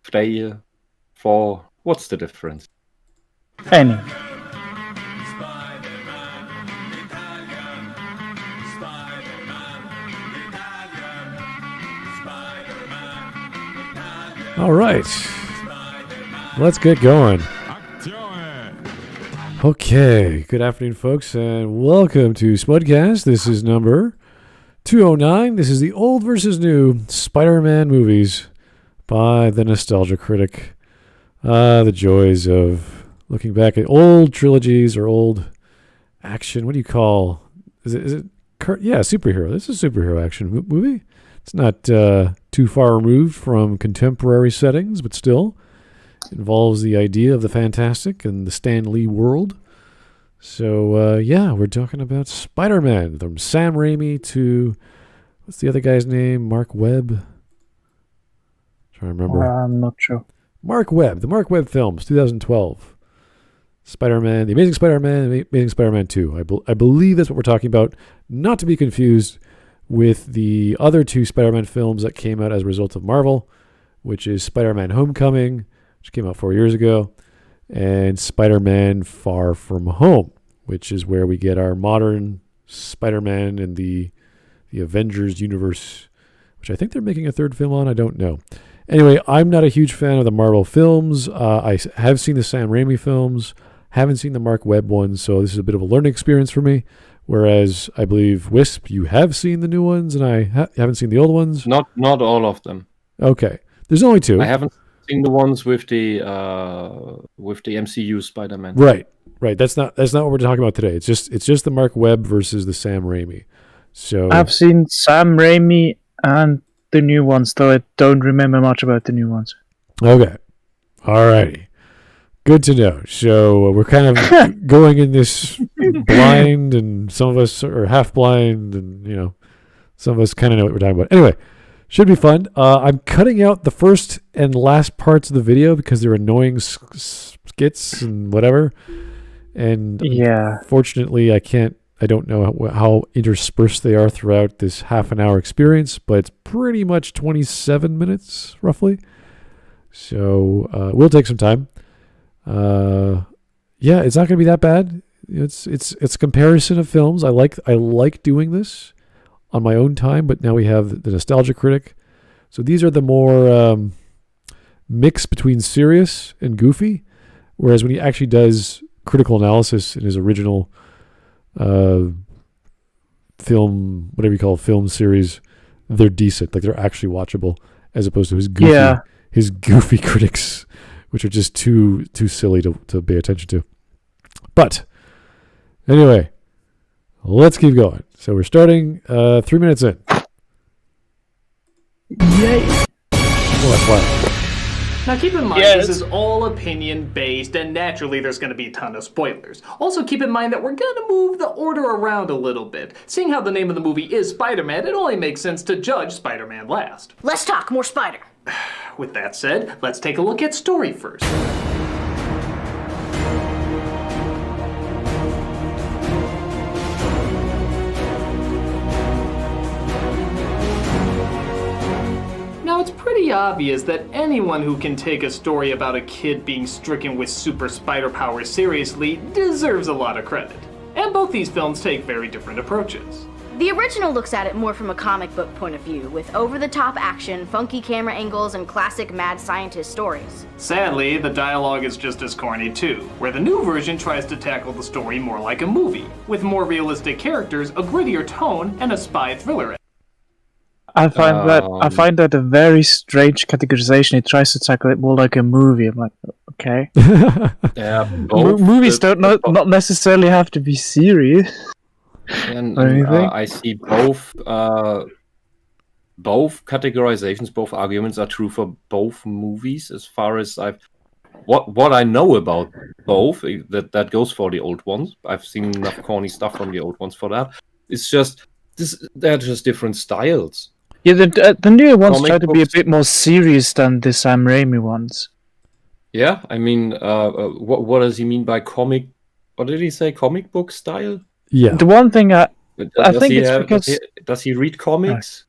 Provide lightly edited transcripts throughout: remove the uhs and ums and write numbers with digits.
Freie, for. What's the difference? Any. All right. Let's get going. Okay. Good afternoon, folks, and welcome to Smudcast. This is number 209. This is the old versus new Spider-Man movies by the Nostalgia Critic. The joys of looking back at old trilogies or old action. What do you call? Is it? Yeah, superhero. This is a superhero action movie. It's not too far removed from contemporary settings, but still involves the idea of the fantastic and the Stan Lee world. So, we're talking about Spider-Man, from Sam Raimi to, what's the other guy's name? Mark Webb? I'm trying to remember. I'm not sure. Mark Webb, the Mark Webb films, 2012. Spider-Man, The Amazing Spider-Man, and Amazing Spider-Man 2. I believe that's what we're talking about, not to be confused with the other two Spider-Man films that came out as a result of Marvel, which is Spider-Man Homecoming, which came out 4 years ago, and Spider-Man Far From Home, which is where we get our modern Spider-Man and the Avengers universe, which I think they're making a third film on. I don't know. Anyway, I'm not a huge fan of the Marvel films. I have seen the Sam Raimi films, haven't seen the Mark Webb ones, so this is a bit of a learning experience for me. Whereas I believe Wisp, you have seen the new ones, and I haven't seen the old ones. Not all of them. Okay, there's only two. I haven't seen the ones with the MCU Spider-Man. Right. That's not what we're talking about today. It's just the Mark Webb versus the Sam Raimi. So I've seen Sam Raimi and the new ones, though I don't remember much about the new ones. Okay, alrighty. Good to know. So we're kind of going in this blind, and some of us are half blind, and some of us kind of know what we're talking about. Anyway, should be fun. I'm cutting out the first and last parts of the video because they're annoying skits and whatever. And fortunately, I don't know how interspersed they are throughout this half an hour experience, but it's pretty much 27 minutes roughly. So we'll take some time. It's not going to be that bad. It's a comparison of films. I like doing this on my own time, but now we have the Nostalgia Critic. So these are the more mix between serious and goofy, whereas when he actually does critical analysis in his original film, whatever you call film series, they're decent. Like, they're actually watchable, as opposed to his goofy critics, which are just too silly to pay attention to. But anyway, let's keep going. So we're starting 3 minutes in. Yay! Oh, that's loud. Now keep in mind, this is all opinion-based, and naturally there's going to be a ton of spoilers. Also keep in mind that we're going to move the order around a little bit. Seeing how the name of the movie is Spider-Man, it only makes sense to judge Spider-Man last. Let's talk more Spider. With that said, let's take a look at story first. Now, it's pretty obvious that anyone who can take a story about a kid being stricken with super spider powers seriously deserves a lot of credit. And both these films take very different approaches. The original looks at it more from a comic book point of view, with over-the-top action, funky camera angles, and classic mad scientist stories. Sadly, the dialogue is just as corny too, where the new version tries to tackle the story more like a movie, with more realistic characters, a grittier tone, and a spy thriller. I find that a very strange categorization. It tries to tackle it more like a movie. I'm like, okay. Yeah, movies don't not necessarily have to be serious. And I see both categorizations, both arguments are true for both movies. As far as what I know about both, that goes for the old ones. I've seen enough corny stuff from the old ones for that. It's just they're just different styles. Yeah, the newer ones try to be a bit more serious than the Sam Raimi ones. Yeah, I mean, what does he mean by comic? What did he say? Comic book style? Yeah. The one thing I think it's because does he read comics?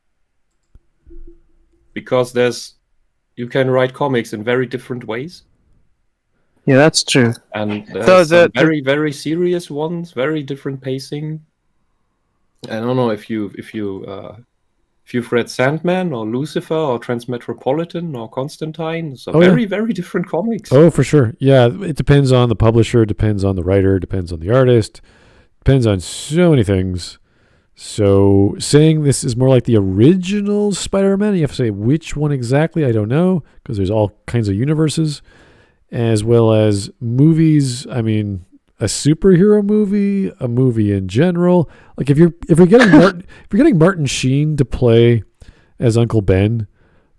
Because there's you can write comics in very different ways. Yeah, that's true. And there's some very, very serious ones, very different pacing. I don't know if you've read Sandman or Lucifer or Transmetropolitan or Constantine. So very, very different comics. Oh, for sure. Yeah, it depends on the publisher, depends on the writer, depends on the artist, depends on so many things. So saying this is more like the original Spider-Man, you have to say which one exactly, I don't know, because there's all kinds of universes, as well as movies. I mean, a superhero movie, a movie in general. Like if you're getting Martin Sheen to play as Uncle Ben,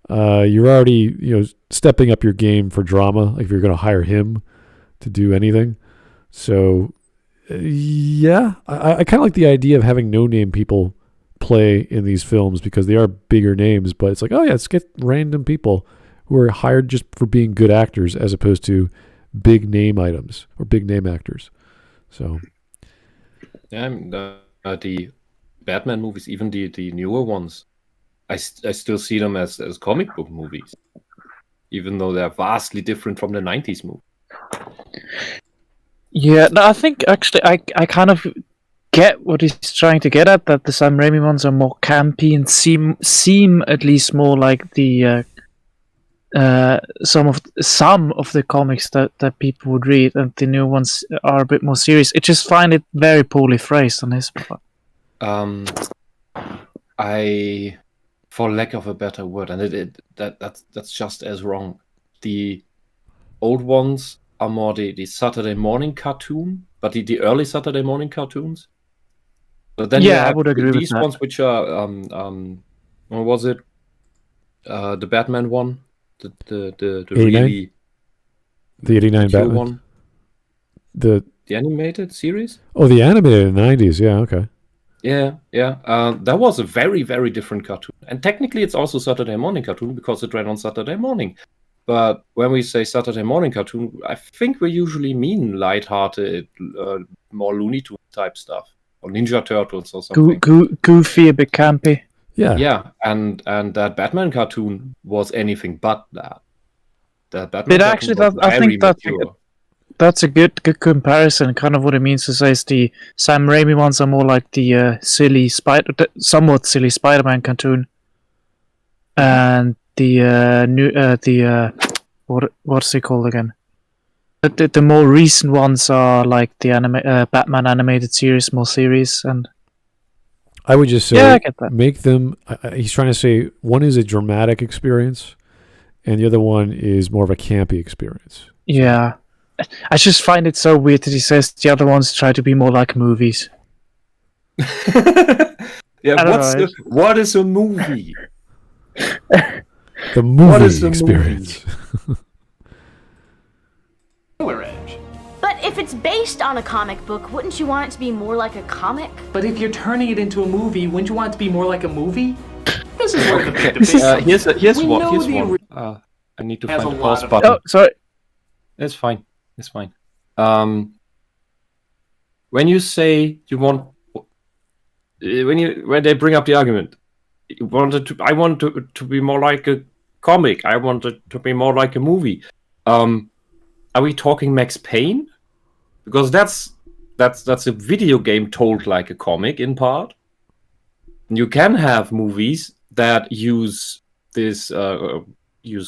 you're already stepping up your game for drama. Like if you're going to hire him to do anything, so yeah, I kind of like the idea of having no-name people play in these films because they are bigger names. But it's like, oh yeah, let's get random people who are hired just for being good actors as opposed to big name items or big name actors. So yeah, the Batman movies, even the newer ones, I still see them as comic book movies, even though they're vastly different from the 90s movie. Yeah, no, I think actually I kind of get what he's trying to get at, that the Sam Raimi ones are more campy and seem at least more like the some of the comics that people would read, and the new ones are a bit more serious. I just find it very poorly phrased on his part. I, for lack of a better word, and that's just as wrong. The old ones are more the Saturday morning cartoon, but the early Saturday morning cartoons. But then I would agree with these that. ones, which are what was it? The Batman one. The really the 89 Batman one, the animated series. Oh, the animated in the 90s. Yeah, okay. Yeah. That was a very, very different cartoon, and technically it's also Saturday morning cartoon because it ran on Saturday morning. But when we say Saturday morning cartoon, I think we usually mean lighthearted, more Looney Tunes type stuff, or Ninja Turtles or something. Goofy, a bit campy. Yeah, and that Batman cartoon was anything but that. That Batman but actually, I think that's a good comparison. Kind of what it means to say is the Sam Raimi ones are more like the somewhat silly Spider-Man cartoon, and the what's it called again? The more recent ones are like the Batman animated series, more serious and. I would just say, I get that. Make them. He's trying to say one is a dramatic experience, and the other one is more of a campy experience. Yeah, I just find it so weird that he says the other ones try to be more like movies. Yeah, what is a movie? The movie experience. But if it's based on a comic book, wouldn't you want it to be more like a comic? But if you're turning it into a movie, wouldn't you want it to be more like a movie? This is what the big debate. Here's one. I need to find the pause button. Oh, sorry. It's fine. When you say you want, when they bring up the argument, I want it to be more like a comic. I want it to be more like a movie. Are we talking Max Payne? Because that's a video game told like a comic in part. You can have movies that use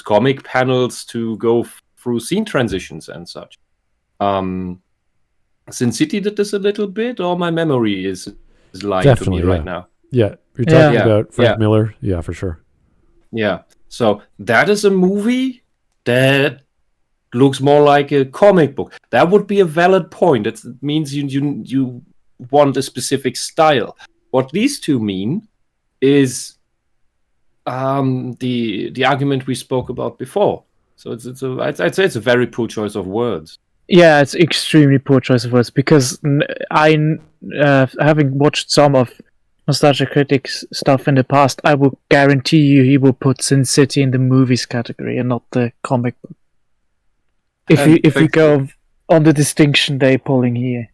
comic panels to go through scene transitions and such. Sin City did this a little bit, or my memory is lying to me right now. Yeah, you're talking about Frank Miller. Yeah, for sure. Yeah, so that is a movie that looks more like a comic book. That would be a valid point. It means you want a specific style. What these two mean is the argument we spoke about before. So I'd say it's a very poor choice of words. Yeah, it's extremely poor choice of words because having watched some of Nostalgia Critic's stuff in the past, I will guarantee you he will put Sin City in the movies category and not the comic book. If we go on the distinction they're pulling here.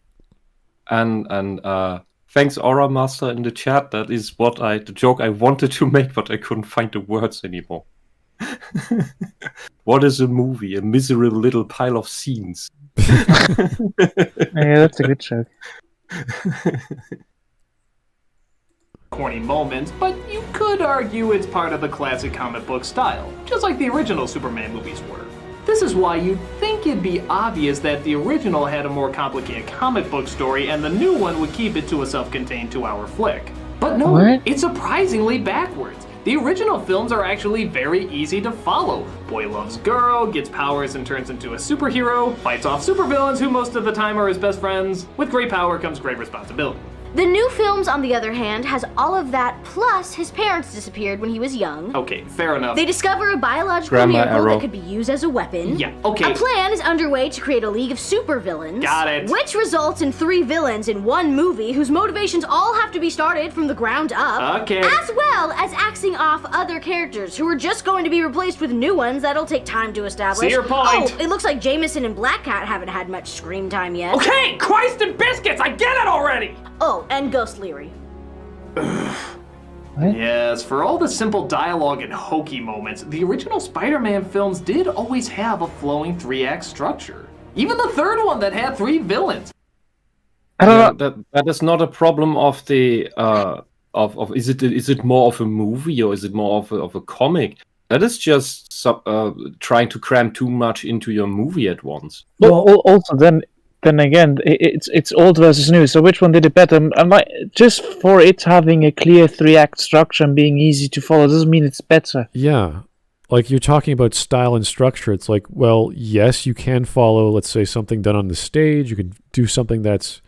And thanks Aura Master in the chat. That is the joke I wanted to make, but I couldn't find the words anymore. What is a movie? A miserable little pile of scenes. Yeah, that's a good joke. Corny moments, but you could argue it's part of the classic comic book style, just like the original Superman movies were. This is why you'd think it'd be obvious that the original had a more complicated comic book story and the new one would keep it to a self-contained 2-hour flick. But no, What? it's surprisingly backwards. The original films are actually very easy to follow. Boy loves girl, gets powers and turns into a superhero, fights off supervillains who most of the time are his best friends. With great power comes great responsibility. The new films, on the other hand, has all of that, plus his parents disappeared when he was young. Okay, fair enough. They discover a biological Grandma miracle Arrow. that could be used as a weapon. Yeah, okay. A plan is underway to create a league of supervillains. Got it. Which results in 3 villains in one movie whose motivations all have to be started from the ground up. Okay. As well as axing off other characters who are just going to be replaced with new ones that'll take time to establish. See your point. Oh, it looks like Jameson and Black Cat haven't had much screen time yet. Okay, Christ and biscuits, I get it already! Oh, and Ghost Leary. Yes, for all the simple dialogue and hokey moments, the original Spider-Man films did always have a flowing 3-act structure. Even the third one that had 3 villains. I don't know. That is not a problem of the is it more of a movie or is it more of a comic? That is just trying to cram too much into your movie at once. Well, also then again, it's old versus new. So which one did it better? I'm like, just for it having a clear 3-act structure and being easy to follow doesn't mean it's better. Yeah. Like you're talking about style and structure. It's like, well, yes, you can follow, let's say, something done on the stage. You can do something that's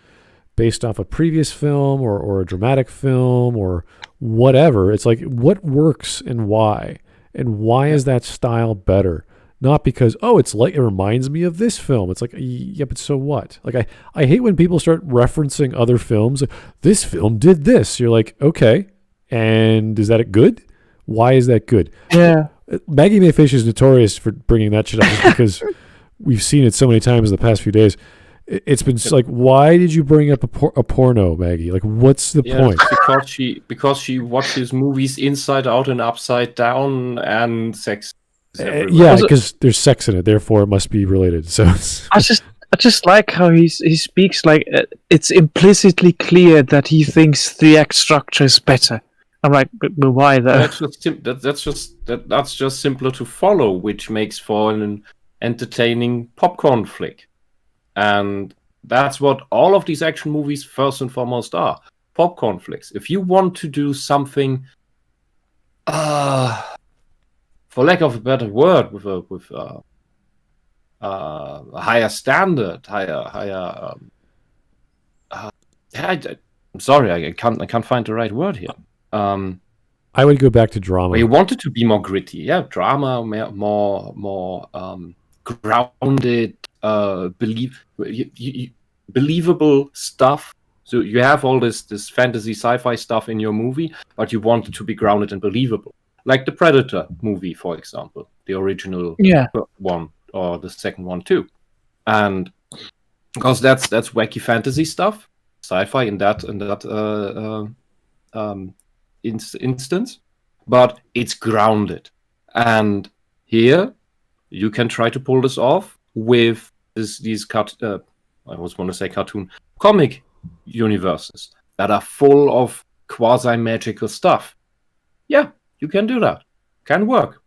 based off a previous film or a dramatic film or whatever. It's like, what works and why? And why is that style better? Not because, oh, it's like, it reminds me of this film. It's like, yeah, but so what? Like, I hate when people start referencing other films. This film did this. You're like, okay, and is that good? Why is that good? Yeah. Maggie Mayfish is notorious for bringing that shit up just because we've seen it so many times in the past few days. It's been like, why did you bring up a porno, Maggie? Like, what's the point? Because she watches movies inside out and upside down and sex. Yeah, because there's sex in it, therefore it must be related. So I just like how he speaks like it's implicitly clear that he thinks 3-act structure is better. I'm like, but why though? That's just simpler to follow, which makes for an entertaining popcorn flick. And that's what all of these action movies first and foremost are. Popcorn flicks. If you want to do something for lack of a better word, with a higher standard, I'm sorry, I can't find the right word here. I would go back to drama. You want it to be more gritty, yeah, drama, more grounded, believable stuff. So you have all this fantasy sci-fi stuff in your movie, but you want it to be grounded and believable. Like the Predator movie, for example, the original one, or the second one too. And because that's wacky fantasy stuff, sci-fi in that instance, but it's grounded. And here you can try to pull this off with these cartoon comic universes that are full of quasi-magical stuff. Yeah, you can do that. Can work.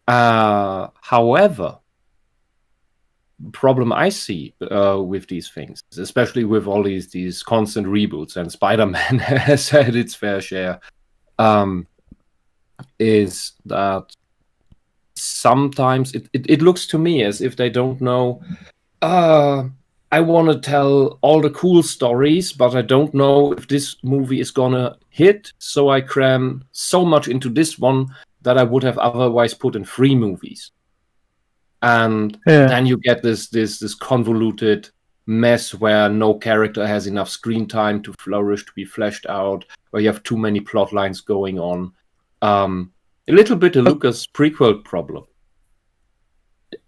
However, the problem I see with these things, especially with all these constant reboots, and Spider-Man has had its fair share, is that sometimes it looks to me as if they don't know, I want to tell all the cool stories, but I don't know if this movie is gonna hit, so I cram so much into this one that I would have otherwise put in 3 movies. And then you get this convoluted mess where no character has enough screen time to flourish, to be fleshed out, where you have too many plot lines going on. A little bit a Lucas prequel problem.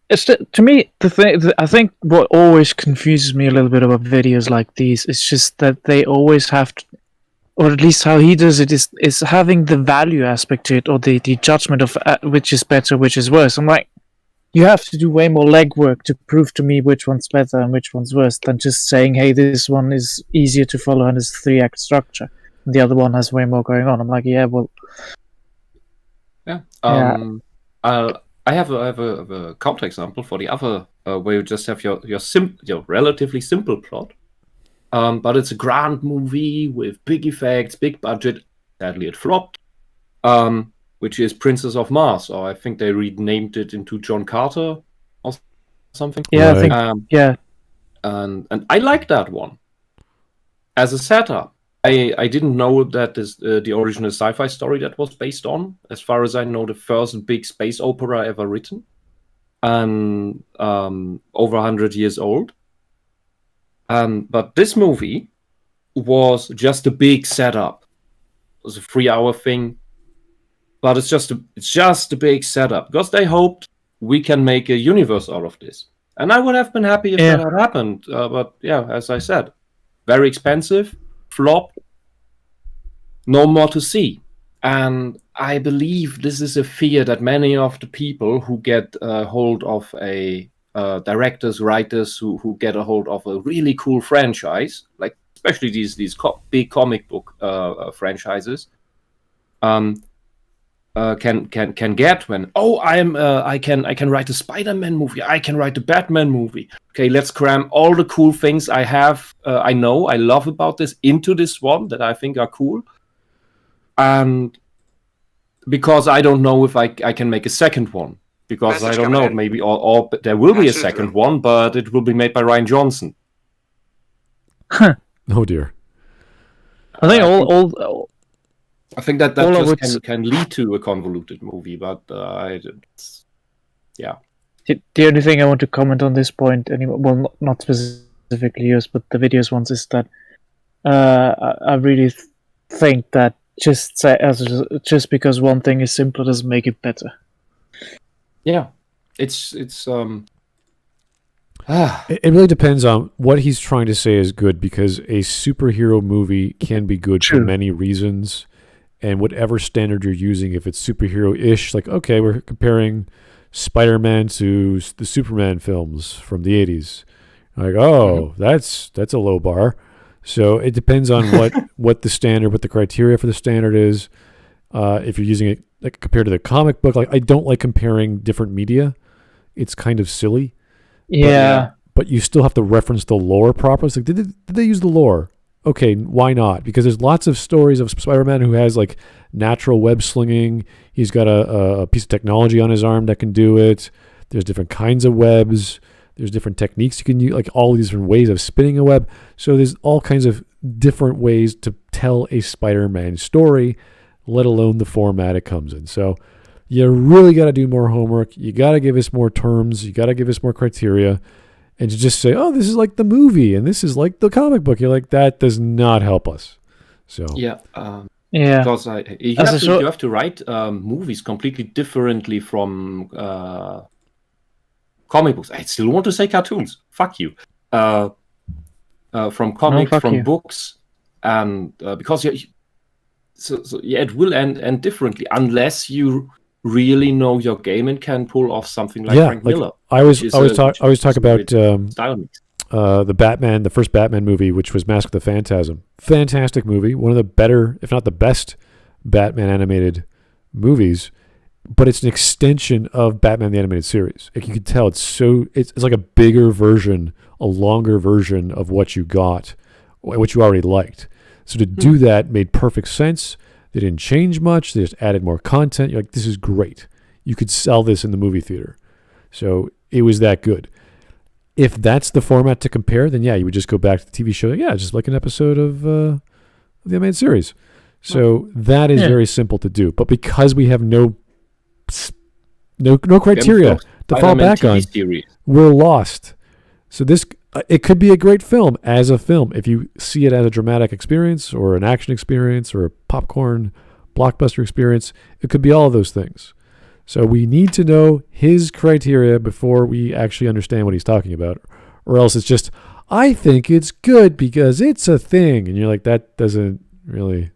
To me, I think what always confuses me a little bit about videos like these is just that they always have or at least how he does it, is having the value aspect to it, or the judgment of which is better, which is worse. I'm like, you have to do way more legwork to prove to me which one's better and which one's worse than just saying, hey, this one is easier to follow and it's 3-act structure. And the other one has way more going on. I'm like, yeah, well... Yeah. Yeah. I have a counterexample for the other, where you just have your relatively simple plot, but it's a grand movie with big effects, big budget. Sadly, it flopped. Which is Princess of Mars, or I think they renamed it into John Carter or something. Yeah, Right. I think. Yeah. And I like that one as a setup. I didn't know that is the original sci-fi story that was based on. As far as I know, the first big space opera ever written, and over 100 years old. But this movie was just a big setup. It was a 3-hour thing, but it's just a big setup because they hoped we can make a universe out of this. And I would have been happy if that had happened. But yeah, as I said, very expensive, flop, no more to see. And I believe this is a fear that many of the people who get a hold of directors, writers who get a hold of a really cool franchise, like especially these big comic book franchises, can get when I can write a Spider-Man movie, I can write a Batman movie. Okay, let's cram all the cool things I have, I love about this into this one that I think are cool, and because I don't know if I can make a second one, because I don't know, maybe or there will be a second one, but it will be made by Ryan Johnson. Oh dear. I think I think that just can lead to a convoluted movie, but yeah. The only thing I want to comment on this point, well, not specifically yours, but the videos ones, is that I really think that just because one thing is simpler doesn't make it better. Yeah, it's It really depends on what he's trying to say is good, because a superhero movie can be good for many reasons, and whatever standard you're using, if it's superhero-ish, like, okay, we're comparing Spider-Man to the Superman films from the 80s. Like, that's a low bar. So it depends on what the standard, what the criteria for the standard is. If you're using it like compared to the comic book, like I don't like comparing different media. It's kind of silly. Yeah. But you still have to reference the lore properly. It's like, did they use the lore? Okay, why not? Because there's lots of stories of Spider-Man who has like natural web slinging. He's got a piece of technology on his arm that can do it. There's different kinds of webs. There's different techniques you can use, like all these different ways of spinning a web. So there's all kinds of different ways to tell a Spider-Man story, let alone the format it comes in. So you really got to do more homework. You got to give us more terms. You got to give us more criteria. And to just say, oh, this is like the movie and this is like the comic book, you're like, that does not help us. So because you have to write movies completely differently from comic books. I still want to say cartoons. Fuck you. From comics, books, and because it will end differently unless you really know your game and can pull off something like Frank Miller. I always talk about the first Batman movie, which was Mask of the Phantasm. Fantastic movie, one of the better, if not the best, Batman animated movies. But it's an extension of Batman the Animated Series. Like you can tell, it's like a bigger version, a longer version of what you got, what you already liked. So to do that made perfect sense. They didn't change much. They just added more content. You're like, this is great. You could sell this in the movie theater. So it was that good. If that's the format to compare, then yeah, you would just go back to the TV show. Yeah, just like an episode of the animated series. So that is very simple to do. But because we have no criteria to fall back on, we're lost. So this it could be a great film as a film if you see it as a dramatic experience or an action experience or a popcorn blockbuster experience. It could be all of those things. So we need to know his criteria before we actually understand what he's talking about, or else it's just, I think it's good because it's a thing, and you're like, that doesn't really.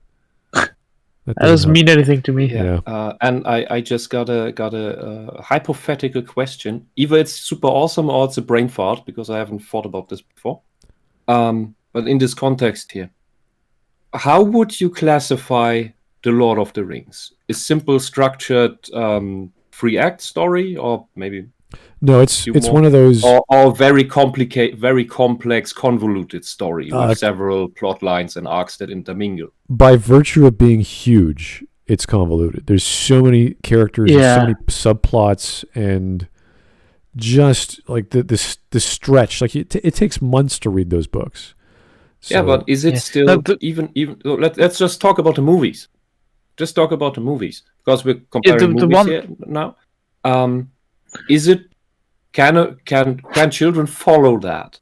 That doesn't mean anything to me. Yeah. And I just got a hypothetical question. Either it's super awesome or it's a brain fart, because I haven't thought about this before. But in this context here, how would you classify The Lord of the Rings? Is simple, structured, 3-act story, or maybe? No, it's one of those, or very complicated, very complex, convoluted story with several plot lines and arcs that intermingle. By virtue of being huge, it's convoluted. There's so many characters, and so many subplots, and just like the stretch. Like it takes months to read those books. So, yeah, but is it still even? Let's just talk about the movies. Just talk about the movies, because we're comparing movies here now. Is it? Can children follow that?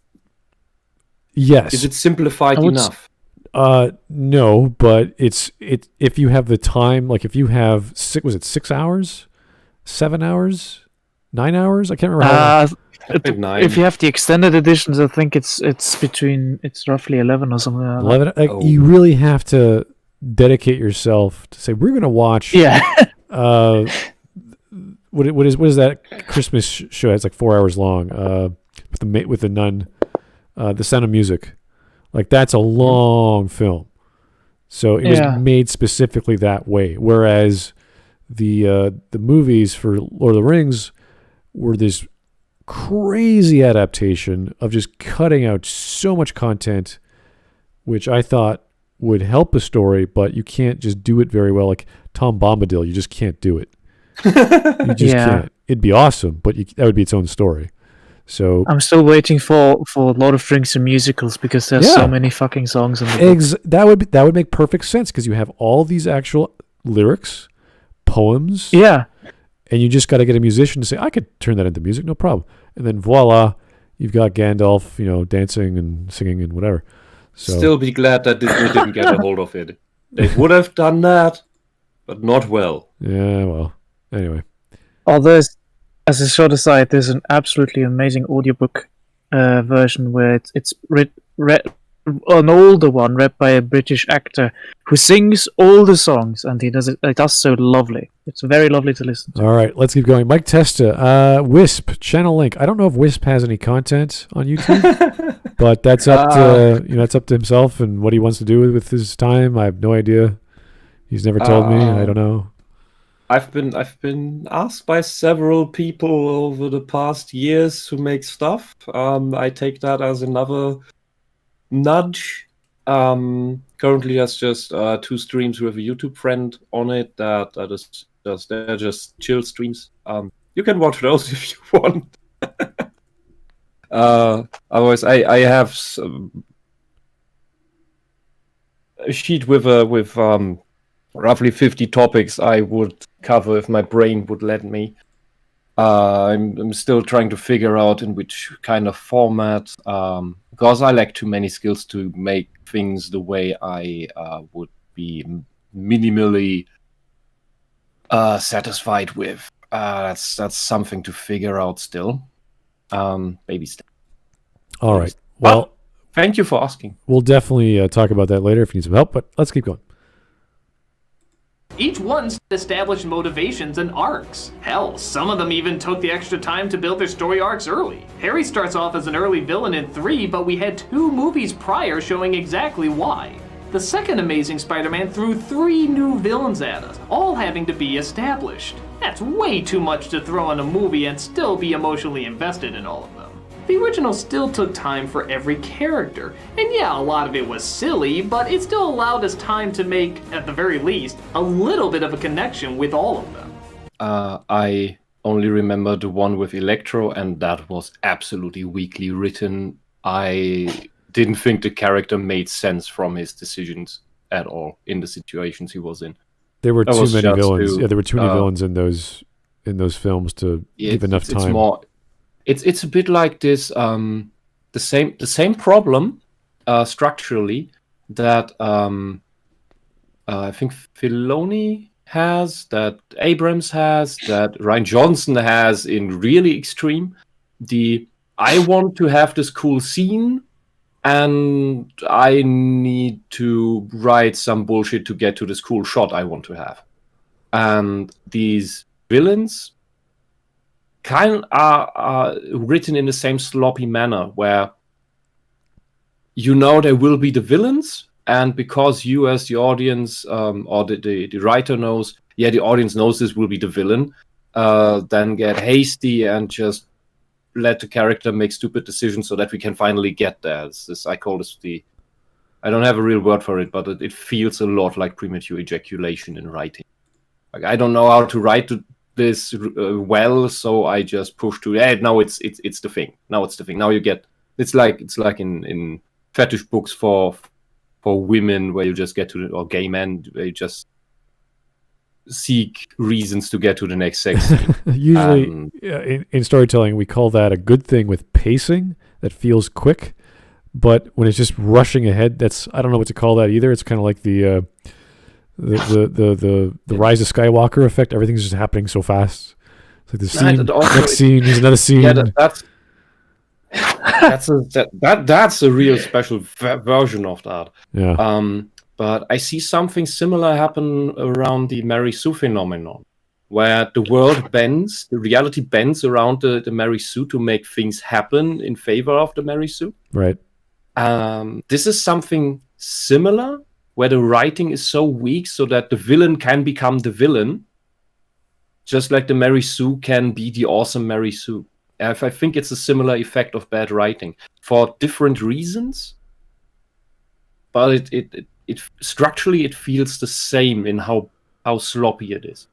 Yes. Is it simplified enough? No, but it's if you have the time, like if you have 6 hours, 7 hours, 9 hours? I can't remember how long. If you have the extended editions, I think it's roughly 11 or something like 11. You really have to dedicate yourself to say, we're going to watch. Yeah. What is that Christmas show? It's like 4 hours long. With the nun, The Sound of Music. Like that's a long film, so it was made specifically that way. Whereas the movies for Lord of the Rings were this crazy adaptation of just cutting out so much content, which I thought would help a story, but you can't just do it very well. Like Tom Bombadil, you just can't do it. You just can't. It'd be awesome, but that would be its own story. So I'm still waiting for Lord of the Rings and musicals, because there's so many fucking songs in the book. That would make perfect sense, because you have all these actual lyrics, poems. Yeah. And you just got to get a musician to say, I could turn that into music, no problem. And then voila, you've got Gandalf, dancing and singing and whatever. So, still be glad that we didn't get a hold of it. They would have done that, but not well. Yeah, well. Anyway. There's, as a short aside, there's an absolutely amazing audiobook version where it's read an older one read by a British actor who sings all the songs, and he does so lovely. It's very lovely to listen to. All right, let's keep going. Mike Testa, Wisp channel link. I don't know if Wisp has any content on YouTube, but that's up to that's up to himself and what he wants to do with his time. I have no idea. He's never told me. I don't know. I've been asked by several people over the past years to make stuff. I take that as another nudge. Currently, there's just 2 streams with a YouTube friend on it. They're just chill streams. You can watch those if you want. Otherwise, I have a sheet with roughly 50 topics I would cover if my brain would let me. I'm still trying to figure out in which kind of format, because I lack too many skills to make things the way I would be minimally satisfied with. That's something to figure out still. Baby step. All right. Well, thank you for asking. We'll definitely talk about that later if you need some help, but let's keep going. Each one's established motivations and arcs. Hell, some of them even took the extra time to build their story arcs early. Harry starts off as an early villain in 3, but we had 2 movies prior showing exactly why. The second Amazing Spider-Man threw 3 new villains at us, all having to be established. That's way too much to throw in a movie and still be emotionally invested in all of them. The original still took time for every character, and yeah, a lot of it was silly, but it still allowed us time to make, at the very least, a little bit of a connection with all of them. I only remember the one with Electro, and that was absolutely weakly written. I didn't think the character made sense from his decisions at all in the situations he was in. There were too many villains. There were too many villains in those films to give enough time. It's a bit like this, the same problem structurally that I think Filoni has, that Abrams has, that Rian Johnson has in really extreme. I want to have this cool scene, and I need to write some bullshit to get to this cool shot I want to have. And these villains are written in the same sloppy manner, where there will be the villains, and because you as the audience or the writer knows, the audience knows this will be the villain, then get hasty and just let the character make stupid decisions so that we can finally get there. I call this I don't have a real word for it, but it feels a lot like premature ejaculation in writing. Like, I don't know how to write this well, so I just push to, now it's the thing. Now it's the thing. Now you get, it's like in fetish books for women, where you just get to, or gay men, where you just seek reasons to get to the next sex scene. Usually, in storytelling, we call that a good thing with pacing that feels quick. But when it's just rushing ahead, I don't know what to call that either. It's kind of like the Rise of Skywalker effect. Everything's just happening so fast. It's like the scene, next scene, there's another scene. Yeah, that's a real special version of that. Yeah. But I see something similar happen around the Mary Sue phenomenon, where the world bends, the reality bends around the Mary Sue to make things happen in favor of the Mary Sue. Right. This is something similar, where the writing is so weak so that the villain can become the villain, just like the Mary Sue can be the awesome Mary Sue. I think it's a similar effect of bad writing for different reasons, but it structurally it feels the same in how sloppy it is.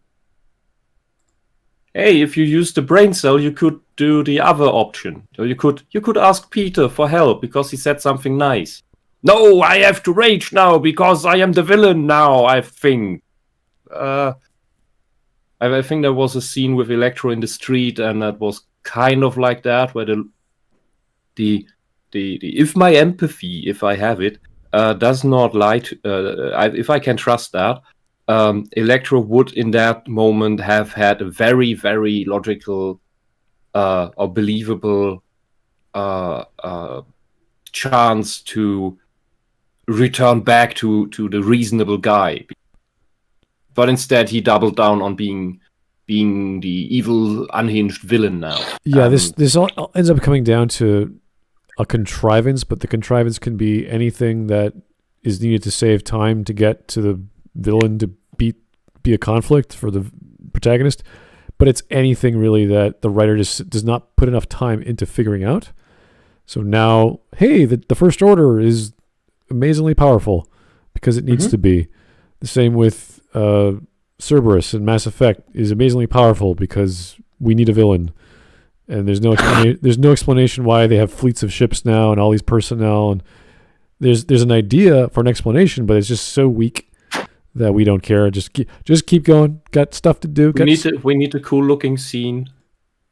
Hey, if you use the brain cell, you could do the other option. So you could ask Peter for help because he said something nice. No, I have to rage now because I am the villain now, I think. I think there was a scene with Electro in the street, and that was kind of like that, where the if my empathy, if I have it, does not lie if I can trust that, Electro would in that moment have had a very, very logical or believable chance to return back to the reasonable guy. But instead he doubled down on being the evil, unhinged villain now. Yeah, this all ends up coming down to a contrivance, but the contrivance can be anything that is needed to save time to get to the villain to be a conflict for the protagonist. But it's anything really that the writer just does not put enough time into figuring out. So now, hey, the First Order is amazingly powerful because it needs to be. The same with Cerberus in Mass Effect is amazingly powerful because we need a villain. And there's no explanation why they have fleets of ships now and all these personnel. And there's an idea for an explanation, but it's just so weak that we don't care. Just keep going. Got stuff to do. We need a cool looking scene.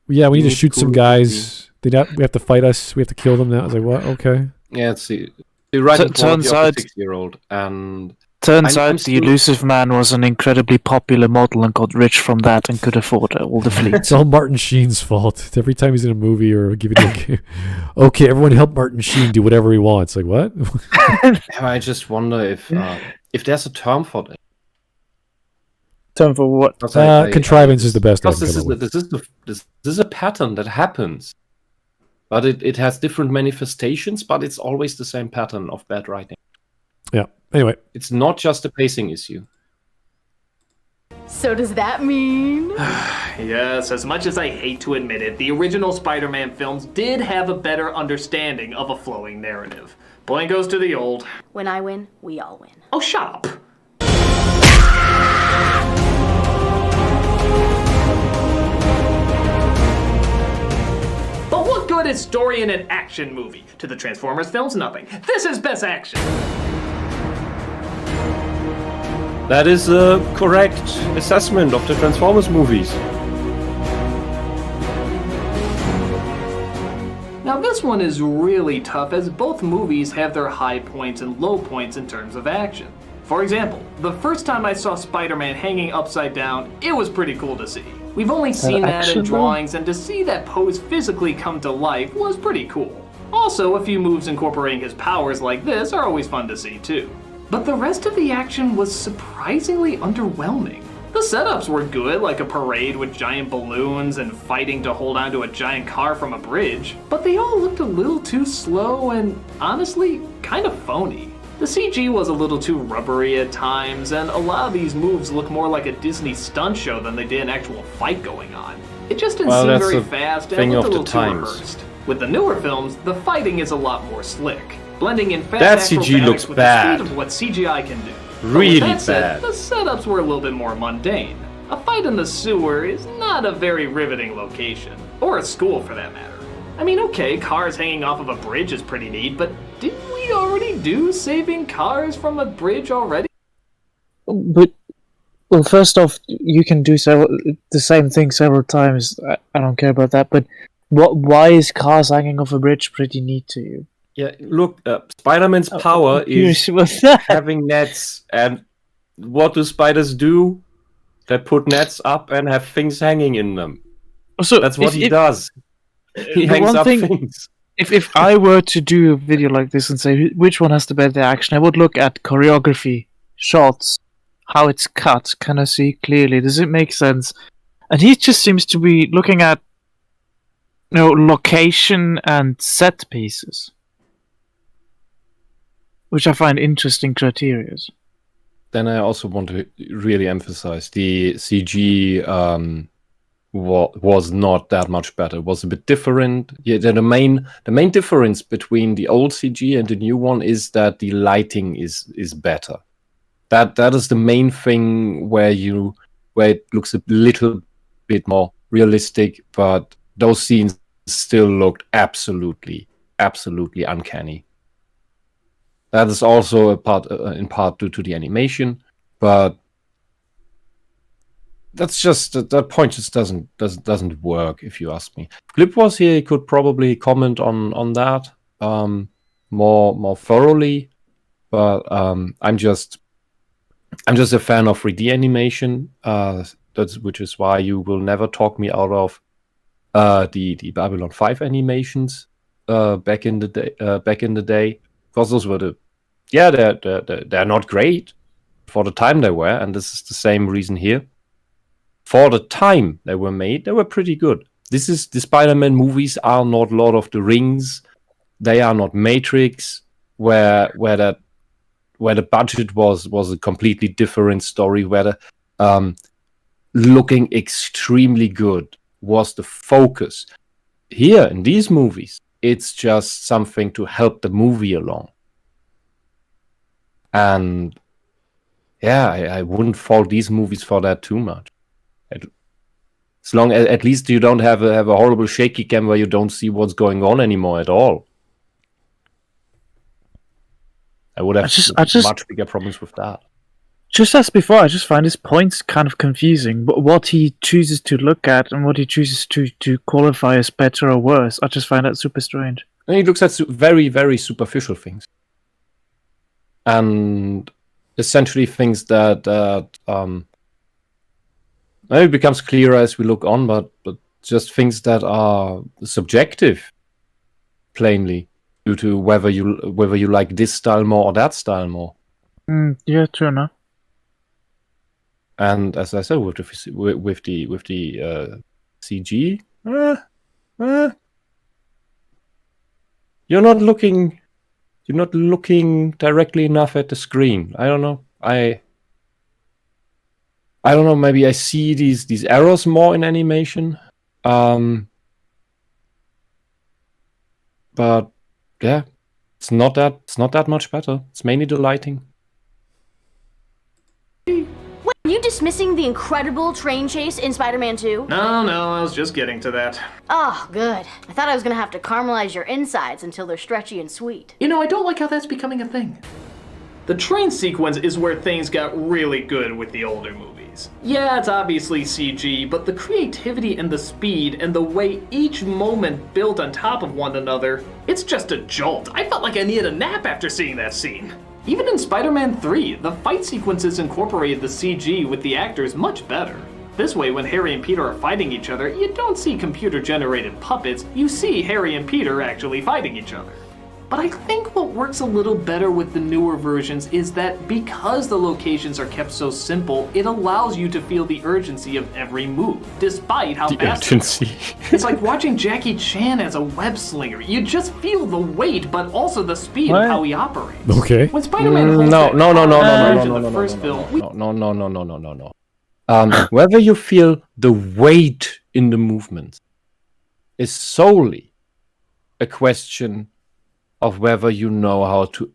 Yeah, we need to shoot some guys. We have to fight us. We have to kill them now. I was like, what? Okay. Yeah, it's the writing quality of a 6-year-old, and turns out the elusive man was an incredibly popular model and got rich from that and could afford all the fleets. It's all Martin Sheen's fault. Every time he's in a movie or a video game, okay, everyone help Martin Sheen do whatever he wants. Like, what? I just wonder if there's a term for that. Term for what? Contrivance is the best. Because this is a pattern that happens, but it has different manifestations. But it's always the same pattern of bad writing. Yeah. Anyway, it's not just a pacing issue. So does that mean? Yes, as much as I hate to admit it, the original Spider-Man films did have a better understanding of a flowing narrative. Point goes to the old. When I win, we all win. Oh, shut up! But what good is story in an action movie? To the Transformers films, nothing. This is best action. That is a correct assessment of the Transformers movies. Now this one is really tough, as both movies have their high points and low points in terms of action. For example, the first time I saw Spider-Man hanging upside down, it was pretty cool to see. We've only seen that in drawings, and to see that pose physically come to life was pretty cool. Also, a few moves incorporating his powers like this are always fun to see too. But the rest of the action was surprisingly underwhelming. The setups were good, like a parade with giant balloons and fighting to hold onto a giant car from a bridge, but they all looked a little too slow and, honestly, kind of phony. The CG was a little too rubbery at times, and a lot of these moves look more like a Disney stunt show than they did an actual fight going on. It just didn't seem very fast and looked a little too rehearsed. With the newer films, the fighting is a lot more slick, blending in fast acrobatics with the speed of what CGI can do. Really bad. bad. The setups were a little bit more mundane. A fight in the sewer is not a very riveting location, or a school for that matter. I mean, okay, cars hanging off of a bridge is pretty neat, but didn't we already do saving cars from a bridge already? But, well, first off, you can do the same thing several times. I don't care about that, but why is cars hanging off a bridge pretty neat to you? Yeah, look, Spider-Man's power is having nets, and what do spiders do? They put nets up and have things hanging in them. So that's what he does. He hangs up things. If I were to do a video like this and say which one has the better action, I would look at choreography, shots, how it's cut. Can I see clearly? Does it make sense? And he just seems to be looking at, location and set pieces, which I find interesting criteria. Then I also want to really emphasize the CG was not that much better. It was a bit different. Yeah, the main difference between the old CG and the new one is that the lighting is better. That is the main thing where it looks a little bit more realistic, but those scenes still looked absolutely uncanny. That is also in part due to the animation, but that's just that point just doesn't work, if you ask me. If Glib was here, he could probably comment on that more thoroughly, but I'm just a fan of 3D animation. Which is why you will never talk me out of the Babylon 5 animations back in the day. Because those were they're not great for the time they were, and this is the same reason here. For the time they were made, they were pretty good. The Spider-Man movies are not Lord of the Rings. They are not Matrix, where the budget was a completely different story, where the looking extremely good was the focus. Here in these movies, it's just something to help the movie along. And yeah, I wouldn't fault these movies for that too much. As long as at least you don't have a horrible shaky cam where you don't see what's going on anymore at all. I would have much bigger problems with that. Just as before, I just find his points kind of confusing. But what he chooses to look at and what he chooses to qualify as better or worse, I just find that super strange. And he looks at very, very superficial things. And essentially things that maybe it becomes clearer as we look on, but just things that are subjective, plainly, due to whether you like this style more or that style more. Yeah, true enough. And as I said, with the CG, you're not looking directly enough at the screen. I don't know. I don't know. Maybe I see these errors more in animation. But yeah, it's not that much better. It's mainly the lighting. Are you dismissing the incredible train chase in Spider-Man 2? No, I was just getting to that. Oh, good. I thought I was gonna have to caramelize your insides until they're stretchy and sweet. I don't like how that's becoming a thing. The train sequence is where things got really good with the older movies. Yeah, it's obviously CG, but the creativity and the speed and the way each moment built on top of one another, it's just a jolt. I felt like I needed a nap after seeing that scene. Even in Spider-Man 3, the fight sequences incorporated the CG with the actors much better. This way, when Harry and Peter are fighting each other, you don't see computer-generated puppets, you see Harry and Peter actually fighting each other. But I think what works a little better with the newer versions is that because the locations are kept so simple, it allows you to feel the urgency of every move, despite how fast urgency. It's like watching Jackie Chan as a web slinger. You just feel the weight, but also the speed of how he operates. Okay. When Spider-Man holds No. Whether you feel the weight in the movement is solely a question of whether you know how to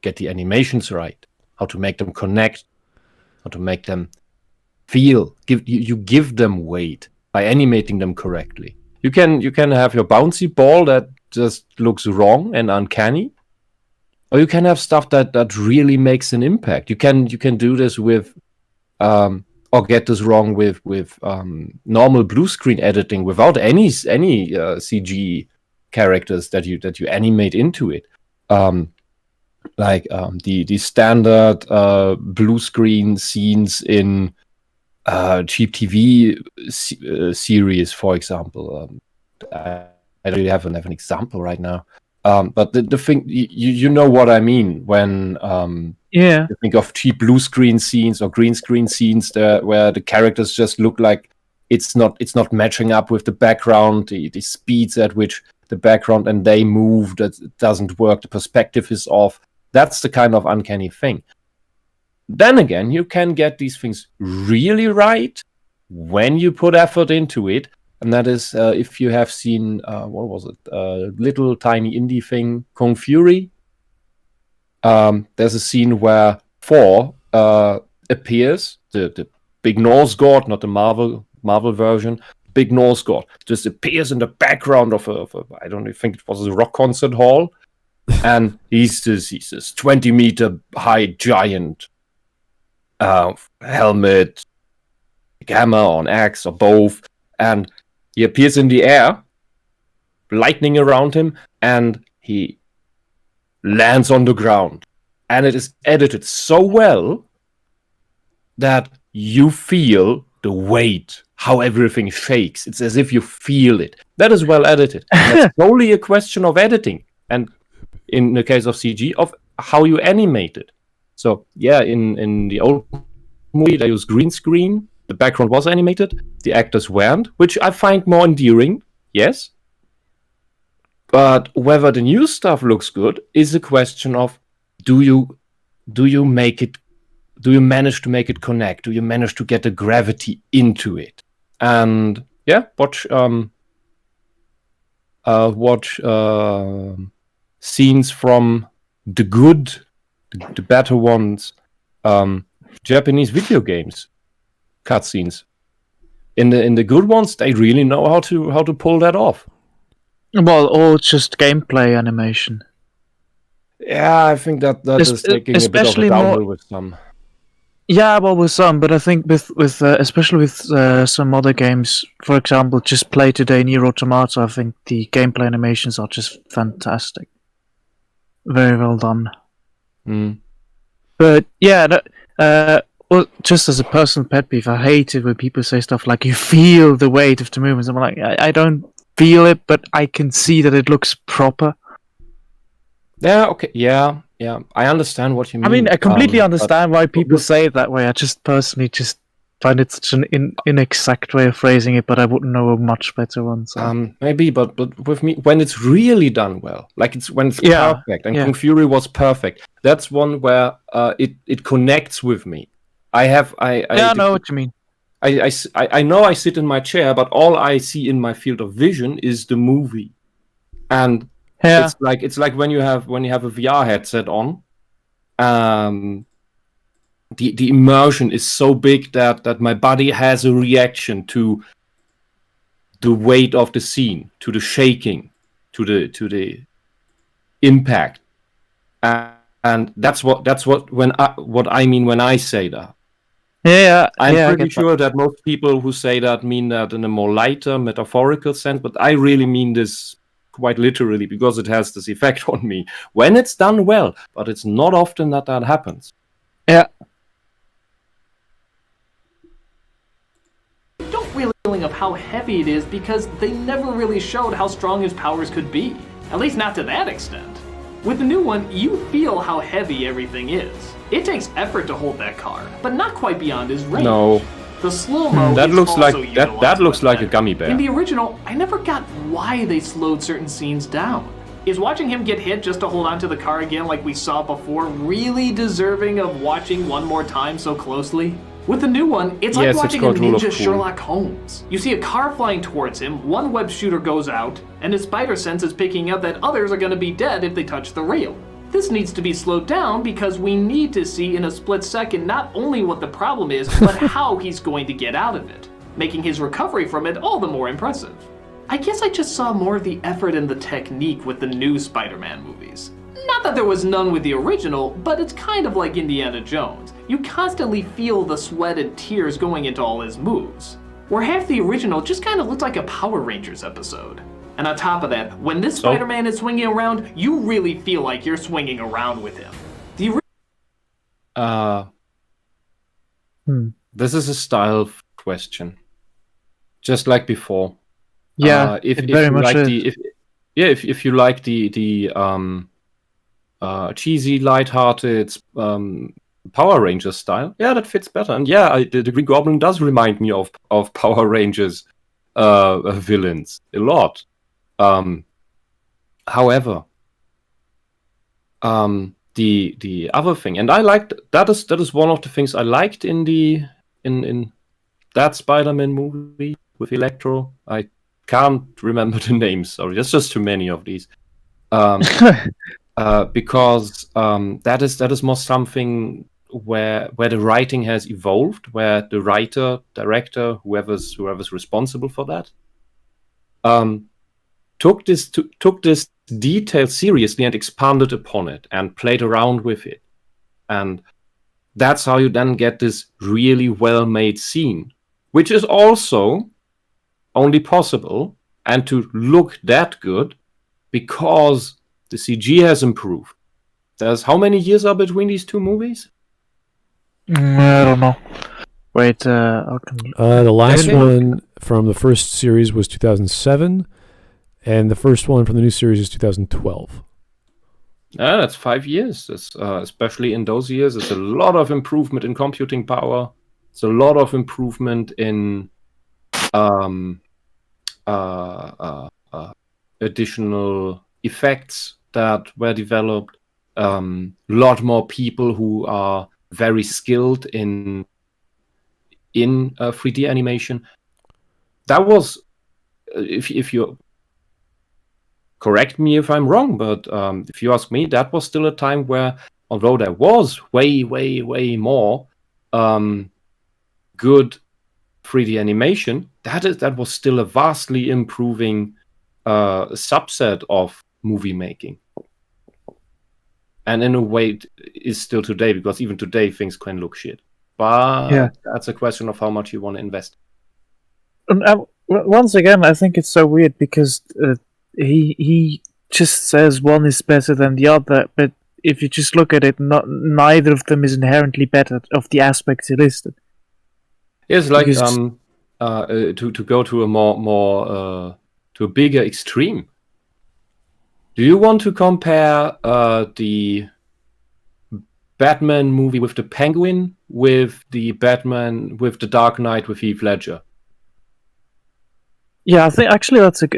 get the animations right, how to make them connect, how to make them feel. You give them weight by animating them correctly. You can have your bouncy ball that just looks wrong and uncanny, or you can have stuff that really makes an impact. You can do this with or get this wrong with normal blue screen editing without any CG characters that you animate into it, the standard blue screen scenes in cheap TV series, for example. I don't really have an example right now, but the thing, you know what I mean when you think of cheap blue screen scenes or green screen scenes where the characters just look like it's not matching up with the background, the speeds at which the background and they move, that doesn't work, the perspective is off. That's the kind of uncanny thing. Then again, you can get these things really right when you put effort into it, and that is if you have seen what was it, little tiny indie thing, Kung Fury. There's a scene where Thor appears, the big Norse god, not the Marvel version. Big Norse god just appears in the background of a I don't think it was a rock concert hall, and he's this 20-meter high giant, helmet, hammer on axe or both, and he appears in the air, lightning around him, and he lands on the ground, and it is edited so well that you feel the weight, how everything shakes. It's as if you feel it. That is well edited. That's only a question of editing, and in the case of CG, of how you animate it. So yeah, in the old movie they used green screen. The background was animated. The actors weren't, which I find more endearing. Yes, but whether the new stuff looks good is a question of do you make it. Do you manage to make it connect? Do you manage to get the gravity into it? And yeah, watch scenes from the good, the better ones, Japanese video games, cutscenes. In the good ones, they really know how to pull that off. Well, or just gameplay animation. Yeah, I think that is taking a bit of a downhill with some. Yeah, well, with some, but I think with especially with some other games, for example, just Play Today, Nier Automata, I think the gameplay animations are just fantastic. Very well done. But yeah, well, just as a personal pet peeve, I hate it when people say stuff like, you feel the weight of the movements. I'm like, I don't feel it, but I can see that it looks proper. Yeah, okay, yeah, I understand what you mean. I mean, I completely understand why people say it that way. I just personally find it such an inexact way of phrasing it, but I wouldn't know a much better one. So. Maybe, but with me, when it's really done well, like when it's perfect, and Kung Fury was perfect, that's one where it connects with me. I know what you mean. I know I sit in my chair, but all I see in my field of vision is the movie, and it's like when you have a VR headset on, the immersion is so big that my body has a reaction to the weight of the scene, to the shaking, to the impact, and that's what I mean when I say that. Yeah, I'm pretty sure that most people who say that mean that in a more lighter, metaphorical sense, but I really mean this quite literally because it has this effect on me when it's done well, but it's not often that happens. Yeah. how heavy it is because they never really showed how strong his powers could be. At least not to that extent. With the new one, you feel how heavy everything is. It takes effort to hold that car, but not quite beyond his range. No. The slow-mo That is looks also like that looks utilized like a with gummy that. bear. In the original, I never got why they slowed certain scenes down. Is watching him get hit just to hold onto the car again like we saw before really deserving of watching one more time so closely? With the new one, it's like Yes, it's watching a called Rule of ninja Cool. Sherlock Holmes. You see a car flying towards him, one web shooter goes out, and his spider sense is picking up that others are going to be dead if they touch the rail. This needs to be slowed down because we need to see in a split second not only what the problem is, but how he's going to get out of it, making his recovery from it all the more impressive. I guess I just saw more of the effort and the technique with the new Spider-Man movies. Not that there was none with the original, but it's kind of like Indiana Jones. You constantly feel the sweat and tears going into all his moves. Where half the original just kind of looked like a Power Rangers episode. And on top of that, when this Spider-Man is swinging around, you really feel like you're swinging around with him. This is a style question. Just like before. Yeah, if it very you much like is. if you like the cheesy, lighthearted Power Rangers style, yeah, that fits better. And yeah, the Green Goblin does remind me of Power Rangers villains a lot. However, the other thing, and I liked that is one of the things I liked in that Spider-Man movie with Electro. I can't remember the names. Sorry, there's just too many of these. Because that is more something where the writing has evolved, where the writer, director, whoever's responsible for that, took this detail seriously and expanded upon it and played around with it, and that's how you then get this really well-made scene, which is also only possible and to look that good because the CG has improved. There's how many years are between these two movies? I don't know. Wait, The last one from the first series was 2007, and the first one from the new series is 2012. That's 5 years. Especially in those years, it's a lot of improvement in computing power. It's a lot of improvement in additional effects that were developed. Lot more people who are very skilled in 3D animation. That was, if you correct me if I'm wrong, but if you ask me, that was still a time where, although there was way more good 3D animation, that was still a vastly improving subset of movie making. And in a way, it is still today, because even today things can look shit. But that's a question of how much you want to invest. Once again, I think it's so weird because he just says one is better than the other, but if you just look at it, neither of them is inherently better of the aspects he listed. It's like to go to a more to a bigger extreme. Do you want to compare the Batman movie with the Penguin with the Batman with the Dark Knight with Heath Ledger? Yeah, I think actually that's a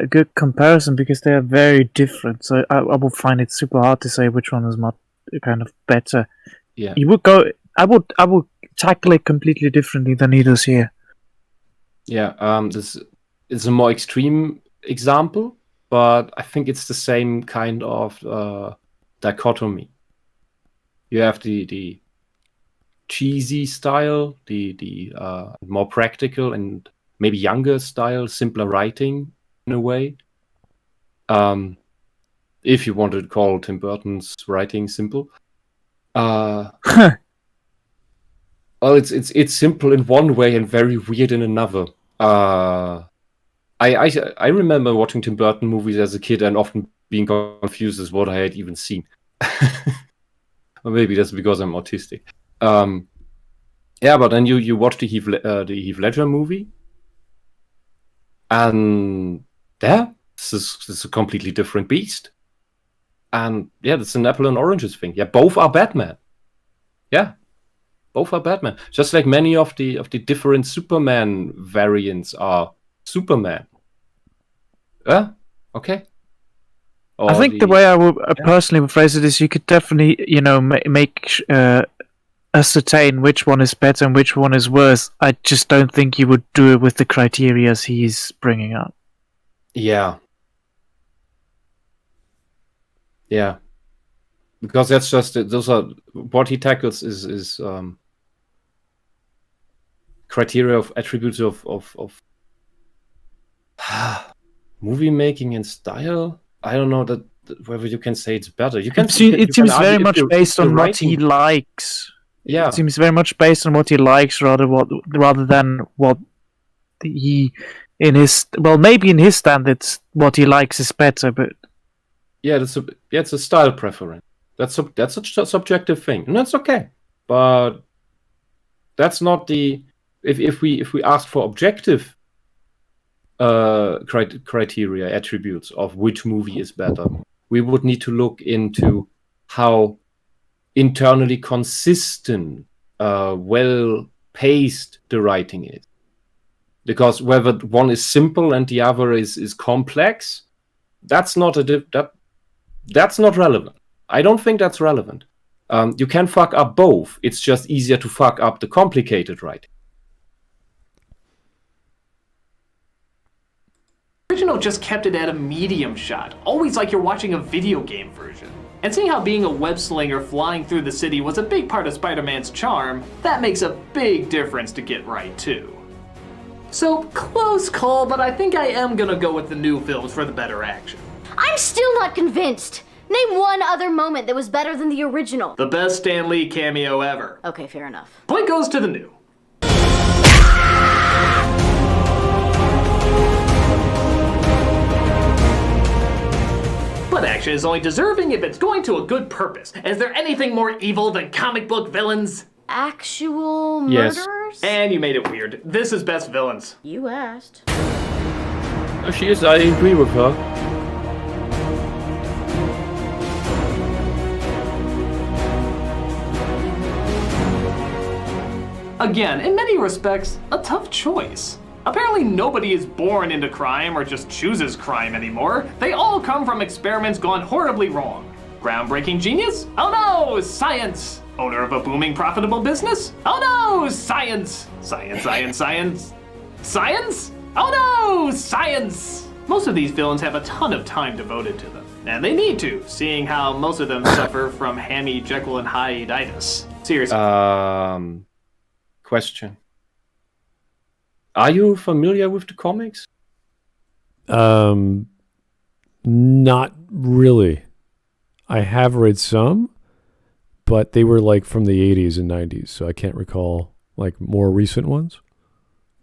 good comparison because they are very different. So I would find it super hard to say which one is more kind of better. Yeah, you would go. I would tackle it completely differently than he does here. Yeah, this is a more extreme example, but I think it's the same kind of dichotomy. You have the cheesy style, the more practical and maybe younger style, simpler writing in a way. If you want to call Tim Burton's writing simple. Well, it's simple in one way and very weird in another. I remember watching Tim Burton movies as a kid and often being confused as what I had even seen. Or maybe that's because I'm autistic. Yeah, but then you watch the Heath Ledger movie, And this is a completely different beast. And yeah, that's an apple and oranges thing. Yeah, both are Batman. Yeah, both are Batman. Just like many of the different Superman variants are Superman. Yeah, okay. I think the way I would personally phrase it is you could definitely, make ascertain which one is better and which one is worse. I just don't think you would do it with the criteria he's bringing up. Yeah. Yeah. Because that's just those are what he tackles is criteria of attributes of movie making and style. I don't know that whether you can say it's better. It seems very much based on what he likes. Yeah, it seems very much based on what he likes rather than what he maybe in his standards what he likes is better, but it's a style preference. That's a subjective thing, and that's okay. But that's not the if we ask for objective criteria, attributes of which movie is better, we would need to look into how internally consistent, well-paced the writing is. Because whether one is simple and the other is complex, that's not that's not relevant. I don't think that's relevant. You can fuck up both. It's just easier to fuck up the complicated writing. The original just kept it at a medium shot, always like you're watching a video game version. And seeing how being a web slinger flying through the city was a big part of Spider-Man's charm, that makes a big difference to get right too. So, close call, but I think I am gonna go with the new films for the better action. I'm still not convinced. Name one other moment that was better than the original. The best Stan Lee cameo ever. Okay, fair enough. Point goes to the new. But action is only deserving if it's going to a good purpose. Is there anything more evil than comic book villains? Actual Yes. murderers? And you made it weird. This is best villains. You asked. She is. I agree with her. Again, in many respects, a tough choice. Apparently nobody is born into crime or just chooses crime anymore. They all come from experiments gone horribly wrong. Groundbreaking genius? Oh no, science! Owner of a booming profitable business? Oh no, science! Science, science, science. Science? Oh no, science! Most of these villains have a ton of time devoted to them. And they need to, seeing how most of them suffer from hammy Jekyll and Hyde-itis. Seriously. Question. Are you familiar with the comics? Not really. I have read some, but they were like from the 80s and 90s, so I can't recall like more recent ones.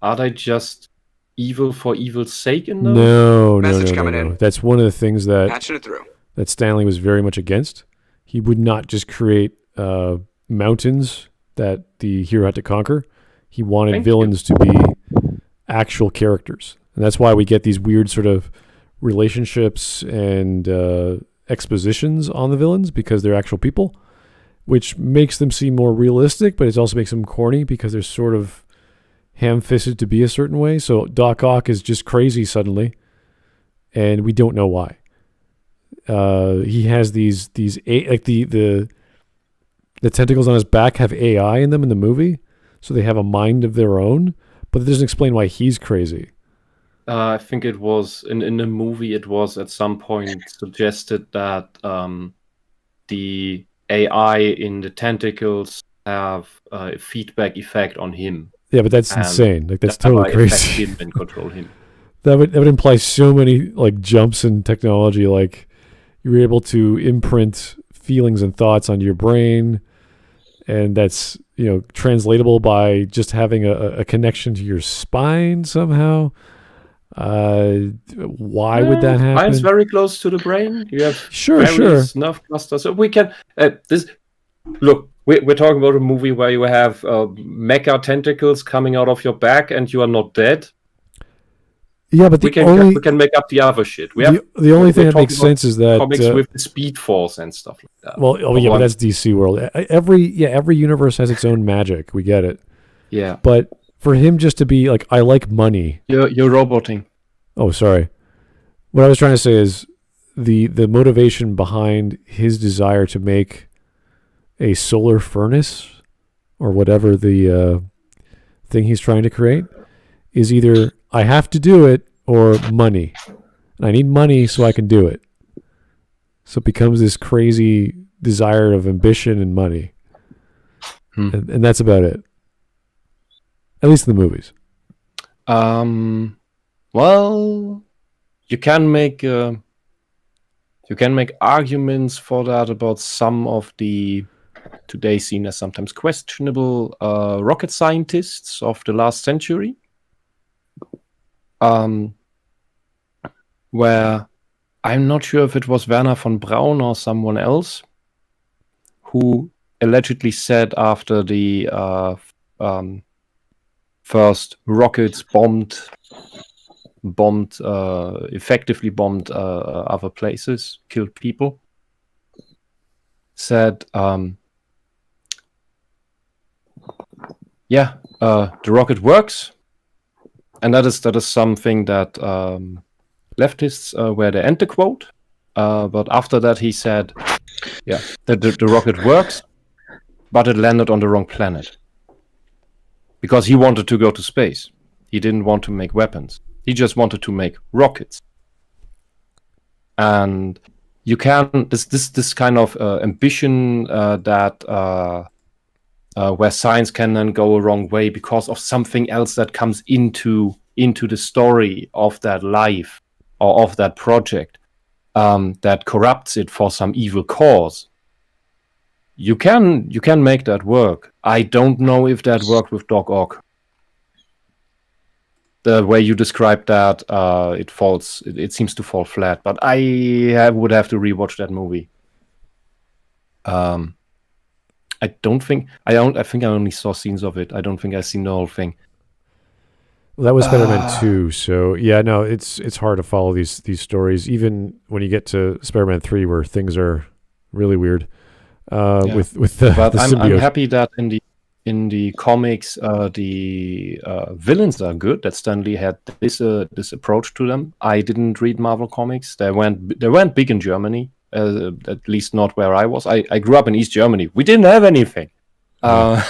Are they just evil for evil's sake in those? No. In. That's one of the things Patching it through. that Stanley was very much against. He would not just create mountains that the hero had to conquer. He wanted villains to be actual characters. And that's why we get these weird sort of relationships and expositions on the villains, because they're actual people, which makes them seem more realistic, but it also makes them corny because they're sort of ham-fisted to be a certain way. So Doc Ock is just crazy suddenly, and we don't know why. He has these like the tentacles on his back have AI in them in the movie, so they have a mind of their own, but it doesn't explain why he's crazy. I think it was in the movie. It was at some point suggested that the AI in the tentacles have a feedback effect on him. Yeah, but that's insane. Like that's totally crazy. Him and control him. That would imply so many like jumps in technology. Like you're able to imprint feelings and thoughts onto your brain, and that's translatable by just having a connection to your spine somehow. Why would that happen? Mine's very close to the brain. You have sure nerve clusters. So we can look. We're talking about a movie where you have mecha tentacles coming out of your back, and you are not dead. Yeah, but we can make up the other shit. We have the only thing that makes sense is that comics with the Speed Force and stuff like that. Well, but that's DC world. Every universe has its own magic. We get it. Yeah. But for him just to be like, I like money. You're roboting. Oh, sorry. What I was trying to say is the motivation behind his desire to make a solar furnace or whatever the thing he's trying to create is either I have to do it or money. And I need money so I can do it. So it becomes this crazy desire of ambition and money. And that's about it. At least in the movies. Well, you can make arguments for that about some of the today seen as sometimes questionable rocket scientists of the last century, where I'm not sure if it was Werner von Braun or someone else who allegedly said after the first rockets effectively bombed other places, killed people, said, the rocket works, and that is something that leftists where they end the quote. But after that, he said, that the rocket works, but it landed on the wrong planet because he wanted to go to space. He didn't want to make weapons. He just wanted to make rockets. And you can this kind of ambition that where science can then go a wrong way because of something else that comes into the story of that life or of that project that corrupts it for some evil cause. You can make that work. I don't know if that worked with Doc Ock. The way you described that, it seems to fall flat. But I would have to rewatch that movie. I think I only saw scenes of it. I don't think I've seen the whole thing. Well, that was Spider-Man 2, so yeah, no, it's hard to follow these stories, even when you get to Spider-Man 3, where things are really weird with the But symbiote. I'm happy that in the comics, the villains are good. That Stan Lee had this approach to them. I didn't read Marvel comics. They weren't big in Germany, at least not where I was. I grew up in East Germany. We didn't have anything. The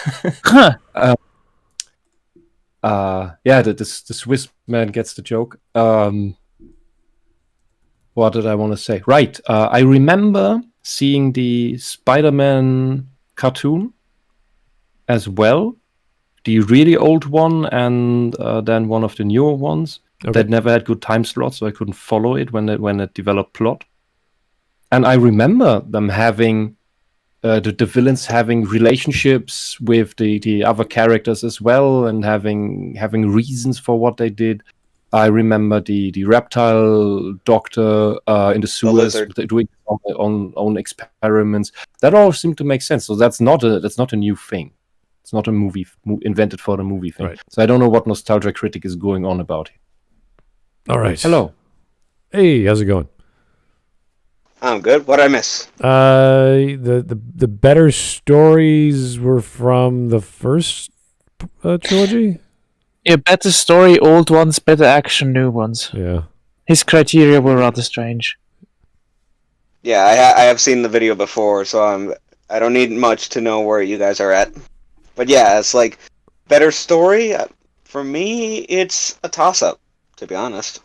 Swiss man gets the joke. What did I want to say? Right. I remember seeing the Spider-Man cartoon as well, the really old one, and then one of the newer ones that never had good time slots, so I couldn't follow it when it developed plot. And I remember them having the villains having relationships with the other characters as well, and having reasons for what they did. I remember the reptile doctor in the sewers doing own experiments. That all seemed to make sense. So that's not a new thing. It's not a movie invented for the movie thing. Right. So I don't know what Nostalgia Critic is going on about here. All right. Hello. Hey, how's it going? I'm good. What'd I miss? The better stories were from the first trilogy? Yeah, better story, old ones, better action, new ones. Yeah. His criteria were rather strange. Yeah, I have seen the video before, so I don't need much to know where you guys are at. But yeah, it's like better story. For me, it's a toss-up, to be honest.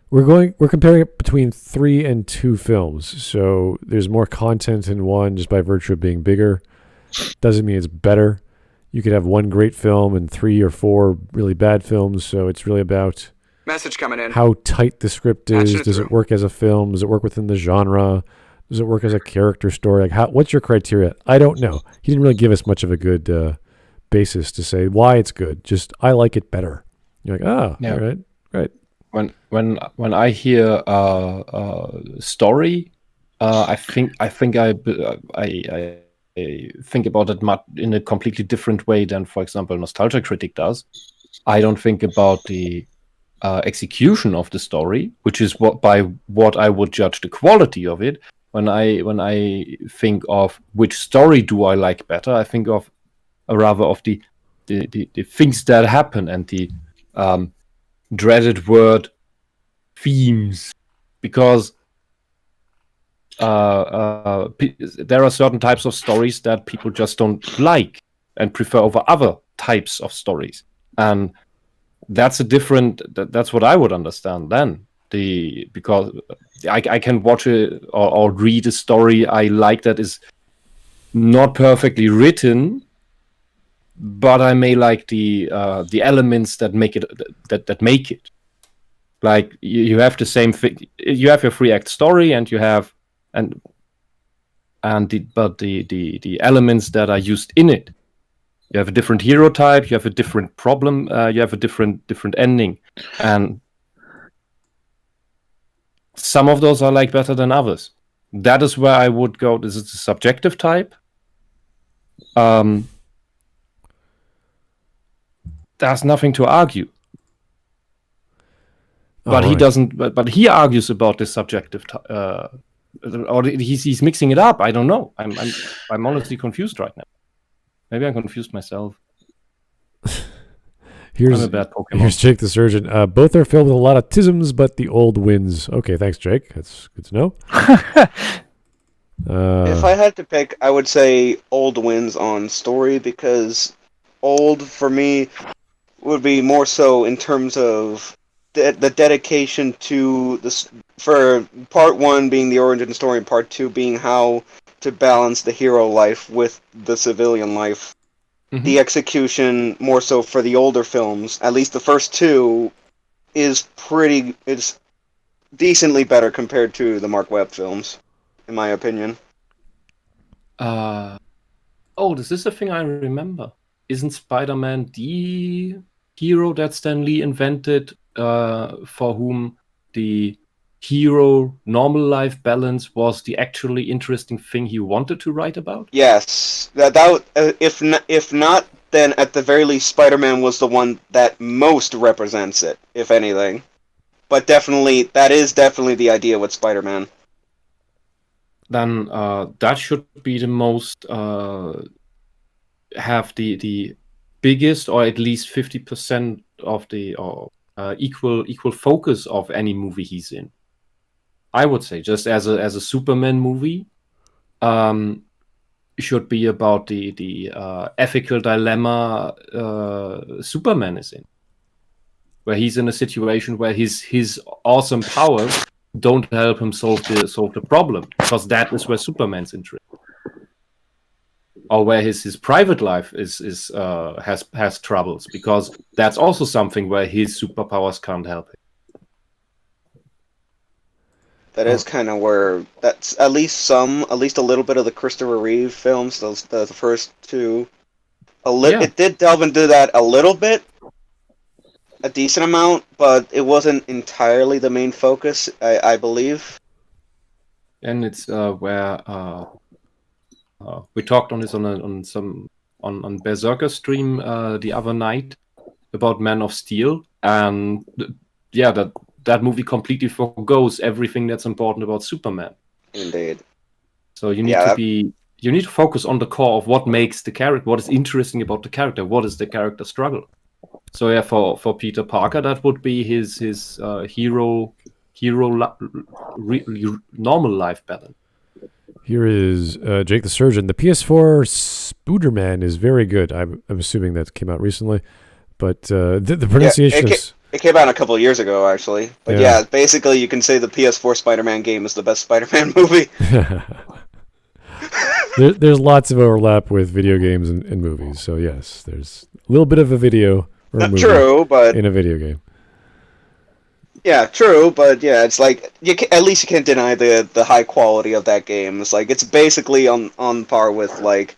We're comparing it between 3 and 2 films, so there's more content in one just by virtue of being bigger. Doesn't mean it's better. You could have one great film and 3 or 4 really bad films, so it's really about message coming in. How tight the script is. Does it work as a film? Does it work within the genre? Does it work as a character story? Like, what's your criteria? I don't know. He didn't really give us much of a good basis to say why it's good. Just, I like it better. You're like, all right. When I hear story, I think I think about it in a completely different way than, for example, Nostalgia Critic does. I don't think about the execution of the story, which is what I would judge the quality of it. When I think of which story do I like better, I think of rather of the things that happen and the dreaded word themes, because there are certain types of stories that people just don't like and prefer over other types of stories, and that's that's what I would understand then. Because I can watch or read a story I like that is not perfectly written, but I may like the elements that make it that make it. Like you have the same thing. You have your 3-act story, and you have the elements that are used in it. You have a different hero type. You have a different problem. You have a different ending, and some of those I like better than others. That is where I would go. This is the subjective type. There's nothing to argue. But he doesn't. But he argues about this subjective, or he's mixing it up. I don't know. I'm honestly confused right now. Maybe I'm confused myself. Here's Jake the Surgeon. Both are filled with a lot of tisms, but the old wins. Okay, thanks, Jake. That's good to know. If I had to pick, I would say old wins on story, because old for me would be more so in terms of the dedication to this, for part 1 being the origin story and part 2 being how to balance the hero life with the civilian life. Mm-hmm. The execution, more so for the older films, at least the first 2, is decently better compared to the Mark Webb films, in my opinion. This is the thing I remember. Isn't Spider-Man the hero that Stan Lee invented, for whom the hero normal life balance was the actually interesting thing he wanted to write about? Yes, if not, then at the very least, Spider-Man was the one that most represents it, if anything. But that is definitely the idea with Spider-Man. Then that should be the most have the biggest, or at least 50% of the equal focus of any movie he's in. I would say, just as a Superman movie, should be about the ethical dilemma Superman is in, where he's in a situation where his awesome powers don't help him solve the problem, because that is where Superman's interest, or where his private life has troubles, because that's also something where his superpowers can't help him. That is kind of where that's at least a little bit of the Christopher Reeve films, the first 2. It did delve into that a little bit, a decent amount, but it wasn't entirely the main focus, I believe. And it's where we talked on this on Berserker stream the other night about Man of Steel, and that movie completely forgoes everything that's important about Superman. Indeed. So you need to focus on the core of what makes the character, what is interesting about the character, what is the character struggle. So yeah, for Peter Parker, that would be his hero normal life balance. Here is Jake the Surgeon. The PS4 Spiderman is very good. I'm assuming that came out recently, but the pronunciation is... It came out a couple of years ago, actually. But yeah, basically you can say the PS4 Spider-Man game is the best Spider-Man movie. There's lots of overlap with video games and movies, so yes, there's a little bit of a video or a movie in a video game. Yeah, true, but yeah, it's like at least you can't deny the high quality of that game. It's like it's basically on par with like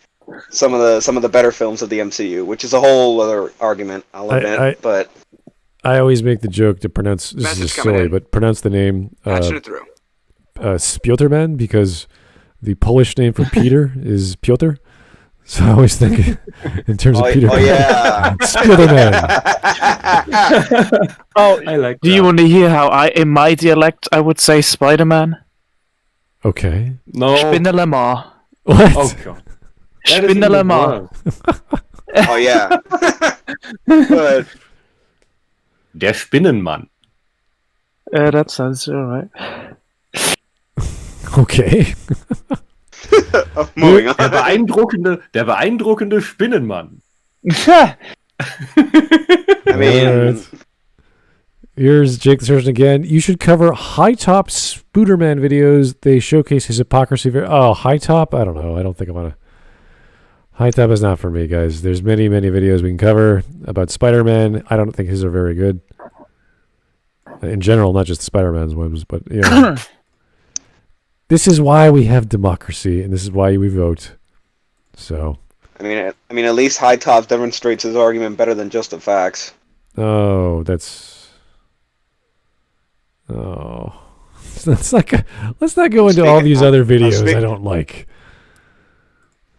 some of the better films of the MCU, which is a whole other argument, I'll admit. But I always make the joke to pronounce, this is silly, but pronounce the name Spiderman, because the Polish name for Peter is Piotr. So I always think in terms of Peter. Oh yeah. Spiderman. I like Do you want to hear how in my dialect, I would say Spider-Man? Okay. No. Spinnelemar. What? Oh god. That is even Spinnelemar. worse. Oh yeah. But Der Spinnenmann. That sounds alright. Okay. moving on. Der beeindruckende Spinnenmann. I mean, Alright. Here's Jake the Surgeon again. You should cover High Top Spooderman videos. They showcase his hypocrisy. High Top? I don't know. I don't think I'm gonna. High Top is not for me, guys. There's many videos we can cover about Spider-Man. I don't think his are very good. In general, not just Spider-Man's ones, but you know. This is why we have democracy, and this is why we vote. So. I mean, at least High Top demonstrates his argument better than just the facts. Oh, that's. Oh, let's not go into all these other videos I don't like.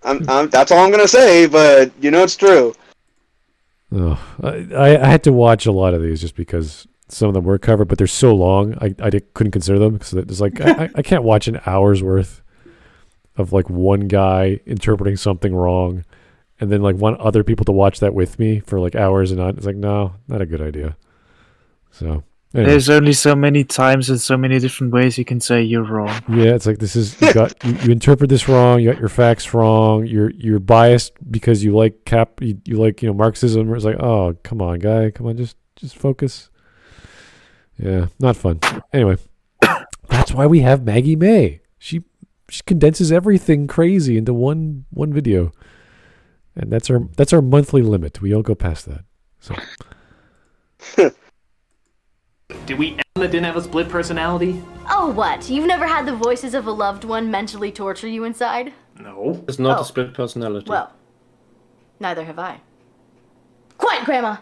That's all I'm gonna say, but you know it's true. Oh, I had to watch a lot of these just because some of them were covered, but they're so long. I couldn't consider them because it's like I can't watch an hour's worth of like one guy interpreting something wrong, and then like want other people to watch that with me for like hours and on. It's like no, not a good idea. So. Anyway. There's only so many times and so many different ways you can say you're wrong. Yeah, it's like this is you interpret this wrong. You got your facts wrong. You're biased because you like you like Marxism. It's like, oh, come on, guy, come on, just focus. Yeah, not fun. Anyway, that's why we have Maggie May. She condenses everything crazy into one video, and that's our monthly limit. We don't go past that. So. Did we that didn't have a split personality? Oh, what? You've never had the voices of a loved one mentally torture you inside? No. It's not a split personality. Well, neither have I. Quiet, Grandma!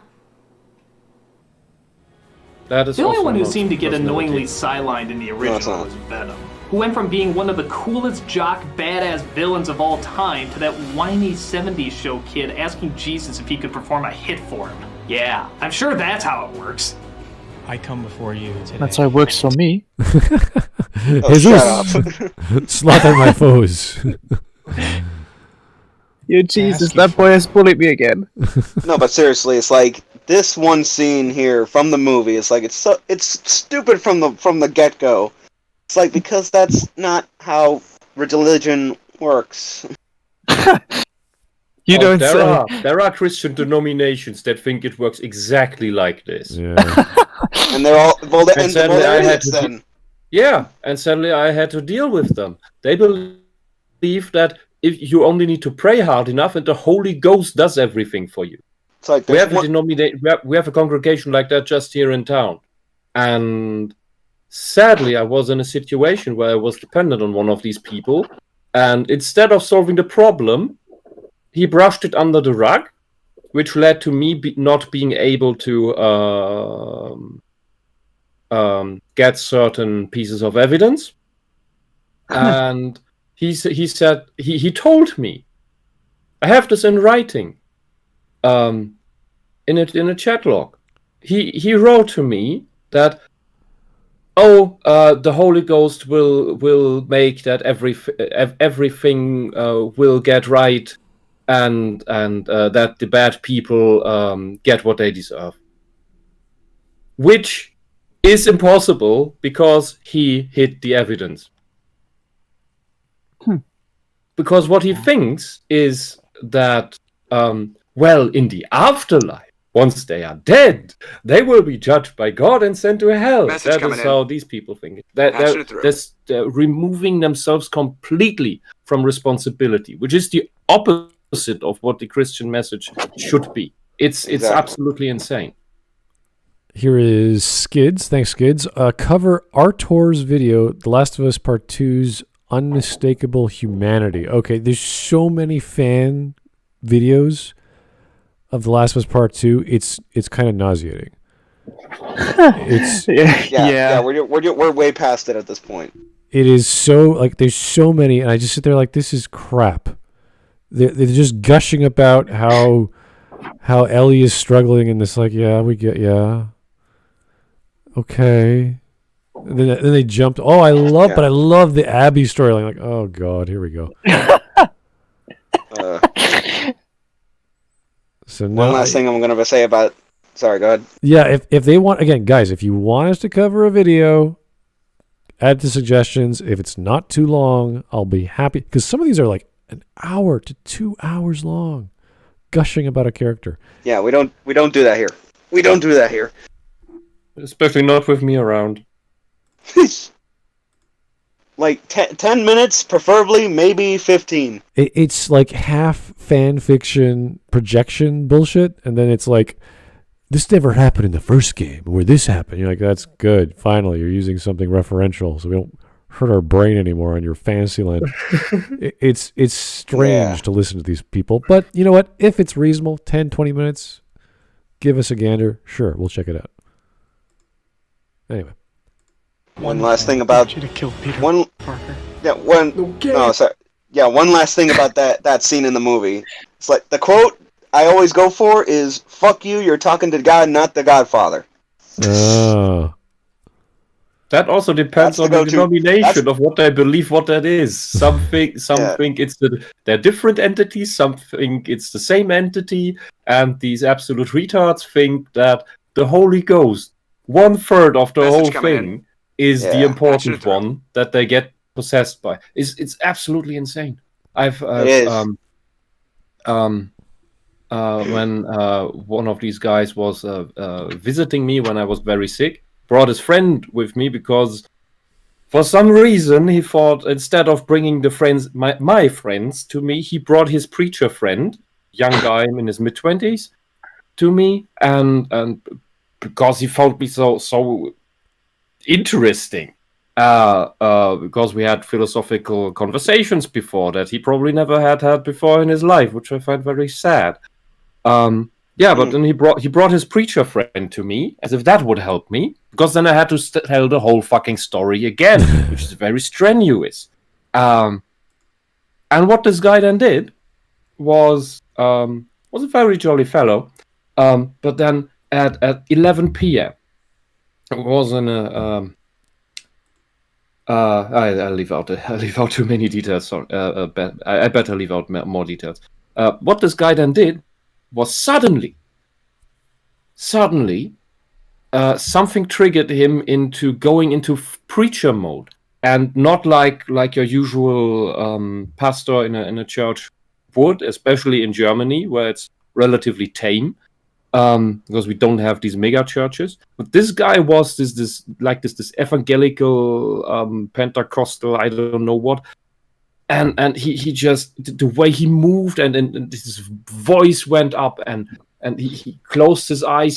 That is The only also one who not seemed to get personality. annoyingly sidelined in the it's original not. was Venom, who went from being one of the coolest jock badass villains of all time to that whiny 70s show kid asking Jesus if he could perform a hit for him. Yeah, I'm sure that's how it works. I come before you today. That's how it works for me. Oh, shut up. Slaughter my foes. You Jesus, that boy has bullied me again. No, but seriously, it's like this one scene here from the movie. It's like it's stupid from the get go. It's like because that's not how religion works. You don't say. There are Christian denominations that think it works exactly like this. Yeah. And they're all And sadly, they're I had idiots to then. Yeah, and sadly I had to deal with them. They believe that if you only need to pray hard enough, and the Holy Ghost does everything for you. It's like We have we have a congregation like that just here in town, and sadly, I was in a situation where I was dependent on one of these people, and instead of solving the problem, he brushed it under the rug, which led to me not being able to get certain pieces of evidence. And he said he told me, I have this in writing, in a chat log. He wrote to me that, the Holy Ghost will make that everything will get right, and that the bad people get what they deserve, which is impossible because he hid the evidence. Because what he thinks is that, in the afterlife, once they are dead, they will be judged by God and sent to hell. Message That is how these people think. They're removing themselves completely from responsibility, which is the opposite of what the Christian message should be. It's absolutely insane. Here is Skids. Thanks, Skids. Cover Artor's video, The Last of Us Part 2's Unmistakable Humanity. Okay, there's so many fan videos of The Last of Us Part 2. It's kind of nauseating. Yeah. We're way past it at this point. It is so, like, there's so many, and I just sit there like, this is crap. they're just gushing about how Ellie is struggling, and it's like, okay. And then they jumped. Oh, but I love the Abby storyline. Like, oh god, here we go. So one last thing I'm gonna say about. Sorry, go ahead. Yeah, if they want, again, guys, if you want us to cover a video, add to suggestions. If it's not too long, I'll be happy, because some of these are like an hour to 2 hours long, gushing about a character. Yeah, we don't do that here. We don't do that here. Especially not with me around. Like 10 minutes, preferably, maybe 15. It's like half fan fiction projection bullshit, and then it's like, this never happened in the first game where this happened. You're like, that's good. Finally, you're using something referential, so we don't hurt our brain anymore on your fantasy land. It's strange to listen to these people, but you know what? If it's reasonable, 10, 20 minutes, give us a gander. Sure, we'll check it out. Anyway. One last thing about you to kill Peter Parker. One last thing about that scene in the movie. It's like the quote I always go for is "Fuck you, you're talking to God, not the Godfather." Oh. That also depends on the denomination of what they believe what that is. Some think it's they're different entities, some think it's the same entity, and these absolute retards think that the Holy Ghost, 1/3 of the whole thing, is the important one that they get possessed by. It's absolutely insane. When one of these guys was visiting me when I was very sick, brought his friend with me because for some reason he thought instead of bringing the friends, my friends to me, he brought his preacher friend, young guy in his mid-20s, to me, and because he found me so interesting, because we had philosophical conversations before that he probably never had before in his life, which I find very sad. But then he brought his preacher friend to me, as if that would help me, because then I had to tell the whole fucking story again, which is very strenuous. And what this guy then did was a very jolly fellow, but then at 11 p.m. it was in a I'll leave out too many details. Sorry, I better leave out more details. What this guy then did was suddenly, something triggered him into going into preacher mode, and not like your usual pastor in a church would, especially in Germany where it's relatively tame, because we don't have these mega churches. But this guy was this evangelical Pentecostal, I don't know what. And he just, the way he moved and his voice went up and he closed his eyes.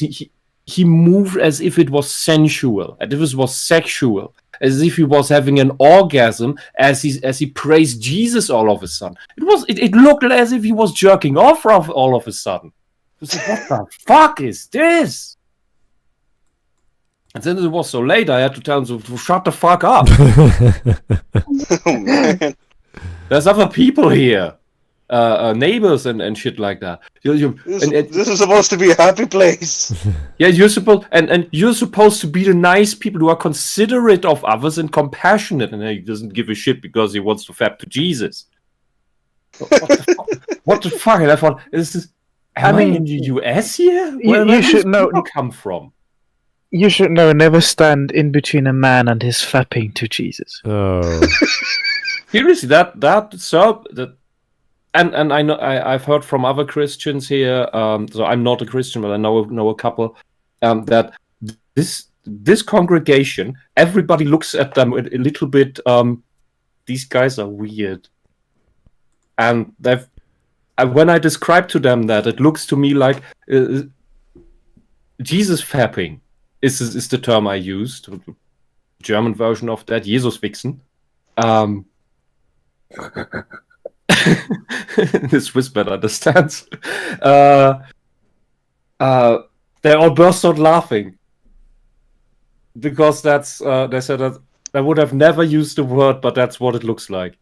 He moved as if it was sensual, as if it was sexual, as if he was having an orgasm as he praised Jesus all of a sudden. It looked as if he was jerking off all of a sudden. It was like, what the fuck is this? And then it was so late, I had to tell him to shut the fuck up. Oh man. There's other people here, neighbors and shit like that. This is supposed to be a happy place. Yeah, you're supposed to be the nice people who are considerate of others and compassionate, and he doesn't give a shit because he wants to fap to Jesus. What the fuck? And I thought, am I in the US here? Where you should know. Come from? You should know. Never stand in between a man and his fapping to Jesus. Oh. Seriously, and I know I've heard from other Christians here. So I'm not a Christian, but I know a couple that this congregation, everybody looks at them a little bit. These guys are weird, and when I describe to them that, it looks to me like Jesus fapping is the term I used. The German version of that, Jesus Wichsen. The Swiss man understands. They all burst out laughing because that's they said that I would have never used the word, but that's what it looks like.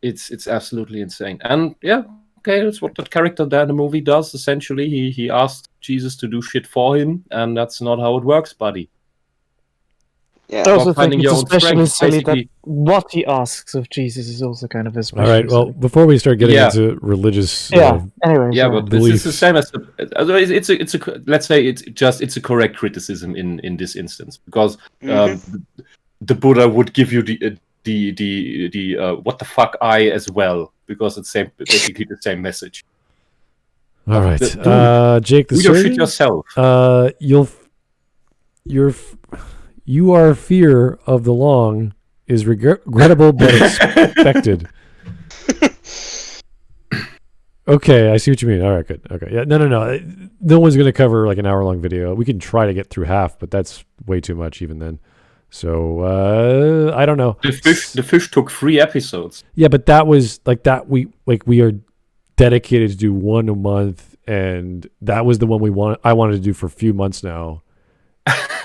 it's absolutely insane. And yeah, okay, that's what that character there in the movie does. Essentially, he asked Jesus to do shit for him, and that's not how it works, buddy. Yeah. I also finding think your it's own especially strength, silly that basically. what he asks of Jesus is also kind of especially All right. Well, silly. before we start getting Yeah. into religious, Anyway, Yeah, sorry. but this is the beliefs. same as it's a let's say it's a correct criticism in this instance, because the Buddha would give you the what the fuck I as well, because it's basically the same message. All right, Dude, Jake the do your shit Surgeon. yourself. Your fear of the long is regrettable but expected. Okay, I see what you mean. All right, good. Okay, yeah, no. No one's going to cover like an hour-long video. We can try to get through half, but that's way too much even then. So I don't know. The fish took 3 episodes. Yeah, but that was like that. We are dedicated to do one a month, and that was the one I wanted to do for a few months now.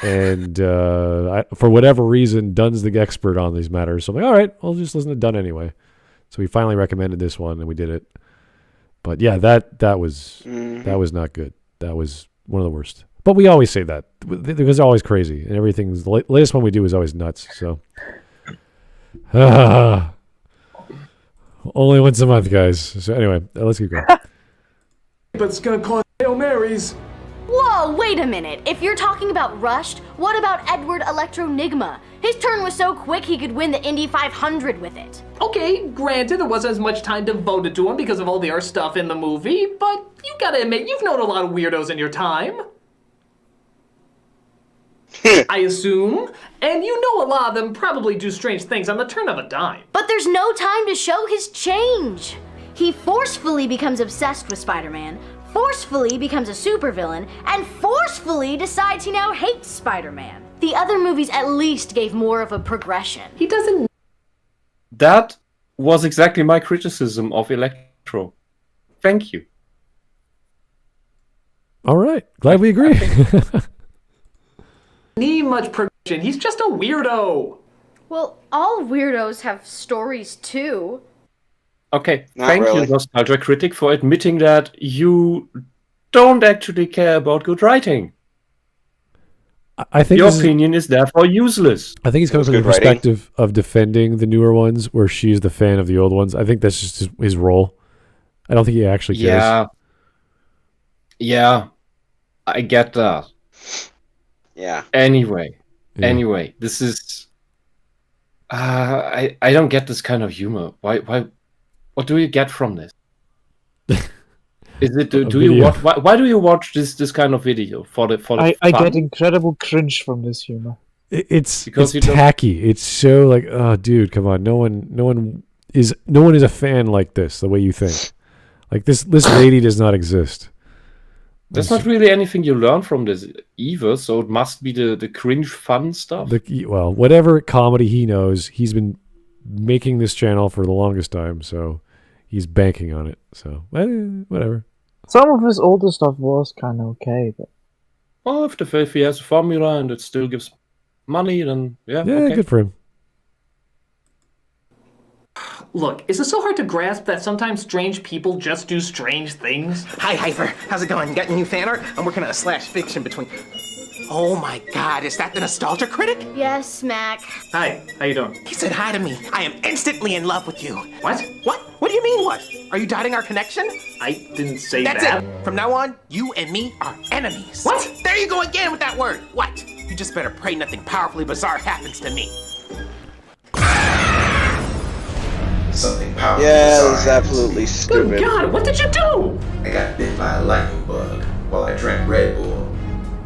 And for whatever reason, Dunn's the expert on these matters. So I'm like, all right, I'll just listen to Dunn anyway. So we finally recommended this one, and we did it. But yeah, that was not good. That was one of the worst. But we always say that because they're always crazy, and everything's the latest one we do is always nuts. So only once a month, guys. So anyway, let's keep going. But it's gonna cause Hail Marys. Whoa, wait a minute. If you're talking about rushed, what about Edward Electronigma? His turn was so quick he could win the Indy 500 with it. Okay, granted there wasn't as much time devoted to him because of all the other stuff in the movie, but you gotta admit, you've known a lot of weirdos in your time. I assume. And you know a lot of them probably do strange things on the turn of a dime. But there's no time to show his change. He forcefully becomes obsessed with Spider-Man, forcefully becomes a supervillain, and forcefully decides he now hates Spider-Man. The other movies at least gave more of a progression. He doesn't... That was exactly my criticism of Electro. Thank you. All right, glad we agree. need much progression. He's just a weirdo. Well, all weirdos have stories too. Okay, Not thank really. you, Nostalgia Critic, for admitting that you don't actually care about good writing. I think Your opinion is therefore useless. I think he's coming That's from the good writing. perspective of defending the newer ones, where she's the fan of the old ones. I think that's just his role. I don't think he actually cares. Yeah, I get that. Yeah. Anyway, Yeah. this is... I don't get this kind of humor. Why? What do you get from this? Is it do you video. watch? Why do you watch this kind of video for the I fun? get incredible cringe from this humor. It's Because you don't- tacky. It's so like, oh, dude, come on. No one is a fan like this. The way you think, like this lady does not exist. There's not really anything you learn from this either, so it must be the cringe fun stuff. Well, whatever comedy he knows, he's been making this channel for the longest time, so he's banking on it. So whatever. Some of his older stuff was kind of okay, but Well, if he has a formula and it still gives money, then yeah, okay. Good for him. Look, is it so hard to grasp that sometimes strange people just do strange things? Hi, Hyper. How's it going? Got any new fan art? I'm working on a slash fiction between... Oh my god, is that the Nostalgia Critic? Yes, Mac. Hi, how you doing? He said hi to me. I am instantly in love with you. What? What? What do you mean, what? Are you doubting our connection? I didn't say That's that. it. From now on, you and me are enemies. What? There you go again with that word. What? You just better pray nothing powerfully bizarre happens to me. Something powerful. Yeah, it was bizarre. absolutely Good stupid. God, what did you do? I got bit by a lightning bug while I drank Red Bull.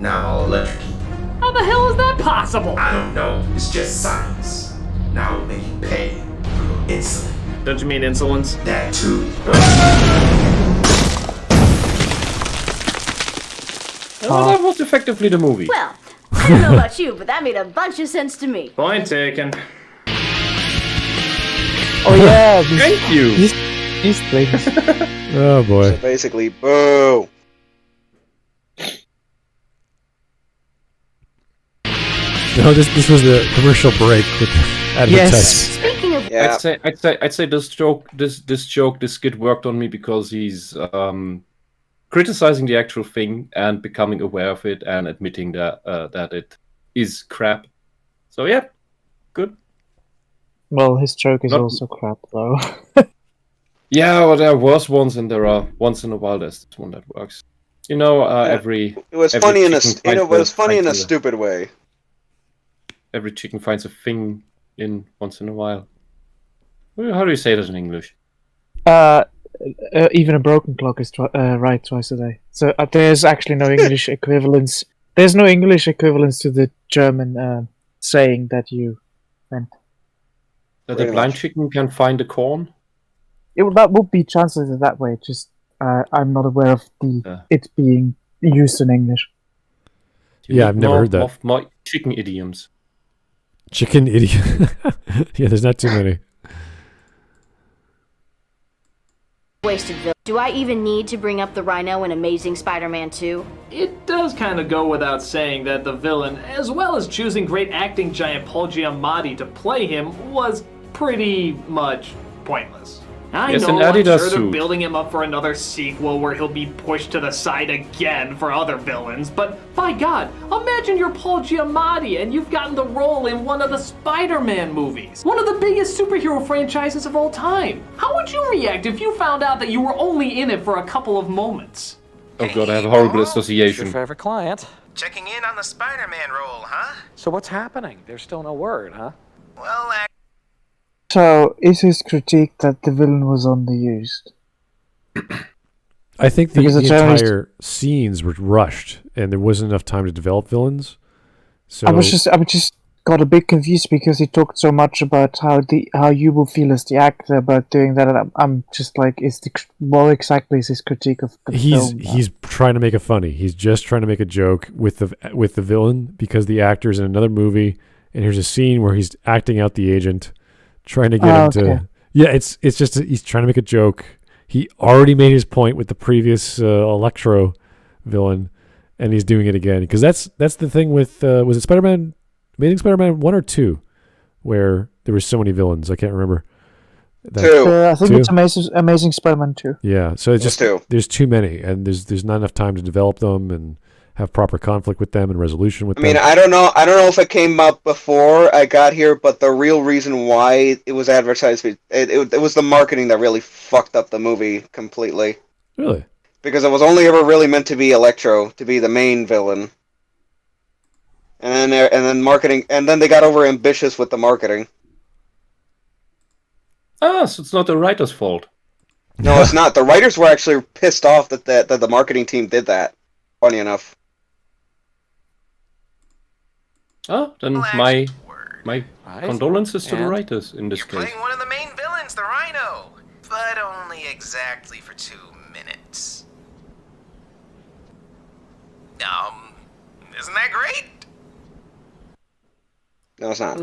Now I'm all electrocuted. How the hell is that possible? I don't know. It's just science. Now it'll make you pay for your insulin. Don't you mean insolence? That too. Well, that was effectively the movie. Well, I don't know about you, but that made a bunch of sense to me. Point taken. oh yeah, Thank you. these things. Oh boy. So basically, boo. No, this was the commercial break with the advertisement. Yes. Speaking of Yeah. I'd say this skit worked on me because he's criticizing the actual thing and becoming aware of it and admitting that it is crap. So yeah, good. Well, his joke is also crap, though. Yeah, well, there are worse ones, and there are once in a while there's this one that works. You know, It was funny in a stupid way. Every chicken finds a thing in once in a while. How do you say that in English? Even a broken clock is right twice a day. So there's actually no English equivalence. There's no English equivalence to the German saying that you meant. That the blind chicken can find the corn? That would be translated that way. Just I'm not aware of it being used in English. Yeah, I've never heard that. Of my chicken idioms. Chicken idiom. Yeah, there's not too many. Wasted villain. Do I even need to bring up the Rhino in Amazing Spider-Man 2? It does kind of go without saying that the villain, as well as choosing great acting giant Paul Giamatti to play him, was pretty much pointless. I know, I'm sure they're building him up for another sequel where he'll be pushed to the side again for other villains, but by God, imagine you're Paul Giamatti and you've gotten the role in one of the Spider-Man movies, one of the biggest superhero franchises of all time. How would you react if you found out that you were only in it for a couple of moments? Oh God, I have a horrible association. Your favorite client. Checking in on the Spider-Man role, huh? So what's happening? There's still no word, huh? Well, So, is his critique that the villain was underused? I think the entire scenes were rushed, and there wasn't enough time to develop villains. So I just got a bit confused because he talked so much about how you will feel as the actor about doing that. And I'm just like, what exactly is his critique of the film? He's trying to make it funny. He's just trying to make a joke with the villain because the actor's in another movie, and here's a scene where he's acting out the agent. Trying to get him to... Yeah, it's just... He's trying to make a joke. He already made his point with the previous Electro villain, and he's doing it again. Because that's the thing with... was it Spider-Man... Amazing Spider-Man 1 or 2? Where there were so many villains. I can't remember. 2. I think it's Amazing Spider-Man 2. Yeah, so it's just... 2. There's too many, and there's not enough time to develop them and have proper conflict with them and resolution with them. I mean, I don't know if it came up before I got here, but the real reason why it was advertised, it was the marketing that really fucked up the movie completely. Really? Because it was only ever really meant to be Electro, to be the main villain. And then marketing, and then they got over ambitious with the marketing. So it's not the writer's fault. No, it's not. The writers were actually pissed off that the marketing team did that. Funny enough. Oh, then my condolences to the writers in this case. You're playing one of the main villains, the Rhino, but only exactly for 2 minutes. Isn't that great? No, it's not.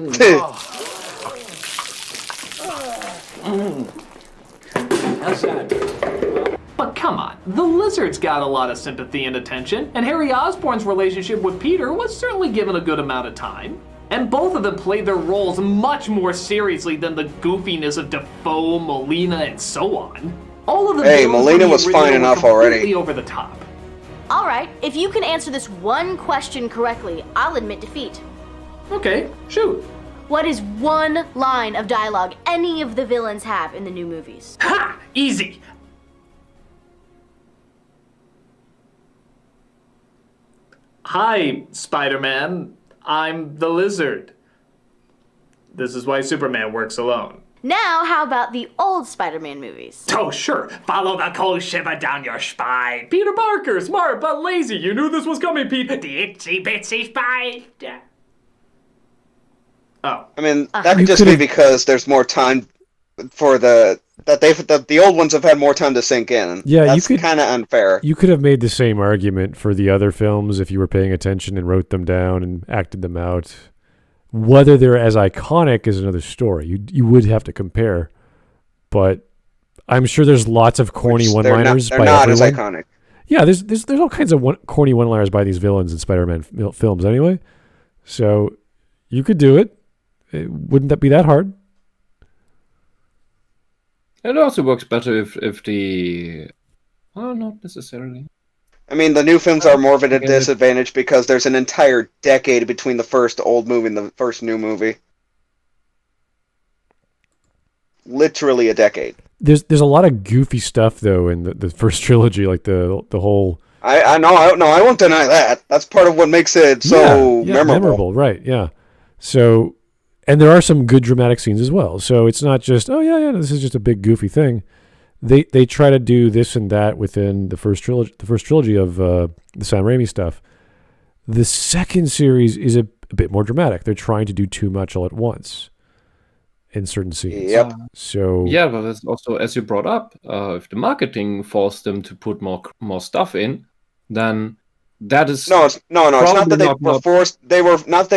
How's that? But come on, the Lizard's got a lot of sympathy and attention, and Harry Osborn's relationship with Peter was certainly given a good amount of time. And both of them played their roles much more seriously than the goofiness of Defoe, Molina, and so on. All of them. Hey, Molina was fine enough already. Over the top. All right, if you can answer this one question correctly, I'll admit defeat. Okay, shoot. What is one line of dialogue any of the villains have in the new movies? Ha! Easy. Hi, Spider-Man. I'm the Lizard. This is why Superman works alone. Now, how about the old Spider-Man movies? Oh, sure. Follow the cold shiver down your spine. Peter Parker, smart but lazy. You knew this was coming, Pete. The itsy bitsy spider. Oh. I mean, that could just be because there's more time for the old ones have had more time to sink in. Yeah, that's kind of unfair. You could have made the same argument for the other films if you were paying attention and wrote them down and acted them out. Whether they're as iconic is another story. You would have to compare, but I'm sure there's lots of corny one-liners by everyone. They're not as iconic. Yeah, there's all kinds of corny one-liners by these villains in Spider-Man films anyway. So you could do it. Wouldn't that be that hard? It also works better if the... Well, not necessarily. I mean, the new films are more of at a disadvantage because there's an entire decade between the first old movie and the first new movie. Literally a decade. There's a lot of goofy stuff though in the first trilogy, like the whole. I know, I won't deny that. That's part of what makes it so memorable. Right? Yeah. So, and there are some good dramatic scenes as well. So it's not just this is just a big goofy thing. They try to do this and that within the first trilogy of the Sam Raimi stuff. The second series is a bit more dramatic. They're trying to do too much all at once in certain scenes. Yep. So yeah, but that's also, as you brought up, if the marketing forced them to put more stuff in, then that is it's not that they were forced. They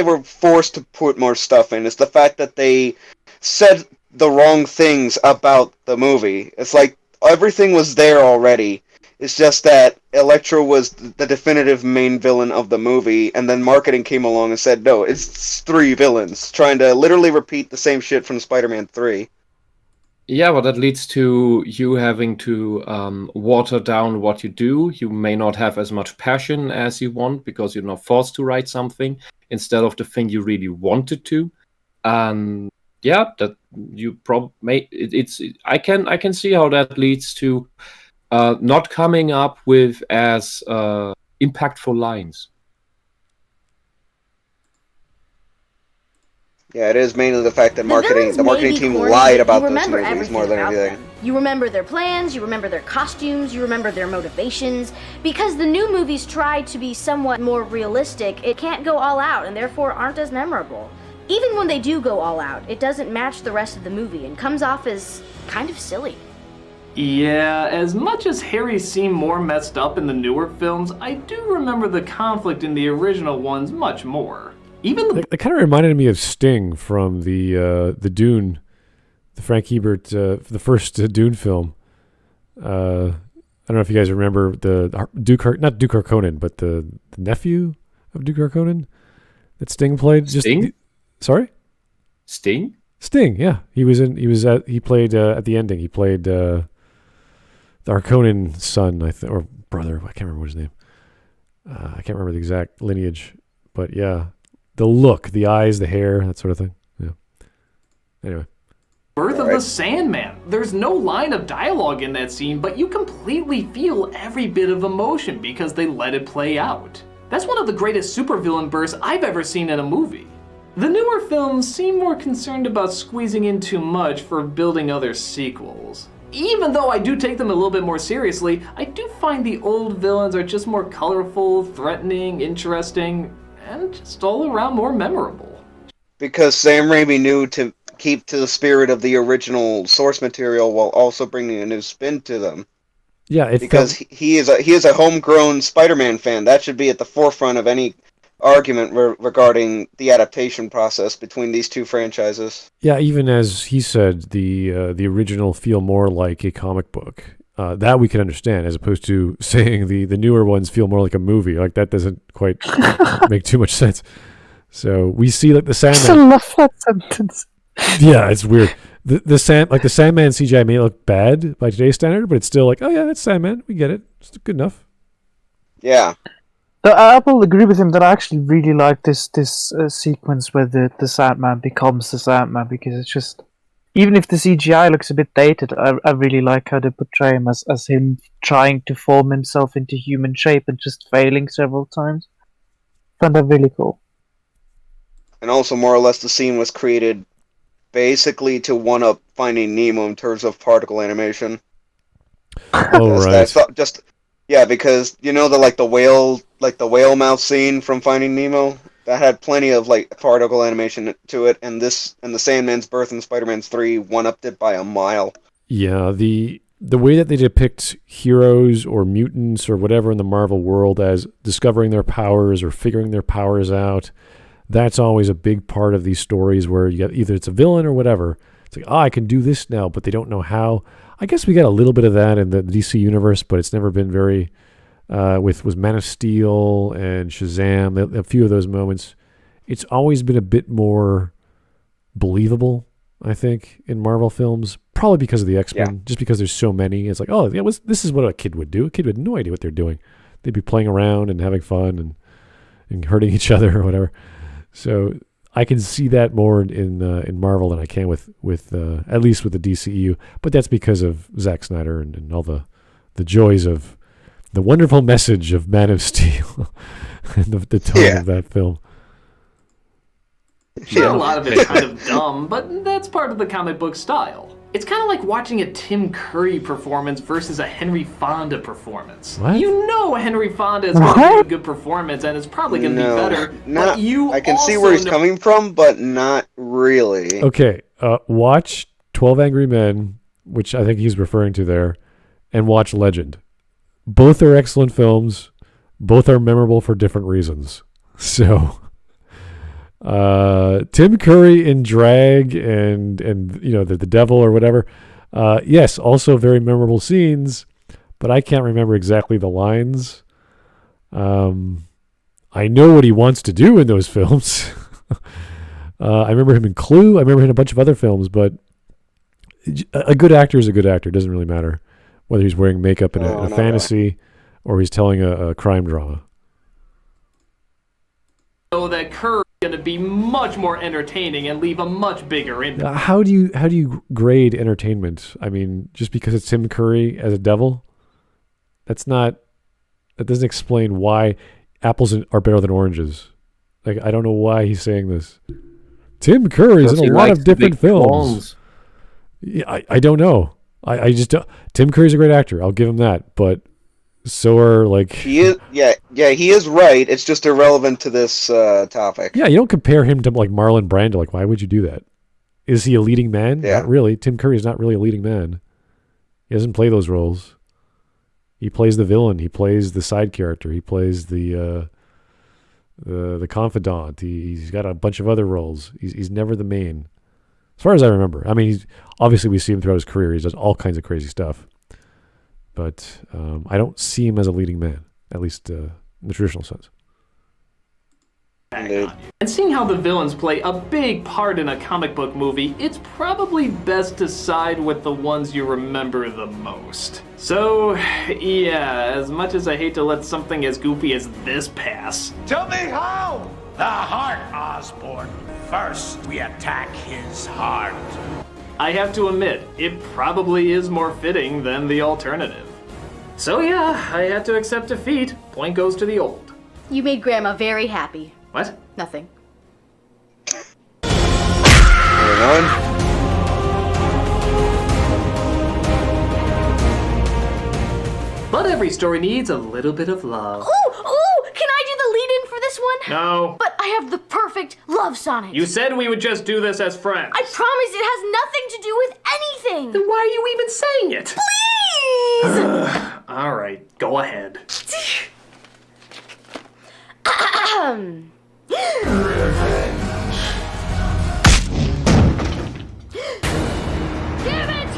were forced to put more stuff in. It's the fact that they said the wrong things about the movie. It's like everything was there already. It's just that Electro was the definitive main villain of the movie, and then marketing came along and said, no, it's 3 villains, trying to literally repeat the same shit from Spider-Man 3. Yeah, but that leads to you having to water down what you do. You may not have as much passion as you want because you're not forced to write something instead of the thing you really wanted to. And yeah, that you probably I can see how that leads to not coming up with as impactful lines. Yeah, it is mainly the fact that the marketing team lied about those movies more than anything. You remember their plans, you remember their costumes, you remember their motivations. Because the new movies try to be somewhat more realistic, it can't go all out and therefore aren't as memorable. Even when they do go all out, it doesn't match the rest of the movie and comes off as kind of silly. Yeah, as much as Harry seemed more messed up in the newer films, I do remember the conflict in the original ones much more. It kind of reminded me of Sting from the Dune, the Frank Herbert, the first Dune film. I don't know if you guys remember not Duke Harkonnen, but the nephew of Duke Harkonnen that Sting played. Sting? Sorry? Sting? Sting, yeah. He played at the ending. He played the Harkonnen son, or brother. I can't remember what his name. I can't remember the exact lineage, but yeah. The look, the eyes, the hair, that sort of thing. Yeah. Anyway. Birth of the Sandman. There's no line of dialogue in that scene, but you completely feel every bit of emotion because they let it play out. That's one of the greatest supervillain bursts I've ever seen in a movie. The newer films seem more concerned about squeezing in too much for building other sequels. Even though I do take them a little bit more seriously, I do find the old villains are just more colorful, threatening, interesting, and just all around more memorable. Because Sam Raimi knew to keep to the spirit of the original source material while also bringing a new spin to them. Yeah, because he is a homegrown Spider-Man fan. That should be at the forefront of any argument regarding the adaptation process between these two franchises. Yeah, even as he said, the original feel more like a comic book. That we can understand, as opposed to saying the newer ones feel more like a movie. Like, that doesn't quite make too much sense. So we see like the Sandman. I love that sentence. Yeah, it's weird. The Sandman CGI may look bad by today's standard, but it's still like, oh yeah, that's Sandman. We get it. It's good enough. Yeah. I will agree with him that I actually really like this sequence where the Sandman becomes the Sandman, because it's just, even if the CGI looks a bit dated, I really like how they portray him as him trying to form himself into human shape and just failing several times. I found that really cool. And also, more or less, the scene was created basically to one-up Finding Nemo in terms of particle animation. Oh, right. Yeah, because you know the whale mouth scene from Finding Nemo, that had plenty of like particle animation to it, and the Sandman's birth in Spider-Man 3 one-upped it by a mile. Yeah, the way that they depict heroes or mutants or whatever in the Marvel world as discovering their powers or figuring their powers out, that's always a big part of these stories where you get either it's a villain or whatever. It's like, I can do this now, but they don't know how. I guess we got a little bit of that in the DC universe, but it's never been very, with Man of Steel and Shazam, a few of those moments. It's always been a bit more believable I think, in Marvel films, probably because of the X-Men, just because there's so many. It's like, oh, yeah, this is what a kid would do. A kid would have no idea what they're doing. They'd be playing around and having fun and hurting each other or whatever. So I can see that more in Marvel than I can with at least with the DCEU. But that's because of Zack Snyder and all the joys of the wonderful message of Man of Steel and the tone of that film. Sure, a lot of it's kind of dumb, but that's part of the comic book style. It's kind of like watching a Tim Curry performance versus a Henry Fonda performance. What? You know Henry Fonda is going to do a good performance, and it's probably going to be better. But I can see where he's coming from, but not really. Okay, watch 12 Angry Men, which I think he's referring to there, and watch Legend. Both are excellent films. Both are memorable for different reasons. So... Tim Curry in drag and you know the devil or whatever, yes, also very memorable scenes, but I can't remember exactly the lines. I know what he wants to do in those films. I remember him in Clue. I remember him in a bunch of other films, but a good actor is a good actor. It doesn't really matter whether he's wearing makeup in a fantasy or he's telling a crime drama. So that Curry going to be much more entertaining and leave a much bigger impact. How do you grade entertainment? I mean, just because it's Tim Curry as a devil, that doesn't explain why apples are better than oranges. Like, I don't know why he's saying this. Tim Curry's in a lot of different films. Yeah, I don't know. I just don't. Tim Curry's a great actor. I'll give him that, but so are like he is. Yeah, he is right. It's just irrelevant to this topic. Yeah, you don't compare him to like Marlon Brando. Like, why would you do that? Is he a leading man? Yeah. Not really. Tim Curry is not really a leading man. He doesn't play those roles. He plays the villain. He plays the side character. He plays the confidant. He's got a bunch of other roles. He's never the main, as far as I remember. I mean, obviously we see him throughout his career. He does all kinds of crazy stuff. But I don't see him as a leading man, at least in the traditional sense. And seeing how the villains play a big part in a comic book movie, it's probably best to side with the ones you remember the most. So, yeah, as much as I hate to let something as goofy as this pass. Tell me how! The heart, Osborn. First, we attack his heart. I have to admit, it probably is more fitting than the alternative. So yeah, I had to accept defeat. Point goes to the old. You made Grandma very happy. What? Nothing. Moving on. But every story needs a little bit of love. Ooh! Can I do the lead-in for this one? No. But I have the perfect love sonnet. You said we would just do this as friends. I promise it has nothing to do with anything. Then why are you even saying it? Please! All right, go ahead. Damn it!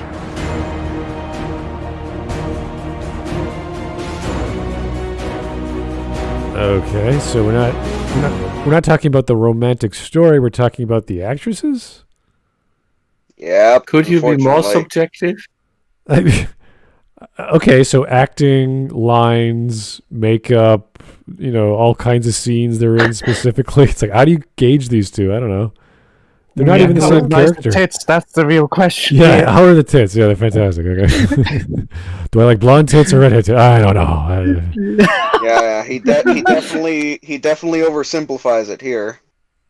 Okay, so we're not talking about the romantic story. We're talking about the actresses. Yeah. Could you be more subjective? Okay, so acting, lines, makeup, all kinds of scenes they're in specifically. It's like, how do you gauge these two? I don't know. They're not even the same character. Tits, that's the real question. Yeah, how are the tits? Yeah, they're fantastic. Okay. Do I like blonde tits or redhead tits? I don't know. Yeah, he definitely oversimplifies it here.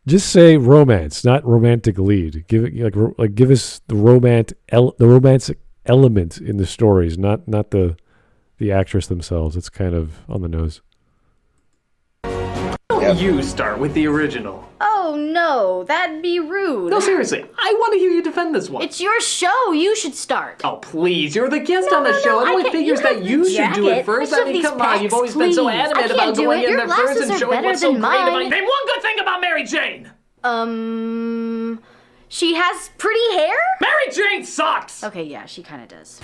Just say romance, not romantic lead. Give it give us the romance element in the stories, not the actress themselves. It's kind of on the nose. You start with the original. Oh no, that'd be rude. No, seriously, I want to hear you defend this one. It's your show. You should start. Oh, please, you're the guest on the show. It only figures that you should do it first. I mean, come on, you've always been so adamant about going in there first and showing what's so great about you. Name one good thing about Mary Jane. She has pretty hair? Mary Jane sucks! Okay, yeah, she kind of does.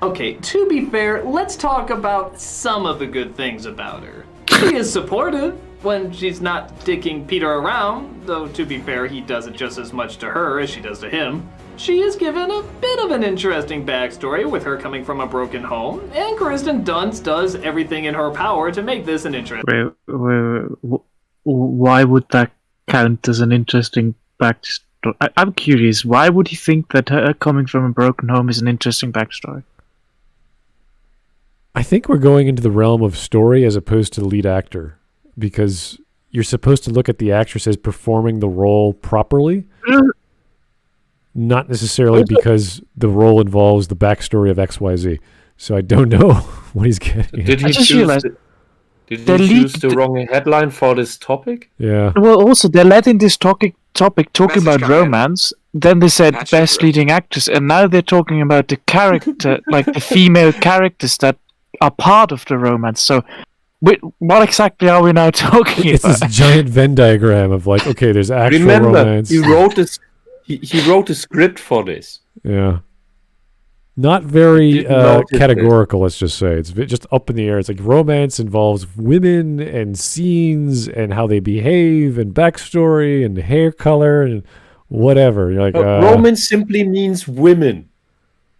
Okay, to be fair, let's talk about some of the good things about her. She is supportive. when she's not dicking Peter around, though to be fair, he does it just as much to her as she does to him. She is given a bit of an interesting backstory with her coming from a broken home, and Kirsten Dunst does everything in her power to make this an interesting... Why would that count as an interesting backstory? I'm curious, why would you think that her coming from a broken home is an interesting backstory? I think we're going into the realm of story as opposed to the lead actor, because you're supposed to look at the actress as performing the role properly, not necessarily because the role involves the backstory of XYZ. So I don't know what he's getting. Did he choose the wrong headline for this topic? Yeah. Well, also, they let in this topic talking about romance. Then they said best leading actress, and now they're talking about the character, like the female characters that are part of the romance. So, what exactly are we now talking about? It's this giant Venn diagram of like, okay, there's actual romance. He wrote this. He wrote a script for this. Yeah. Not very categorical, let's just say. It's just up in the air. It's like romance involves women and scenes and how they behave and backstory and hair color and whatever. You're like, romance simply means women.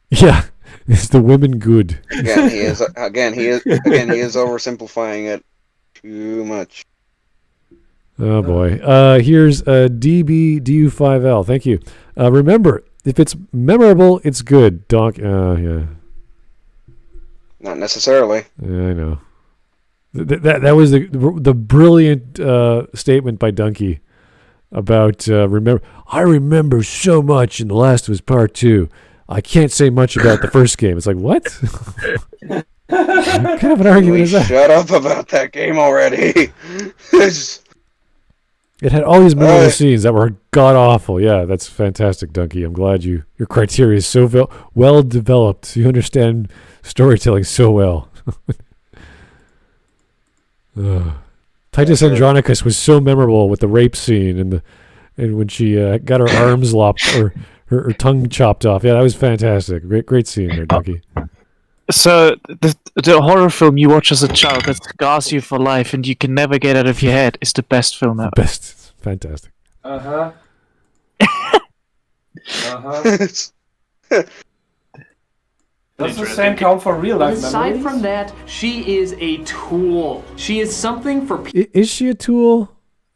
Yeah, is the women good? Again, he is oversimplifying it too much. Oh boy. Here's DBDU5L. Thank you. Remember, if it's memorable, it's good. Yeah. Not necessarily. Yeah, I know. That was the brilliant statement by Dunkey about remember. I remember so much in The Last of Us Part 2. I can't say much about the first game. It's like, what? What kind of an argument is that? Shut up about that game already. It had all these memorable scenes that were god-awful. Yeah, that's fantastic, Dunkey. I'm glad your criteria is so well developed. You understand storytelling so well. Titus Andronicus was so memorable with the rape scene and when she got her arms lopped or her tongue chopped off. Yeah, that was fantastic. Great scene there, Dunkey. So the horror film you watch as a child that scars you for life and you can never get out of your head is the best film ever. Best. It's fantastic. Uh-huh. Does the same count for real life Aside memories? from that, she is a tool. She is something for people. Is she a tool?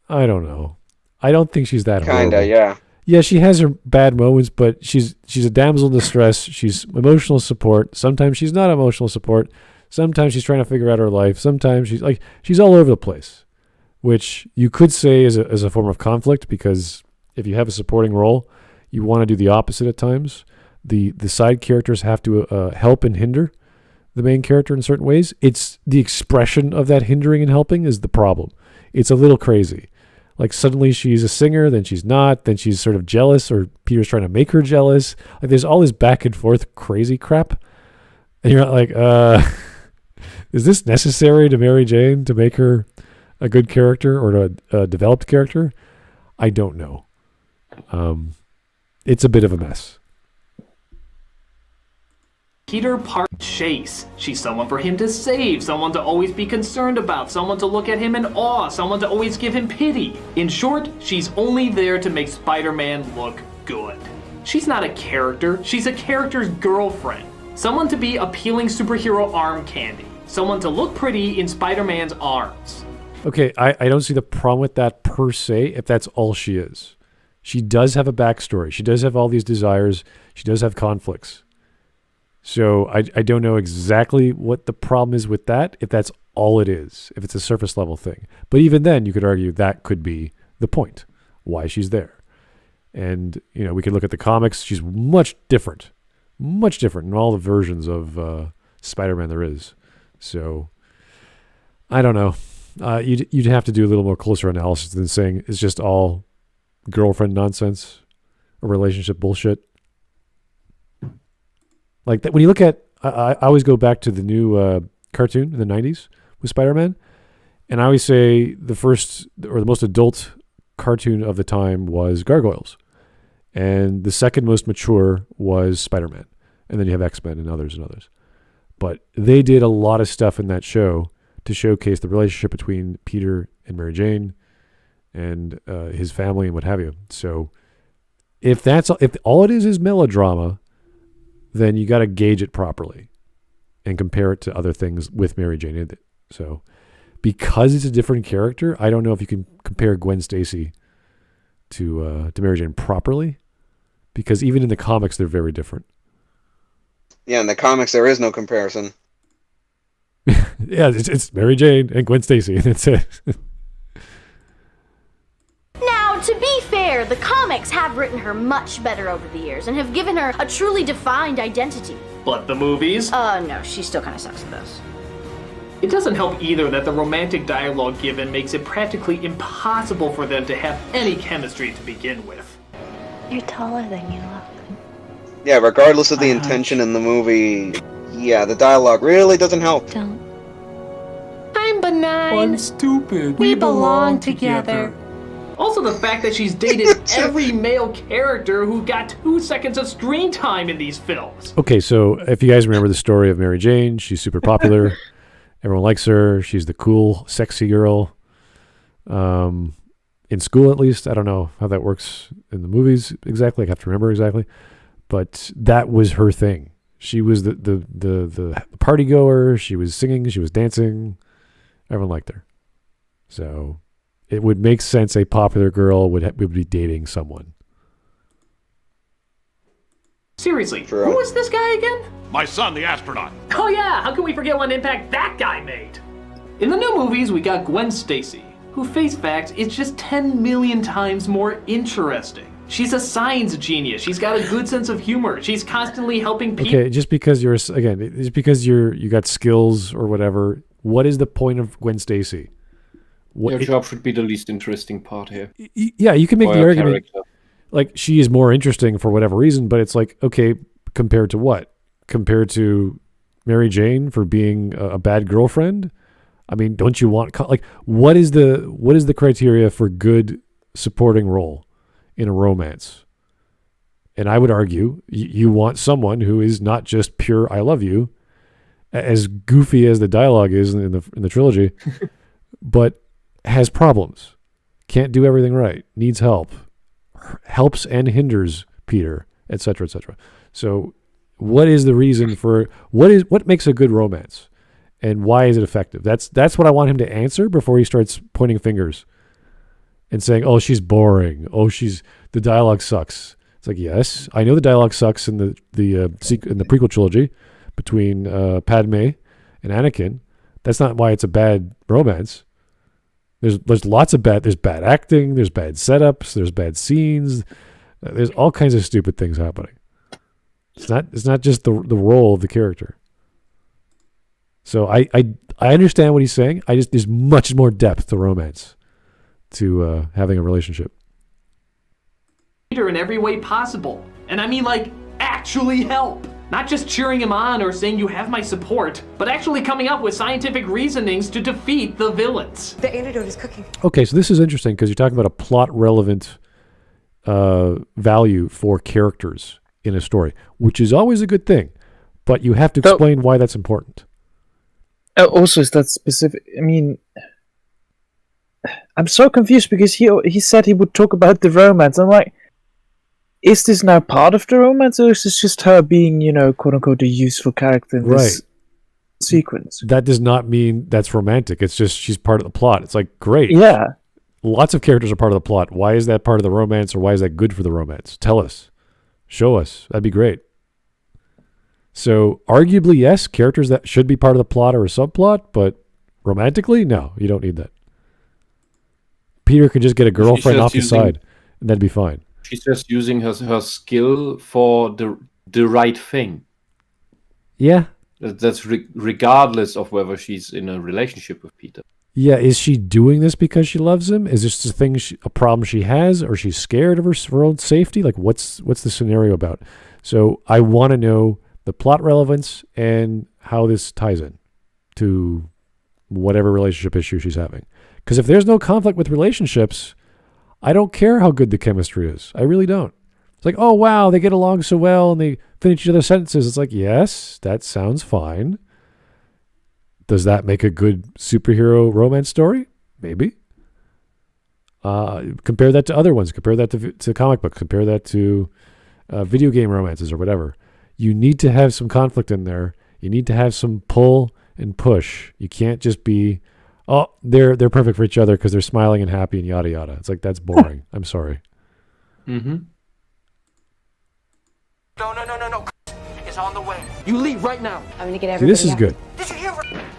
I don't know. I don't think she's that horrible. Kinda, yeah. Yeah, she has her bad moments, but she's a damsel in distress. She's emotional support. Sometimes she's not emotional support. Sometimes she's trying to figure out her life. Sometimes she's all over the place, which you could say is a form of conflict, because if you have a supporting role, you want to do the opposite at times. The side characters have to help and hinder the main character in certain ways. It's the expression of that hindering and helping is the problem. It's a little crazy. Like suddenly she's a singer, then she's not, then she's sort of jealous, or Peter's trying to make her jealous. Like there's all this back and forth crazy crap. And you're not like, is this necessary to Mary Jane to make her a good character or a developed character? I don't know. It's a bit of a mess. Peter Parker Chase. She's someone for him to save, someone to always be concerned about, someone to look at him in awe, someone to always give him pity. In short, she's only there to make Spider-Man look good. She's not a character, she's a character's girlfriend. Someone to be appealing superhero arm candy. Someone to look pretty in Spider-Man's arms. Okay, I don't see the problem with that per se, if that's all she is. She does have a backstory. She does have all these desires. She does have conflicts. So I don't know exactly what the problem is with that, if that's all it is, if it's a surface level thing. But even then, you could argue that could be the point, why she's there. And, we could look at the comics. She's much different in all the versions of Spider-Man there is. So I don't know. You'd have to do a little more closer analysis than saying it's just all girlfriend nonsense or relationship bullshit. Like that, when you look at, I always go back to the new cartoon in the 90s with Spider-Man, and I always say the first or the most adult cartoon of the time was Gargoyles, and the second most mature was Spider-Man, and then you have X-Men and others. But they did a lot of stuff in that show to showcase the relationship between Peter and Mary Jane and his family and what have you. So if all it is melodrama, then you got to gauge it properly and compare it to other things with Mary Jane in it. So because it's a different character, I don't know if you can compare Gwen Stacy to Mary Jane properly, because even in the comics they're very different. Yeah, in the comics there is no comparison. Yeah, it's Mary Jane and Gwen Stacy, and that's it. Now, to be fair, the comics have written her much better over the years and have given her a truly defined identity. But the movies? No, she still kind of sucks at this. It doesn't help either that the romantic dialogue given makes it practically impossible for them to have any chemistry to begin with. You're taller than you look. Yeah, regardless of the intention in the movie, yeah, the dialogue really doesn't help. Don't. I'm benign. I'm stupid. We belong together. Also the fact that she's dated every male character who got 2 seconds of screen time in these films. Okay, so if you guys remember the story of Mary Jane, she's super popular. Everyone likes her. She's the cool, sexy girl. In school, at least. I don't know how that works in the movies exactly. I have to remember exactly. But that was her thing. She was the party goer. She was singing. She was dancing. Everyone liked her. So it would make sense a popular girl would be dating someone. Seriously, who is this guy again? My son, the astronaut. Oh yeah, how can we forget what impact that guy made? In the new movies, we got Gwen Stacy, who, face facts, is just 10 million times more interesting. She's a science genius. She's got a good sense of humor. She's constantly helping people. Okay, just because you got skills or whatever, what is the point of Gwen Stacy? Your job should be the least interesting part here. Yeah, you can make For the your argument. character. Like, she is more interesting for whatever reason, but it's like, okay, compared to what? Compared to Mary Jane for being a bad girlfriend? I mean, don't you want what is the criteria for good supporting role in a romance? And I would argue you want someone who is not just pure "I love you," as goofy as the dialogue is in the trilogy, but has problems, can't do everything right, needs help, helps and hinders Peter, etc., etc. So, what is the reason for what makes a good romance? And why is it effective? That's what I want him to answer before he starts pointing fingers and saying, "Oh, she's boring. Oh, the dialogue sucks." It's like, yes, I know the dialogue sucks in the prequel trilogy between Padme and Anakin. That's not why it's a bad romance. There's lots of there's bad acting, there's bad setups, there's bad scenes, there's all kinds of stupid things happening. It's not just the role of the character. So I understand what he's saying. There's much more depth to romance, to having a relationship. Peter in every way possible. And I mean, like, actually help. Not just cheering him on or saying you have my support, but actually coming up with scientific reasonings to defeat the villains. The antidote is cooking. Okay, so this is interesting because you're talking about a plot-relevant value for characters in a story, which is always a good thing, but you have to explain why that's important. Also, is that specific? I mean, I'm so confused because he said he would talk about the romance. I'm like, is this now part of the romance, or is this just her being, quote unquote, a useful character in this sequence? That does not mean that's romantic. It's just she's part of the plot. It's like, great. Yeah. Lots of characters are part of the plot. Why is that part of the romance, or why is that good for the romance? Tell us. Show us. That'd be great. So, arguably, yes, characters that should be part of the plot or a subplot, but romantically, no, you don't need that. Peter could just get a girlfriend off the side, and that'd be fine. She's just using her skill for the right thing. Yeah. That's regardless of whether she's in a relationship with Peter. Yeah, is she doing this because she loves him? Is this a problem she has, or she's scared of her own safety? Like, what's the scenario about? So I want to know the plot relevance and how this ties in to whatever relationship issue she's having. Because if there's no conflict with relationships, I don't care how good the chemistry is. I really don't. It's like, oh, wow, they get along so well and they finish each other's sentences. It's like, yes, that sounds fine. Does that make a good superhero romance story? Maybe. Compare that to other ones. Compare that to comic books. Compare that to video game romances or whatever. You need to have some conflict in there. You need to have some pull and push. You can't just be, oh, they're perfect for each other because they're smiling and happy and yada yada. It's like, that's boring. I'm sorry. Mm-hmm. No. It's on the way. You leave right now. I'm gonna get See, everybody this is out. good. Did you hear?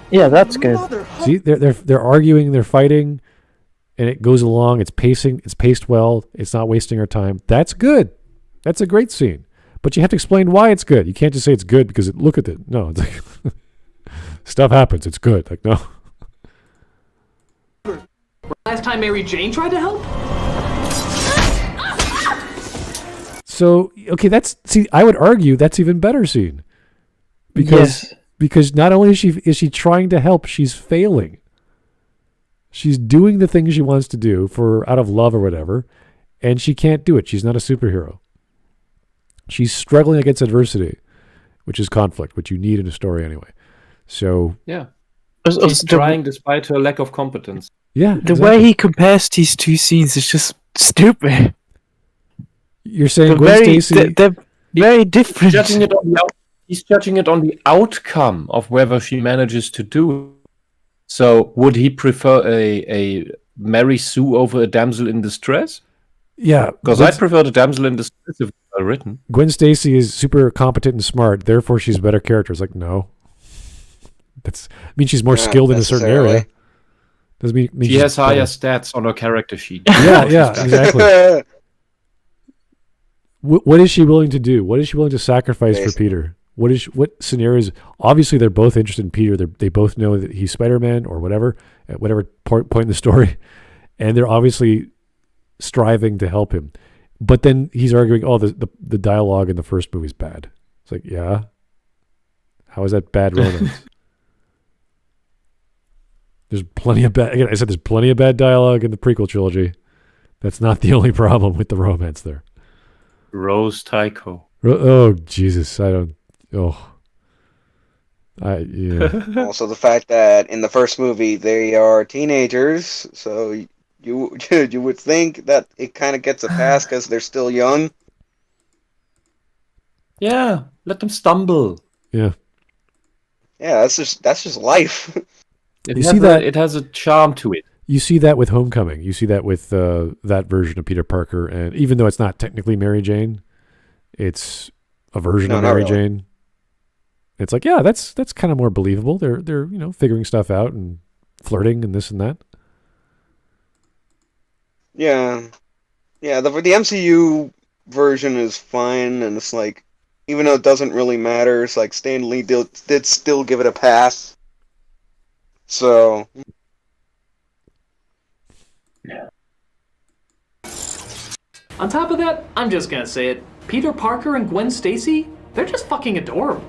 Yeah, that's good. See, they're arguing, they're fighting, and it goes along. It's paced well. It's not wasting our time. That's good. That's a great scene. But you have to explain why it's good. You can't just say it's good because look at it. No, it's like stuff happens. It's good. Like, no. Last time Mary Jane tried to help? So, okay, I would argue that's even better scene. Because not only is she trying to help, she's failing. She's doing the things she wants to do out of love or whatever, and she can't do it. She's not a superhero. She's struggling against adversity, which is conflict, which you need in a story anyway. So yeah, she's trying despite her lack of competence. Yeah, the way he compares these two scenes is just stupid. You're saying Gwen Stacy? They're very different. He's judging it on the outcome of whether she manages to do it. So would he prefer a Mary Sue over a damsel in distress? Yeah, because I prefer the damsel in distress if well written. Gwen Stacy is super competent and smart, therefore she's a better character. It's like, no. I mean, she's more skilled in a certain area. Doesn't mean she has higher stats on her character sheet. Yeah, exactly. What is she willing to do? What is she willing to sacrifice for Peter? What scenarios? Obviously, they're both interested in Peter. They both know that he's Spider-Man or whatever at whatever point in the story, and they're obviously striving to help him. But then he's arguing, oh, the dialogue in the first movie is bad. It's like, yeah, how is that bad romance? There's plenty of bad. Again, I said there's plenty of bad dialogue in the prequel trilogy. That's not the only problem with the romance there. Rose Tycho. Oh Jesus, I don't. Oh, yeah. Also, the fact that in the first movie they are teenagers, so you would think that it kind of gets a pass because they're still young. Yeah, let them stumble. Yeah. Yeah, that's just life. It has a charm to it. You see that with Homecoming. You see that with that version of Peter Parker, and even though it's not technically Mary Jane, it's a version of Mary Jane. It's like, yeah, that's kind of more believable. They're figuring stuff out and flirting and this and that. Yeah. The MCU version is fine, and it's like, even though it doesn't really matter, it's like Stan Lee did still give it a pass. So. Yeah. On top of that, I'm just gonna say it. Peter Parker and Gwen Stacy, they're just fucking adorable.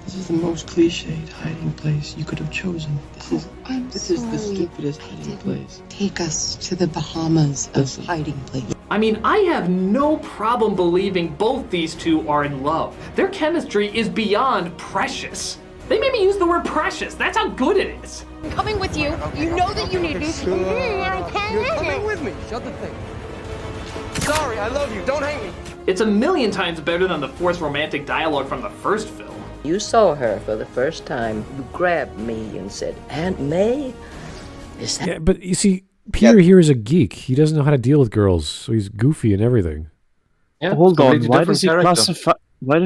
This is the most cliched hiding place you could have chosen. This is the stupidest hiding place. Take us to the Bahamas as hiding place. I mean, I have no problem believing both these two are in love. Their chemistry is beyond precious. They made me use the word precious. That's how good it is. I'm coming with you. You know that you need me. You're coming with me. Shut the thing. Sorry, I love you. Don't hate me. It's a million times better than the forced romantic dialogue from the first film. You saw her for the first time. You grabbed me and said, Aunt May? Is that... Yeah, but you see, Peter here is a geek. He doesn't know how to deal with girls, so he's goofy and everything. Yeah, hold on. Why does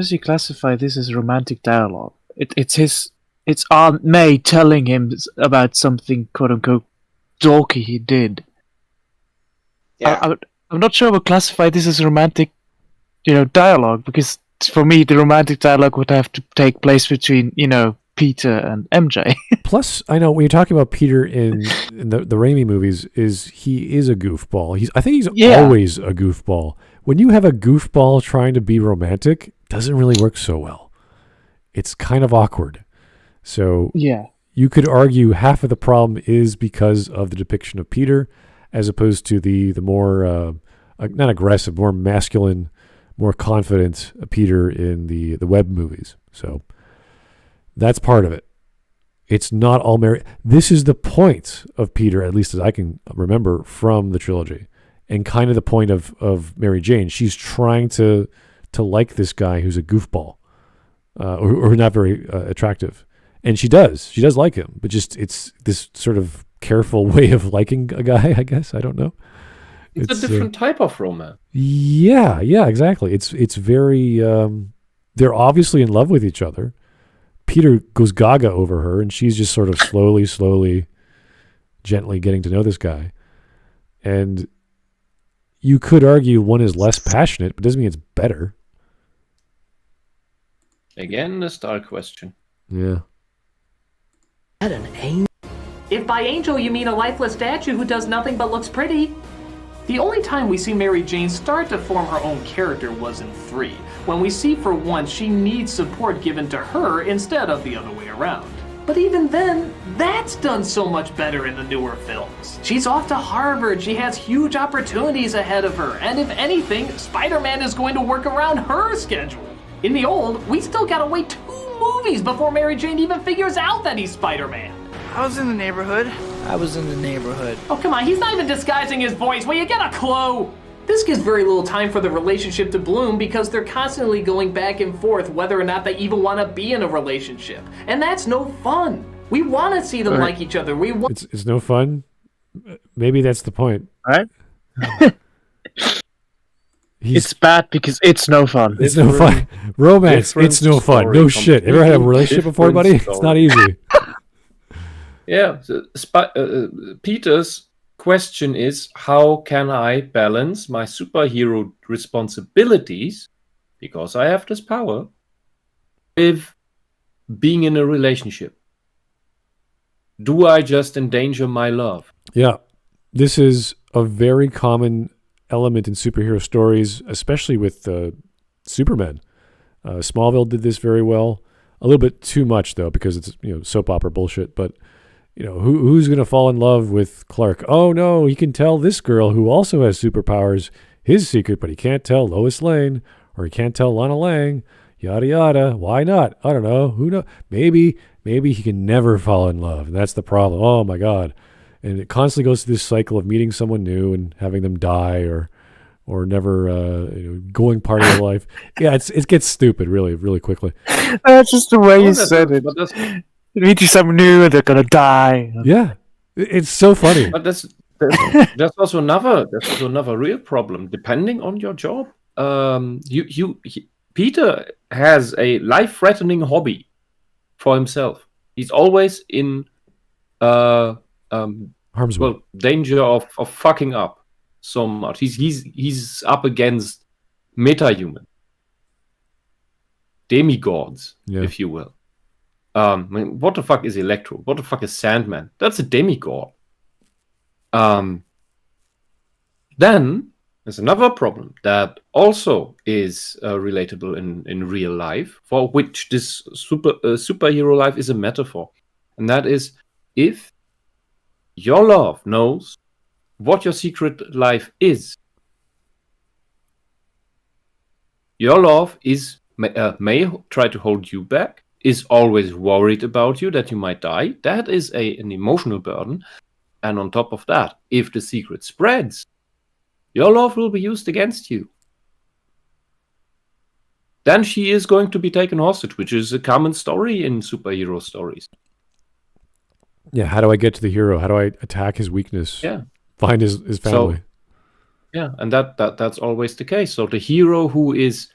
he classify this as romantic dialogue? It's Aunt May telling him about something quote unquote dorky he did. Yeah. I'm not sure I would classify this as romantic, dialogue, because for me the romantic dialogue would have to take place between, Peter and MJ. Plus, I know when you're talking about Peter in the Raimi movies, he is a goofball. I think he's always a goofball. When you have a goofball trying to be romantic, it doesn't really work so well. It's kind of awkward. So yeah, you could argue half of the problem is because of the depiction of Peter, as opposed to the more not aggressive, more masculine, more confident Peter in the web movies. So that's part of it. It's not all Mary. This is the point of Peter, at least as I can remember from the trilogy. and kind of the point of Mary Jane. She's trying to like this guy who's a goofball, or not very attractive, and she does like him, but just it's this sort of careful way of liking a guy, I guess. I don't know. It's a different type of romance. Yeah, exactly. It's very. They're obviously in love with each other. Peter goes gaga over her, and she's just sort of slowly, gently getting to know this guy. And you could argue one is less passionate, but doesn't mean it's better. Again, the style question. Yeah. That an angel? If by angel you mean a lifeless statue who does nothing but looks pretty. The only time we see Mary Jane start to form her own character was in 3, when we see for once she needs support given to her instead of the other way around. But even then, that's done so much better in the newer films. She's off to Harvard, she has huge opportunities ahead of her, and if anything, Spider-Man is going to work around her schedule. In the old, we still gotta wait 2 movies before Mary Jane even figures out that he's Spider-Man. I was in the neighborhood. I was in the neighborhood. Oh, come on, he's not even disguising his voice. Will you get a clue? This gives very little time for the relationship to bloom because they're constantly going back and forth whether or not they even want to be in a relationship. And that's no fun. We want to see them like each other. It's no fun. Maybe that's the point. All right. It's bad because it's no fun. It's no fun. Romance, it's no fun. No shit. Ever had a relationship before, buddy? It's not easy. Yeah, Peter's question is, how can I balance my superhero responsibilities, because I have this power, with being in a relationship? Do I just endanger my love? Yeah, this is a very common element in superhero stories, especially with Superman. Smallville did this very well. A little bit too much, though, because it's soap opera bullshit, but who's going to fall in love with Clark? Oh, no, he can tell this girl who also has superpowers his secret, but he can't tell Lois Lane, or he can't tell Lana Lang, yada, yada. Why not? I don't know. Who knows? Maybe he can never fall in love, and that's the problem. Oh, my God. And it constantly goes through this cycle of meeting someone new and having them die or never going part of their life. Yeah, it gets stupid really, really quickly. That's just the way you said it. You meet someone new and they're gonna die. Yeah, it's so funny. But there's also another real problem. Depending on your job, Peter has a life-threatening hobby for himself. He's always in harm's way. Danger of fucking up so much. He's up against meta-human demigods, if you will. What the fuck is Electro? What the fuck is Sandman? That's a demigod. Then there's another problem that also is relatable in real life, for which this superhero life is a metaphor. And that is, if your love knows what your secret life is, your love may try to hold you back, is always worried about you, that you might die. That is an emotional burden. And on top of that, if the secret spreads, your love will be used against you. Then she is going to be taken hostage, which is a common story in superhero stories. Yeah, how do I get to the hero? How do I attack his weakness? Yeah. Find his family. So, yeah, and that's always the case. So the hero who is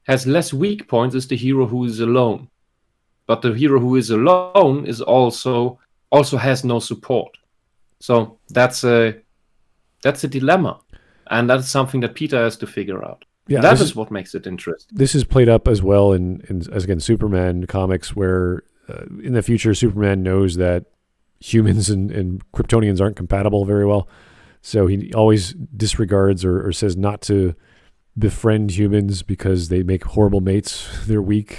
has less weak points is the hero who is alone. But the hero who is alone is also has no support. So that's a dilemma. And that's something that Peter has to figure out. Yeah, that is what makes it interesting. This is played up as well in Superman comics, where in the future Superman knows that humans and Kryptonians aren't compatible very well. So he always disregards or says not to befriend humans because they make horrible mates. They're weak.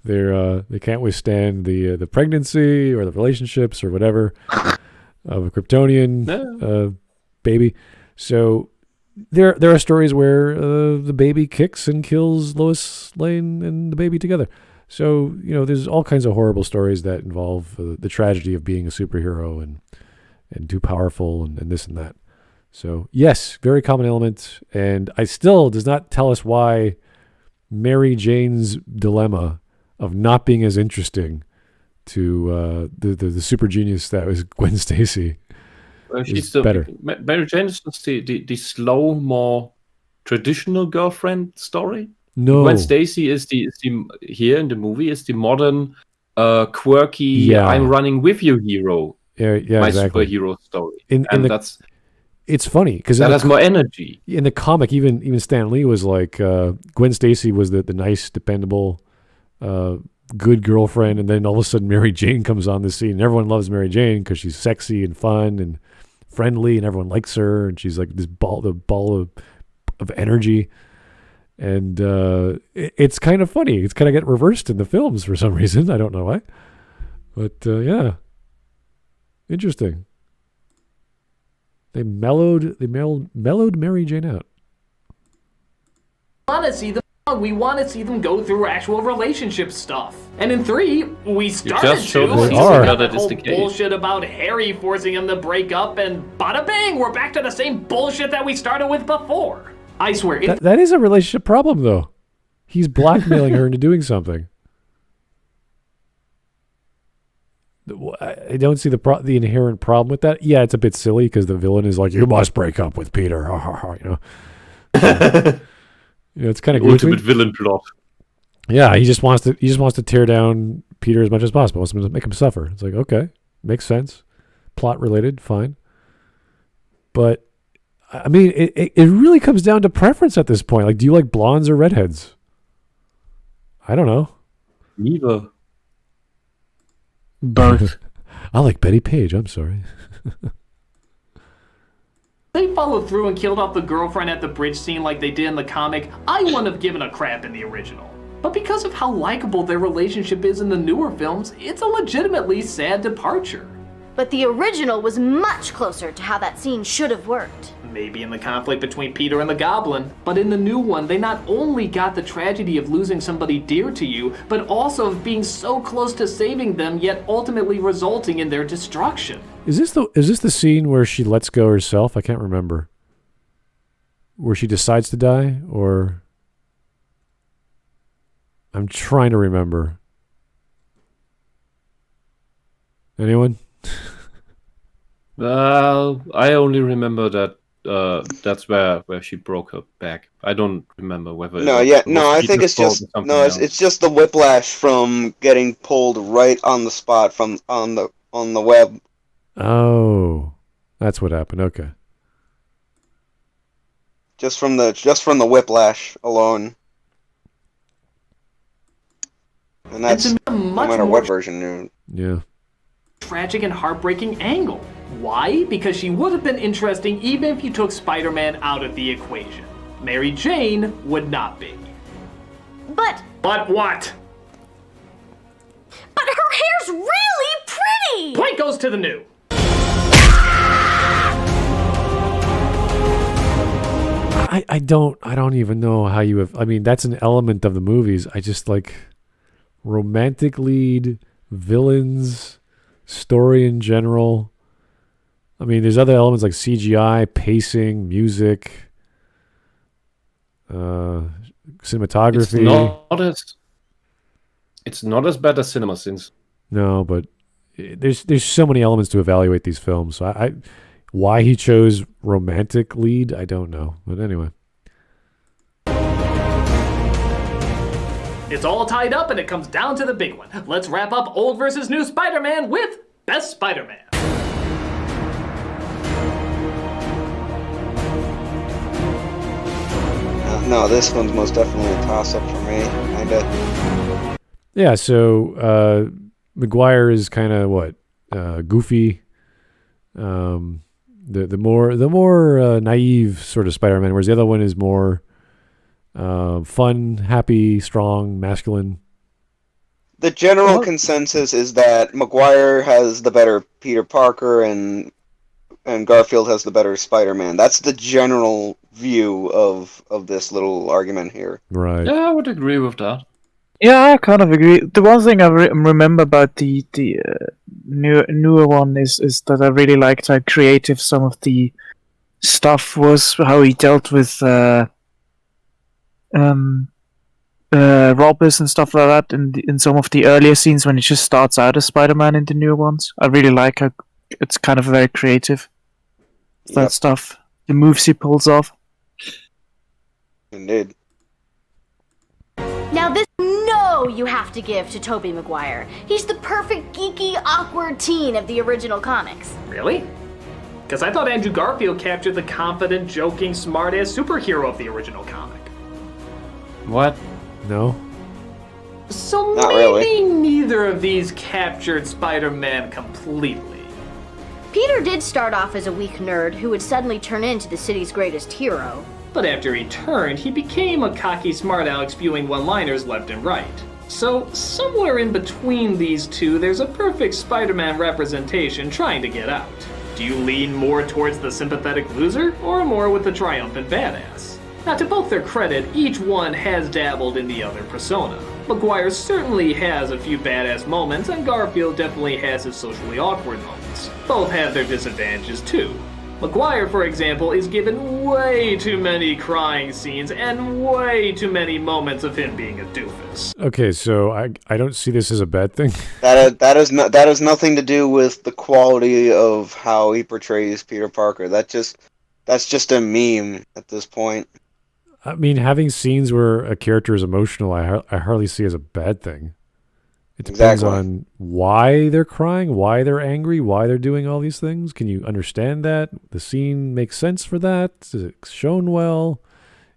They can't withstand the pregnancy or the relationships or whatever of a Kryptonian baby. So there are stories where the baby kicks and kills Lois Lane and the baby together. So there's all kinds of horrible stories that involve the tragedy of being a superhero and too powerful and this and that. So yes, very common element, and I still does not tell us why Mary Jane's dilemma of not being as interesting to the super genius that was Gwen Stacy. Well, she's better. Mary Jane is just the slow, more traditional girlfriend story. No, Gwen Stacy is the here in the movie is the modern, quirky. I'm running with you hero. Yeah, my exactly. superhero story. That's it's funny because that has more energy. In the comic, even Stan Lee was like Gwen Stacy was the nice, dependable, good girlfriend, and then all of a sudden Mary Jane comes on the scene. And everyone loves Mary Jane because she's sexy and fun and friendly, and everyone likes her, and she's like the ball of energy. And it's kind of funny. It's kind of get reversed in the films for some reason. I don't know why, but yeah, interesting. They mellowed Mary Jane out. We want to see them go through actual relationship stuff. And in 3, we started to. That is the case. Bullshit about Harry forcing him to break up, and bada bang, we're back to the same bullshit that we started with before. I swear. That is a relationship problem, though. He's blackmailing her into doing something. I don't see the inherent problem with that. Yeah, it's a bit silly because the villain is like, "You must break up with Peter," you know. It's kind of ultimate villain plot. Yeah, he just wants to tear down Peter as much as possible. Wants to make him suffer. It's like, okay, makes sense, plot related, fine. But I mean, it really comes down to preference at this point. Like, do you like blondes or redheads? I don't know. Neither. Both. I like Betty Page. I'm sorry. They followed through and killed off the girlfriend at the bridge scene like they did in the comic. I wouldn't have given a crap in the original. But because of how likable their relationship is in the newer films, it's a legitimately sad departure. But the original was much closer to how that scene should have worked. Maybe in the conflict between Peter and the Goblin, but in the new one, they not only got the tragedy of losing somebody dear to you, but also of being so close to saving them, yet ultimately resulting in their destruction. Is this the scene where she lets go herself? I can't remember. Where she decides to die, or I'm trying to remember. Anyone? Well, I only remember that that's where she broke her back. I don't remember whether. I think it's just it's just the whiplash from getting pulled right on the spot from on the web. Oh, that's what happened. Okay. Just from the whiplash alone, and that's no matter what version you. Yeah. Tragic and heartbreaking angle. Why? Because she would have been interesting even if you took Spider-Man out of the equation. Mary Jane would not be. But what? But her hair's really pretty! Point goes to the new. I don't even know how you have. I mean, that's an element of the movies. I just like romantic lead, villains, story in general. I mean, there's other elements like CGI, pacing, music, cinematography. It's not as bad as Cinema Sins. No, but there's so many elements to evaluate these films. So why he chose romantic lead, I don't know. But anyway. It's all tied up and it comes down to the big one. Let's wrap up old versus new Spider-Man with Best Spider-Man. No, this one's most definitely a toss-up for me. Kinda. Yeah, so Maguire is kind of goofy. The more naive sort of Spider-Man, whereas the other one is more fun, happy, strong, masculine. The general consensus is that Maguire has the better Peter Parker and Garfield has the better Spider-Man. That's the general view of this little argument here. Right. Yeah, I would agree with that. Yeah, I kind of agree. The one thing I remember about the newer one is that I really liked how creative some of the stuff was, how he dealt with robbers and stuff like that in some of the earlier scenes when he just starts out as Spider-Man in the newer ones. I really like how it's kind of very creative. That stuff, the moves he pulls off. Indeed. Now this you have to give to Tobey Maguire. He's the perfect geeky, awkward teen of the original comics. Really? Because I thought Andrew Garfield captured the confident, joking, smart-ass superhero of the original comic. What? No. So Not maybe really. neither of these captured Spider-Man completely. Peter did start off as a weak nerd who would suddenly turn into the city's greatest hero. But after he turned, he became a cocky smart aleck spewing one-liners left and right. So somewhere in between these two, there's a perfect Spider-Man representation trying to get out. Do you lean more towards the sympathetic loser, or more with the triumphant badass? Now, to both their credit, each one has dabbled in the other persona. Maguire certainly has a few badass moments, and Garfield definitely has his socially awkward moments. Both have their disadvantages too. Maguire, for example, is given way too many crying scenes and way too many moments of him being a doofus. Okay, so I don't see this as a bad thing. That has nothing to do with the quality of how he portrays Peter Parker. That's just a meme at this point. I mean, having scenes where a character is emotional, I hardly see as a bad thing. It depends on why they're crying, why they're angry, why they're doing all these things. Can you understand that? The scene makes sense for that? Is it shown well?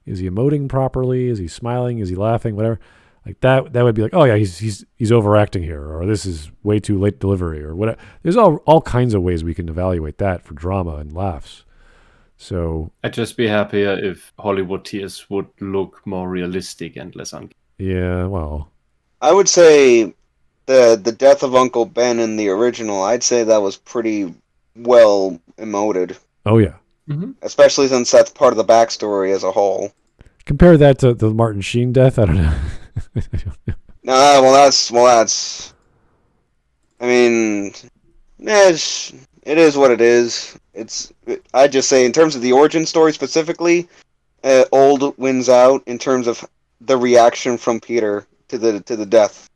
Is he emoting properly? Is he smiling? Is he laughing? Whatever. Like that would be like, oh yeah, he's overacting here, or this is way too late delivery, or whatever. There's all kinds of ways we can evaluate that for drama and laughs. So I'd just be happier if Hollywood tears would look more realistic and less yeah, well, I would say the death of Uncle Ben in the original, I'd say that was pretty well emoted. Oh yeah. Mm-hmm. Especially since that's part of the backstory as a whole. Compare that to the Martin Sheen death. I don't know. No, well that's. I mean, it is what it is. I'd just say in terms of the origin story specifically, old wins out in terms of the reaction from Peter to the death.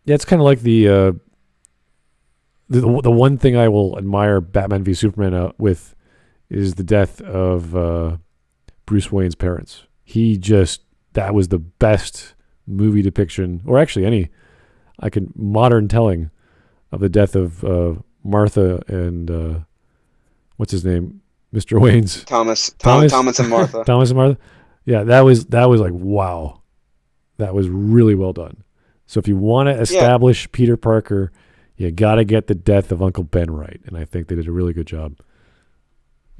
Yeah, it's kind of like the one thing I will admire Batman v Superman with is the death of Bruce Wayne's parents. That was the best movie depiction, or actually any modern telling of the death of Martha and what's his name, Mr. Wayne's Thomas and Martha. Thomas and Martha. Yeah, that was like wow, that was really well done. So if you want to establish Peter Parker, you got to get the death of Uncle Ben right, and I think they did a really good job.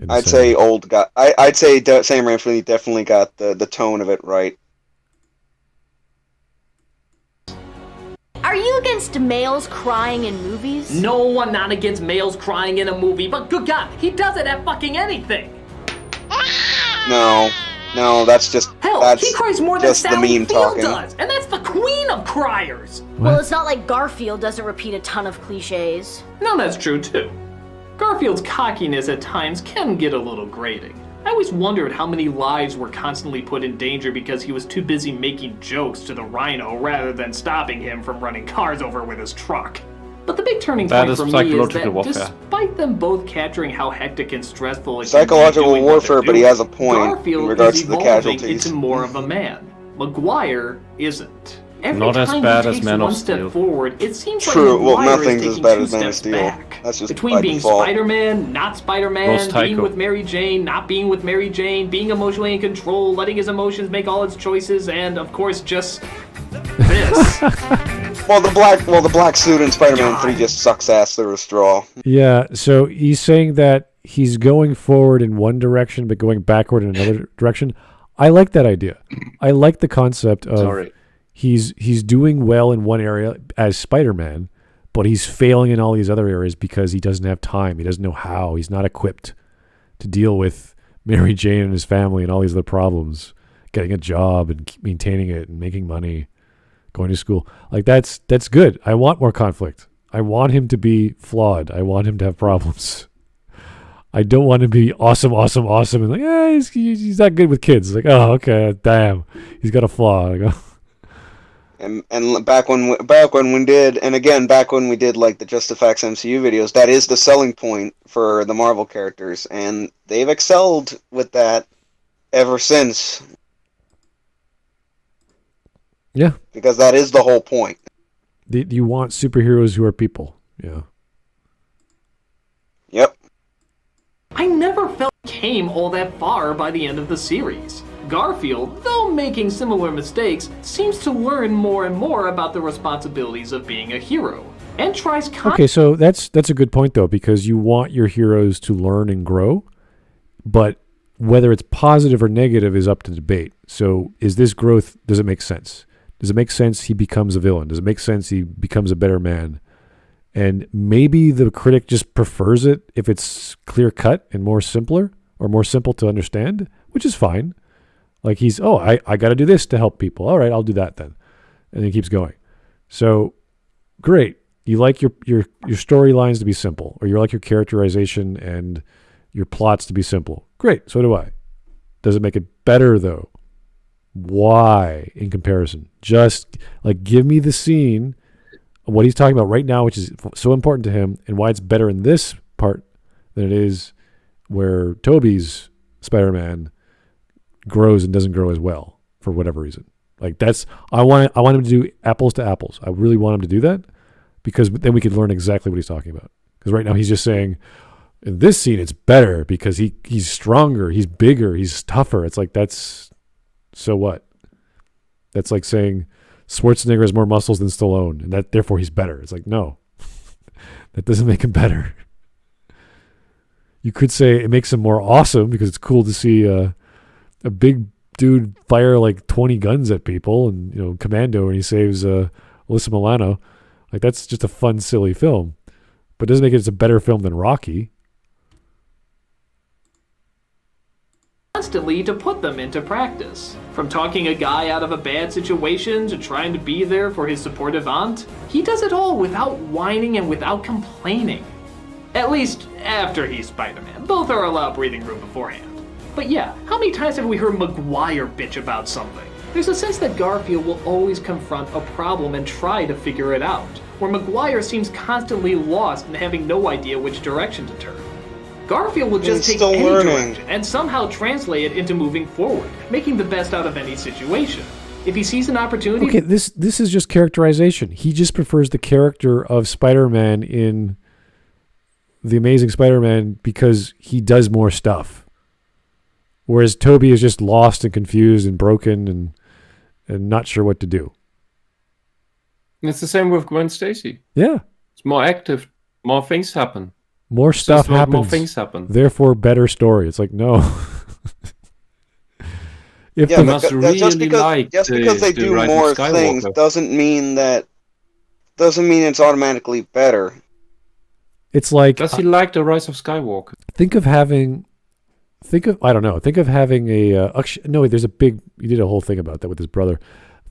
I'd say Sam Raimi definitely got the tone of it right. Are you against males crying in movies? No, I'm not against males crying in a movie, but good God, he does it at fucking anything. No, that's just he cries more than Sally the meme Field talking. does, and that's the queen of criers. Well, it's not like Garfield doesn't repeat a ton of cliches. No, that's true too. Garfield's cockiness at times can get a little grating. I always wondered how many lives were constantly put in danger because he was too busy making jokes to the Rhino rather than stopping him from running cars over with his truck. But the big turning point for me is that despite them both capturing how hectic and stressful it psychological can be warfare, but he has a point Garfield in regards is to the evolving casualties. into more of a man. Maguire isn't. Every Not as time bad he as takes Man one of step Steel. forward, it seems True, like well, Maguire nothing's is as taking bad 2 as Man of steps Steel. back. That's just Between by being default. Spider-Man, not Spider-Man, Most being Tycho. with Mary Jane, not being with Mary Jane, being emotionally in control, letting his emotions make all its choices, and of course just this. Well, the black suit in Spider-Man 3 just sucks ass through a straw. Yeah, so he's saying that he's going forward in one direction but going backward in another direction. I like that idea. I like the concept of he's doing well in one area as Spider-Man, but he's failing in all these other areas because he doesn't have time. He doesn't know how. He's not equipped to deal with Mary Jane and his family and all these other problems, getting a job and maintaining it and making money. going to school. Like that's good. I want more conflict. I want him to be flawed. I want him to have problems. I don't want him to be awesome, and like, he's not good with kids. Like, oh, okay, damn, he's got a flaw. Like, oh. And back when we did, and again back when we did like the Just the Facts MCU videos, that is the selling point for the Marvel characters, and they've excelled with that ever since. Yeah, because that is the whole point. You want superheroes who are people. Yeah. Yep. I never felt it came all that far by the end of the series. Garfield, though making similar mistakes, seems to learn more and more about the responsibilities of being a hero, and tries Okay, so that's a good point though, because you want your heroes to learn and grow, but whether it's positive or negative is up to debate. So is this growth, does it make sense? Does it make sense he becomes a villain? Does it make sense he becomes a better man? And maybe the critic just prefers it if it's clear cut and more simpler or more simple to understand, which is fine. Like I got to do this to help people. All right, I'll do that then. And he keeps going. So great. You like your storylines to be simple, or you like your characterization and your plots to be simple. Great. So do I. Does it make it better though? Why in comparison? Just like give me the scene of what he's talking about right now, which is so important to him, and why it's better in this part than it is where Tobey's Spider-Man grows and doesn't grow as well for whatever reason. Like I want him to do apples to apples. I really want him to do that, because then we could learn exactly what he's talking about. Because right now he's just saying in this scene it's better because he's stronger, he's bigger, he's tougher. It's like so what? That's like saying Schwarzenegger has more muscles than Stallone, and that therefore he's better. It's like, no, that doesn't make him better. You could say it makes him more awesome because it's cool to see a big dude fire like 20 guns at people, and Commando, and he saves Alyssa Milano. Like that's just a fun, silly film, but it doesn't make it a better film than Rocky. Constantly to put them into practice. From talking a guy out of a bad situation to trying to be there for his supportive aunt, he does it all without whining and without complaining. At least after he's Spider-Man. Both are allowed breathing room beforehand. But yeah, how many times have we heard Maguire bitch about something? There's a sense that Garfield will always confront a problem and try to figure it out, where Maguire seems constantly lost and having no idea which direction to turn. Garfield will just take any direction and somehow translate it into moving forward, making the best out of any situation. If he sees an opportunity... Okay, this is just characterization. He just prefers the character of Spider-Man in The Amazing Spider-Man because he does more stuff. Whereas Tobey is just lost and confused and broken and not sure what to do. It's the same with Gwen Stacy. Yeah. It's more active, more things happen. More stuff happens. More things happen. Therefore, better story. It's like, no. Just because they do more things doesn't mean it's automatically better. It's like, does he like the Rise of Skywalker? Think of having no, there's he did a whole thing about that with his brother.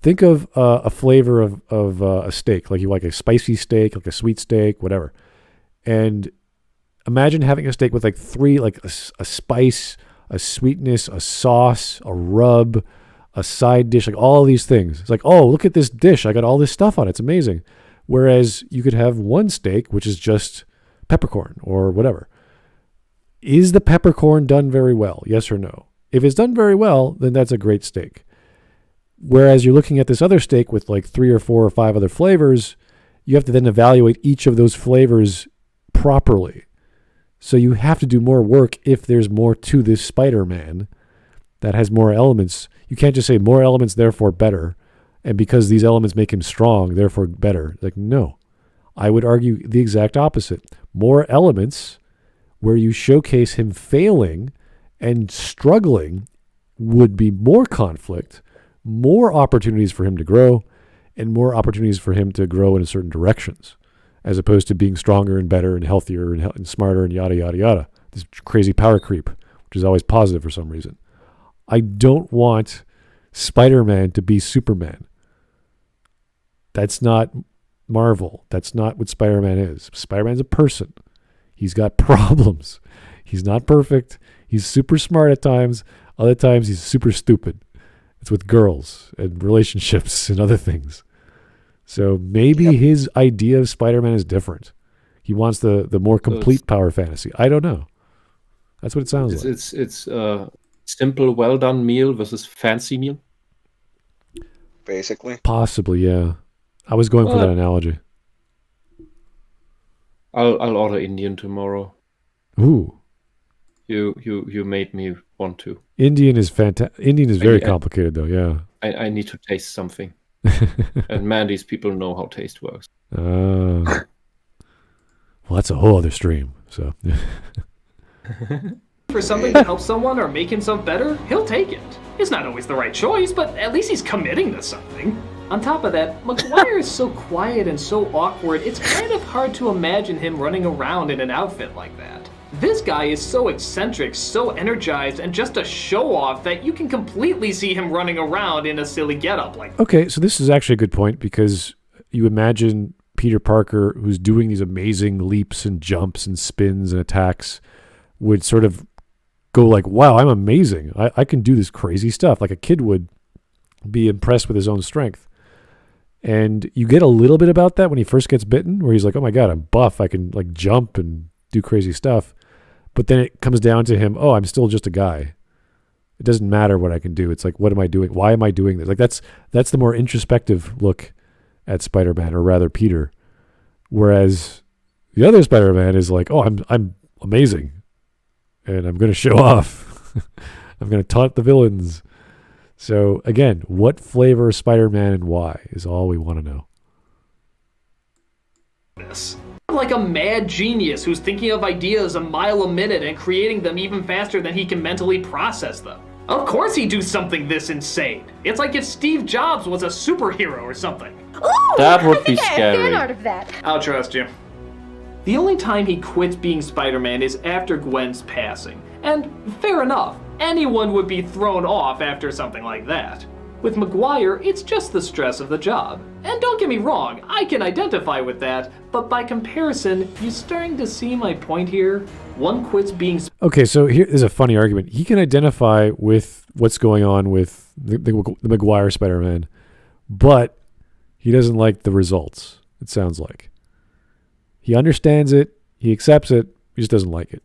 Think of a flavor of a steak, like you like a spicy steak, like a sweet steak, whatever. And imagine having a steak with like three, like a spice, a sweetness, a sauce, a rub, a side dish, like all these things. It's like, oh, look at this dish. I got all this stuff on it. It's amazing. Whereas you could have one steak, which is just peppercorn or whatever. Is the peppercorn done very well? Yes or no? If it's done very well, then that's a great steak. Whereas you're looking at this other steak with like 3 or 4 or 5 other flavors, you have to then evaluate each of those flavors properly. So you have to do more work if there's more to this Spider-Man that has more elements. You can't just say more elements, therefore better. And because these elements make him strong, therefore better. Like, no. I would argue the exact opposite. More elements where you showcase him failing and struggling would be more conflict, more opportunities for him to grow, and more opportunities for him to grow in certain directions, as opposed to being stronger and better and healthier and smarter and yada, yada, yada. This crazy power creep, which is always positive for some reason. I don't want Spider-Man to be Superman. That's not Marvel. That's not what Spider-Man is. Spider-Man's a person. He's got problems. He's not perfect. He's super smart at times. Other times he's super stupid. It's with girls and relationships and other things. So maybe his idea of Spider-Man is different. He wants the more complete power fantasy. I don't know. That's what it sounds like. It's simple, well-done meal versus fancy meal. Basically. Possibly, yeah. I was going for that analogy. I'll order Indian tomorrow. Ooh. You made me want to. Indian is fantastic. Indian is very complicated, though. Yeah. I need to taste something. And man, these people know how taste works. Well, that's a whole other stream. So. For something to help someone or make himself better, he'll take it. It's not always the right choice, but at least he's committing to something. On top of that, Maguire is so quiet and so awkward, it's kind of hard to imagine him running around in an outfit like that. This guy is so eccentric, so energized, and just a show-off that you can completely see him running around in a silly getup like that. Okay, so this is actually a good point, because you imagine Peter Parker, who's doing these amazing leaps and jumps and spins and attacks, would sort of go like, wow, I'm amazing. I can do this crazy stuff. Like a kid would be impressed with his own strength. And you get a little bit about that when he first gets bitten, where he's like, oh my God, I'm buff. I can like jump and do crazy stuff. But then it comes down to him, oh, I'm still just a guy. It doesn't matter what I can do. It's like, what am I doing? Why am I doing this? Like that's the more introspective look at Spider-Man, or rather Peter. Whereas the other Spider-Man is like, oh, I'm amazing. And I'm going to show off. I'm going to taunt the villains. So again, what flavor Spider-Man and why is all we want to know. Like a mad genius who's thinking of ideas a mile a minute and creating them even faster than he can mentally process them. Of course he'd do something this insane. It's like if Steve Jobs was a superhero or something. Ooh, that would be I scary. have fan art of that. I'll trust you. The only time he quits being Spider-Man is after Gwen's passing. And fair enough, anyone would be thrown off after something like that. With Maguire, it's just the stress of the job. And don't get me wrong, I can identify with that, but by comparison, you starting to see my point here? One quits being... Okay, so here is a funny argument. He can identify with what's going on with the Maguire Spider-Man, but he doesn't like the results, it sounds like. He understands it, he accepts it, he just doesn't like it.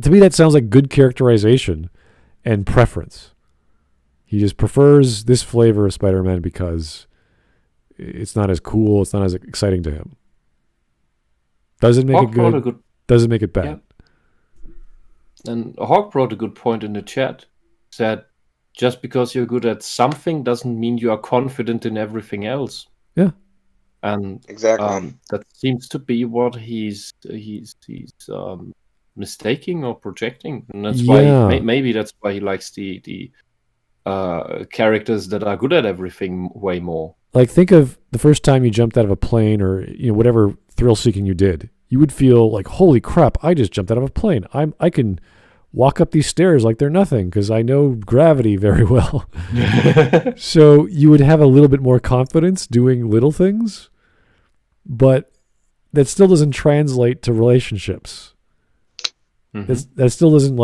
To me, that sounds like good characterization and preference. He just prefers this flavor of Spider-Man because it's not as cool, it's not as exciting to him. Doesn't make it good, doesn't make it bad. Yeah. And Hawk brought a good point in the chat. Said, just because you're good at something doesn't mean you are confident in everything else. Yeah. And exactly. That seems to be what he's mistaking or projecting, and that's why maybe that's why he likes the characters that are good at everything way more. Like, think of the first time you jumped out of a plane, or whatever thrill seeking you did. You would feel like, holy crap, I just jumped out of a plane. I can walk up these stairs like they're nothing because I know gravity very well. So you would have a little bit more confidence doing little things, but that still doesn't translate to relationships. Mm-hmm. That still doesn't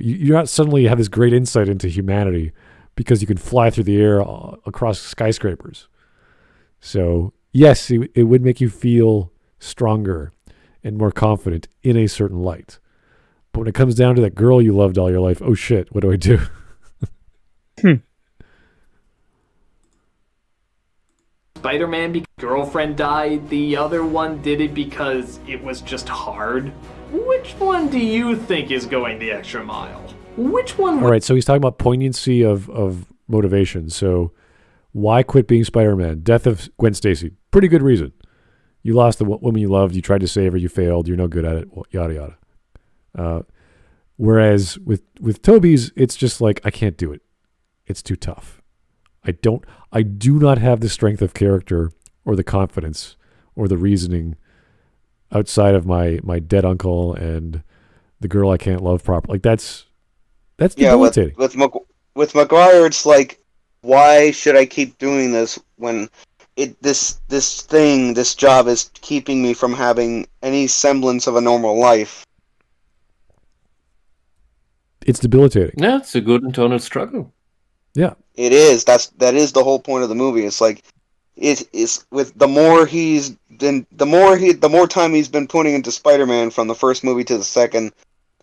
you're not suddenly have this great insight into humanity because you can fly through the air across skyscrapers. So yes, it would make you feel stronger and more confident in a certain light. But when it comes down to that girl you loved all your life, oh shit, what do I do? Spider-Man girlfriend died, the other one did it because it was just hard. Which one do you think is going the extra mile? Which one? All right, so he's talking about poignancy of motivation. So why quit being Spider-Man? Death of Gwen Stacy. Pretty good reason. You lost the woman you loved. You tried to save her. You failed. You're no good at it. Yada, yada. Whereas with Toby's, it's just like, I can't do it. It's too tough. I do not have the strength of character or the confidence or the reasoning outside of my dead uncle and the girl I can't love properly. Like that's debilitating. With Maguire, it's like why should I keep doing this when this job is keeping me from having any semblance of a normal life? It's debilitating. Yeah, it's a good internal struggle. Yeah, it is. That is the whole point of the movie. It's like it's with the more time he's been putting into Spider-Man from the first movie to the second,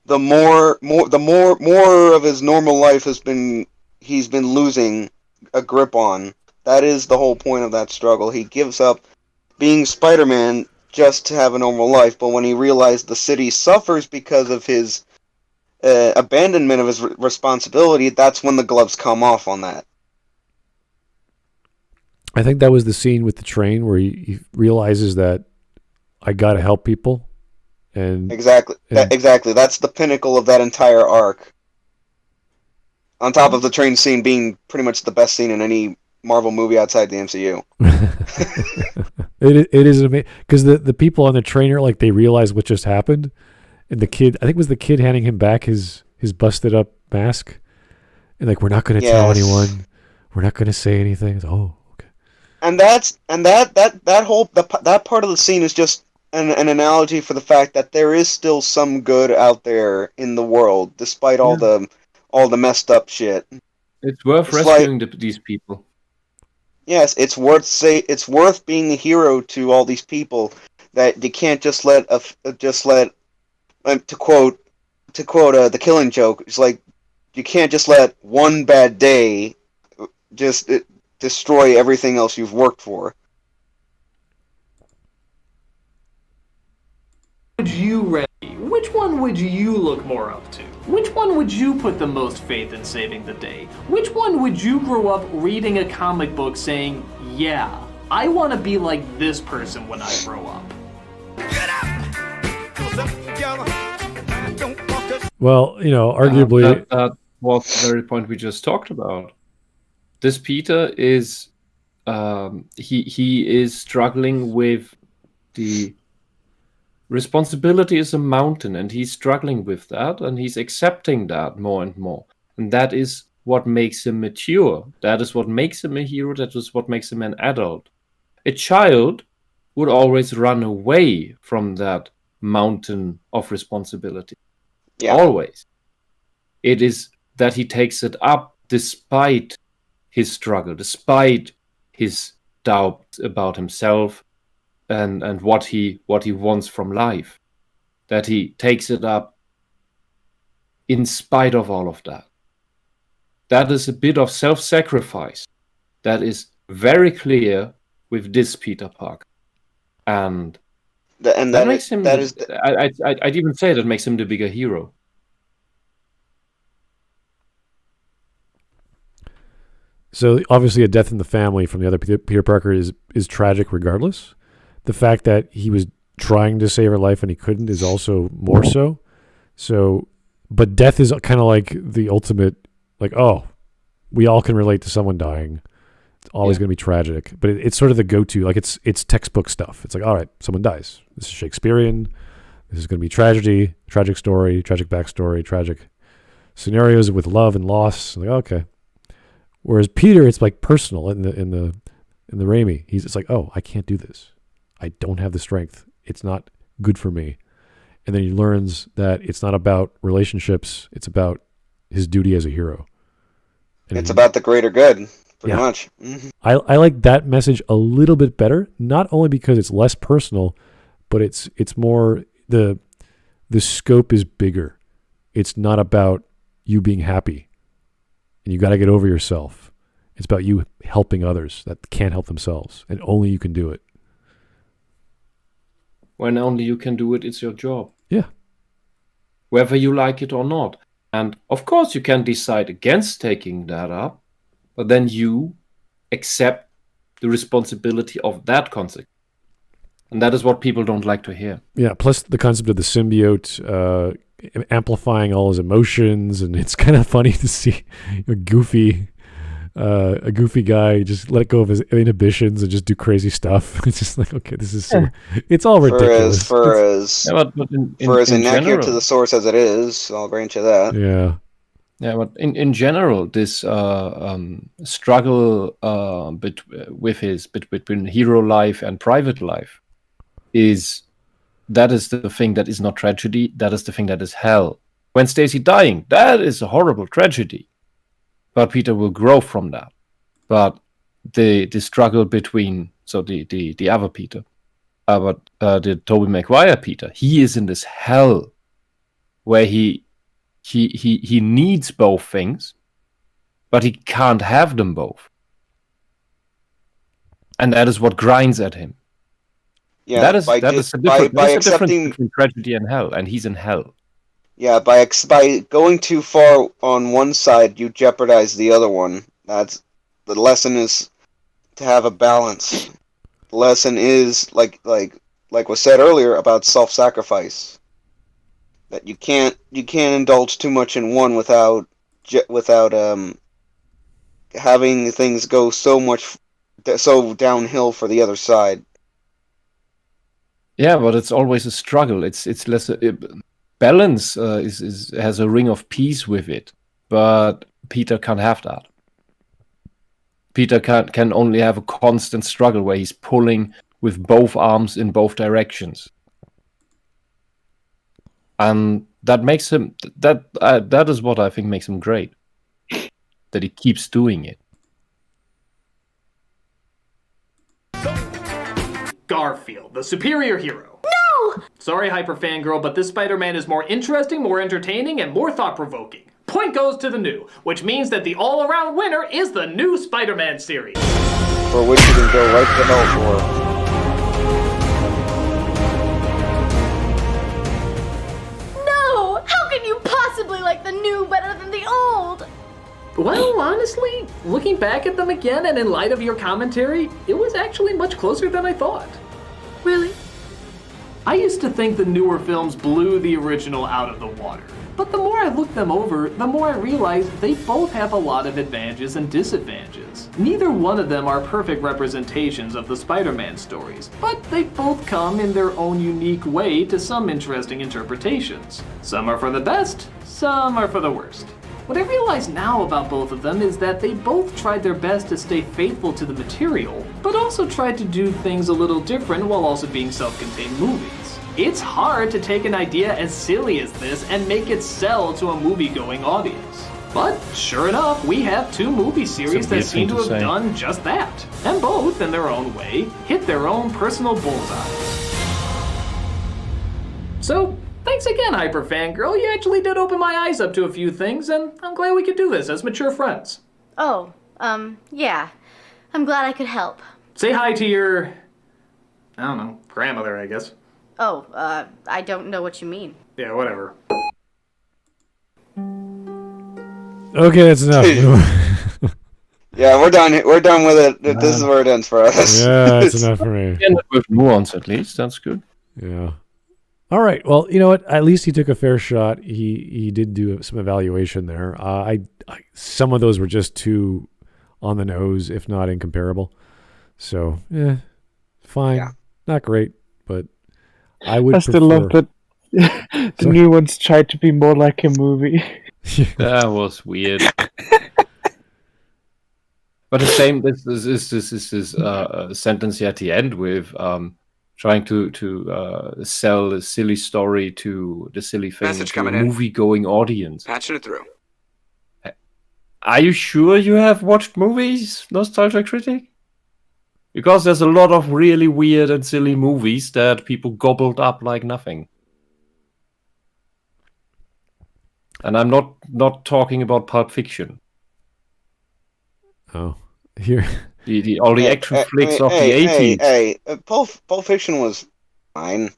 the more of his normal life he's been losing a grip on. That is the whole point of that struggle. He gives up being Spider-Man just to have a normal life, but when he realized the city suffers because of his abandonment of his responsibility, that's when the gloves come off on that. I think that was the scene with the train where he realizes that I got to help people. And exactly. That's the pinnacle of that entire arc. On top of the train scene being pretty much the best scene in any Marvel movie outside the MCU. It is amazing because the people on the train are like, they realize what just happened, and the kid, I think it was the kid, handing him back his busted up mask, and like, we're not going to tell anyone, we're not going to say anything. It's, oh, okay. And that part of the scene is just an analogy for the fact that there is still some good out there in the world, despite all the messed up shit. It's worth rescuing these people. Yes, it's worth being a hero to all these people. That you can't just let to quote the Killing Joke. It's like, you can't just let one bad day just destroy everything else you've worked for. Which one would you look more up to? Which one would you put the most faith in saving the day? Which one would you grow up reading a comic book saying, yeah, I want to be like this person when I grow up? Well, arguably... that was the very point we just talked about. This Peter is... he is struggling with the... Responsibility is a mountain, and he's struggling with that, and he's accepting that more and more. And that is what makes him mature. That is what makes him a hero. That is what makes him an adult. A child would always run away from that mountain of responsibility. Yeah. Always. It is that he takes it up despite his struggle, despite his doubts about himself, and what he wants from life, that he takes it up in spite of all of that. That is a bit of self-sacrifice that is very clear with this Peter Parker, and that makes him. I'd even say that makes him the bigger hero. So obviously, a death in the family from the other Peter Parker is tragic, regardless. The fact that he was trying to save her life and he couldn't is also more so. So, but death is kind of like the ultimate, like, oh, we all can relate to someone dying. It's always going to be tragic, but it's sort of the go-to. Like, it's textbook stuff. It's like, all right, someone dies. This is Shakespearean. This is going to be tragedy, tragic story, tragic backstory, tragic scenarios with love and loss. Like, okay. Whereas Peter, it's like personal in the Raimi. It's like, oh, I can't do this. I don't have the strength. It's not good for me. And then he learns that it's not about relationships. It's about his duty as a hero. And it's about the greater good, pretty much. Mm-hmm. I like that message a little bit better, not only because it's less personal, but it's more, the scope is bigger. It's not about you being happy and you got to get over yourself. It's about you helping others that can't help themselves, and only you can do it. When only you can do it, it's your job. Yeah. Whether you like it or not. And of course you can decide against taking that up, but then you accept the responsibility of that consequence. And that is what people don't like to hear. Yeah, plus the concept of the symbiote amplifying all his emotions, and it's kind of funny to see a goofy guy just let go of his inhibitions and just do crazy stuff. It's just like, okay, this is so, it's all ridiculous. For as inaccurate to the source as it is, I'll grant you that. Yeah. Yeah, but in general, this struggle between hero life and private life is the thing that is not tragedy. That is the thing that is hell. Gwen Stacy dying, that is a horrible tragedy. But Peter will grow from that. But the struggle between the other Peter, the Tobey Maguire Peter, he is in this hell where he needs both things, but he can't have them both. And that is what grinds at him. Yeah, that is the difference accepting between tragedy and hell, and he's in hell. Yeah, by going too far on one side, you jeopardize the other one. That's the lesson, is to have a balance. The lesson is like was said earlier about self-sacrifice. That you can't indulge too much in one without having things go so downhill for the other side. Yeah, but it's always a struggle. It's less balance has a ring of peace with it, but Peter can't have that. Peter can only have a constant struggle where he's pulling with both arms in both directions, and that makes him that is what I think makes him great. That he keeps doing it. Garfield, the superior hero. No! Sorry, Hyper Fangirl, but this Spider-Man is more interesting, more entertaining, and more thought-provoking. Point goes to the new, which means that the all-around winner is the new Spider-Man series. For which you can go right to hell for. No! How can you possibly like the new better than the old? Well, honestly, looking back at them again and in light of your commentary, it was actually much closer than I thought. Really? I used to think the newer films blew the original out of the water. But the more I looked them over, the more I realized they both have a lot of advantages and disadvantages. Neither one of them are perfect representations of the Spider-Man stories, but they both come in their own unique way to some interesting interpretations. Some are for the best, some are for the worst. What I realize now about both of them is that they both tried their best to stay faithful to the material, but also tried to do things a little different while also being self-contained movies. It's hard to take an idea as silly as this and make it sell to a movie-going audience. But sure enough, we have two movie series that seem to have done just that, and both, in their own way, hit their own personal bullseyes. So, thanks again, Hyper Fangirl. You actually did open my eyes up to a few things, and I'm glad we could do this as mature friends. Oh, yeah. I'm glad I could help. Say hi to your, I don't know, grandmother, I guess. Oh, I don't know what you mean. Yeah, whatever. Okay, that's enough. Yeah, we're done. We're done with it. This is where it ends for us. Yeah, that's enough for me. With nuance, at least. That's good. Yeah. All right. Well, you know what? At least he took a fair shot. He did do some evaluation there. Some of those were just too on the nose, if not incomparable. So, fine. Yeah. Not great, but I would. I still love that the new ones tried to be more like a movie. That was weird. But the same. This is sentence here at the end with trying to sell a silly story to the silly thing to a movie-going audience. Patching it through. Are you sure you have watched movies, Nostalgia Critic? Because there's a lot of really weird and silly movies that people gobbled up like nothing. And I'm not talking about Pulp Fiction. Oh, here. All the action flicks of the 80s. Pulp Fiction was fine.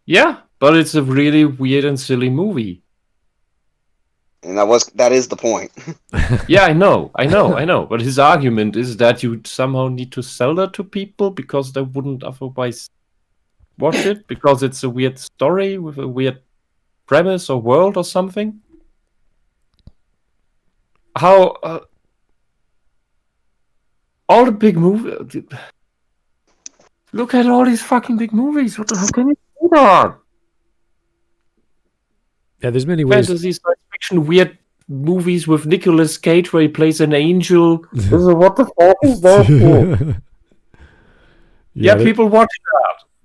Yeah, but it's a really weird and silly movie. And that is the point. Yeah, I know. But his argument is that you somehow need to sell that to people because they wouldn't otherwise watch it because it's a weird story with a weird premise or world or something. How all the big movies. Look at all these fucking big movies. How can you do that? Yeah, there's many ways. Fantasy, science fiction, weird movies with Nicolas Cage where he plays an angel. What the fuck is that for? Yeah, people watch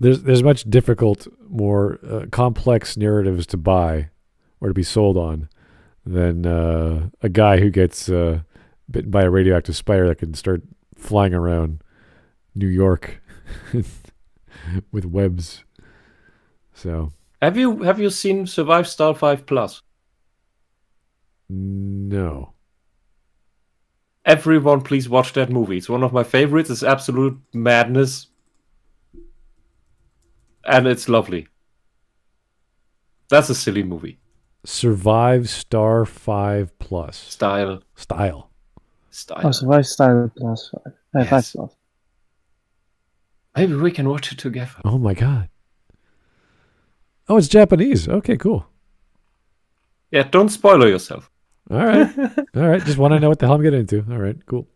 that. There's much more complex narratives to buy or to be sold on than a guy who gets bitten by a radioactive spider that can start flying around New York with webs. So, have you seen Survive Star 5 Plus? No. Everyone, please watch that movie. It's one of my favorites. It's absolute madness, and it's lovely. That's a silly movie. Survive Star 5 Plus. Style. Oh, Survive Star Plus 5. Yes. 5 Plus. Maybe we can watch it together. Oh my god. Oh, it's Japanese. Okay, cool. Yeah, don't spoil yourself. All right. All right. Just want to know what the hell I'm getting into. All right, cool.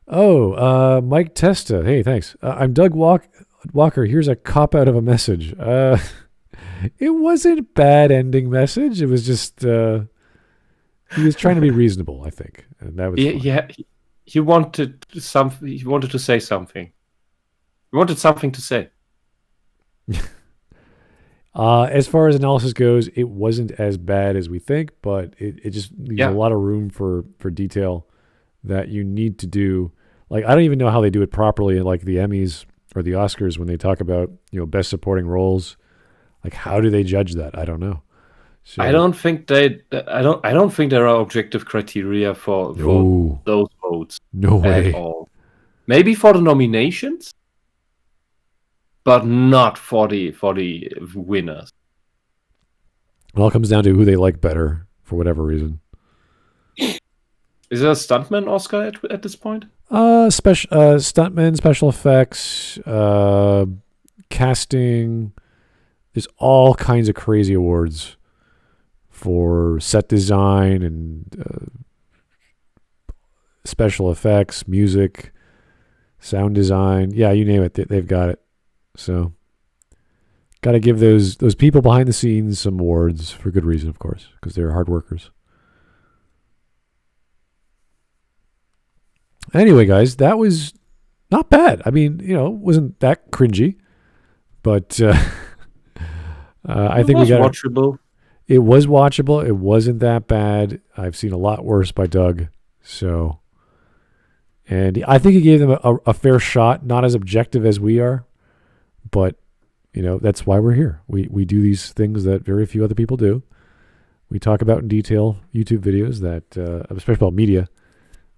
Oh, Mike Testa. Hey, thanks. I'm Doug Walker. Here's a cop-out of a message. It wasn't a bad ending message. It was just he was trying to be reasonable, I think. And that was yeah. He wanted something. He wanted to say something. He wanted something to say. As far as analysis goes, it wasn't as bad as we think, but it just leaves a lot of room for detail that you need to do. Like, I don't even know how they do it properly in like the Emmys or the Oscars when they talk about, best supporting roles. Like, how do they judge that? I don't know. So, I don't think there are objective criteria for those votes. No way. At all. Maybe for the nominations, but not for the winners. It all comes down to who they like better for whatever reason. Is there a stuntman Oscar at this point? Stuntman, special effects, casting. There's all kinds of crazy awards for set design and special effects, music, sound design. Yeah, you name it, they've got it. So, got to give those people behind the scenes some awards for good reason, of course, because they're hard workers. Anyway, guys, that was not bad. I mean, wasn't that cringy, but I think we got watchable. It was watchable. It wasn't that bad. I've seen a lot worse by Doug. So, and I think he gave them a fair shot, not as objective as we are. But, that's why we're here. We do these things that very few other people do. We talk about in detail YouTube videos that, especially about media,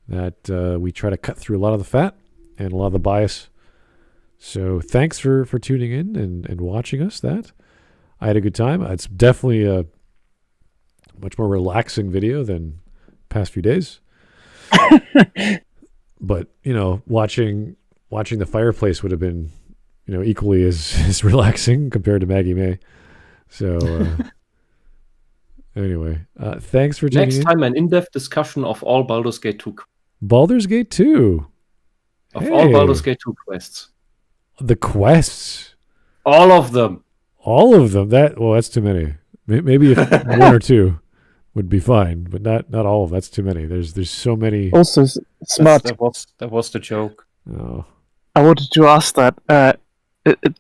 that we try to cut through a lot of the fat and a lot of the bias. So thanks for tuning in and watching us. I had a good time. It's definitely a much more relaxing video than past few days. But, watching the fireplace would have been equally as relaxing compared to Maggie May. So, anyway, thanks for tuning in. Next time, an in-depth discussion of all Baldur's Gate 2. Baldur's Gate 2? All Baldur's Gate 2 quests. The quests? All of them. All of them? That's too many. Maybe if one or two would be fine, but not all of them. That's too many. There's so many. Also, Smart. That was the joke. Oh. I wanted to ask that.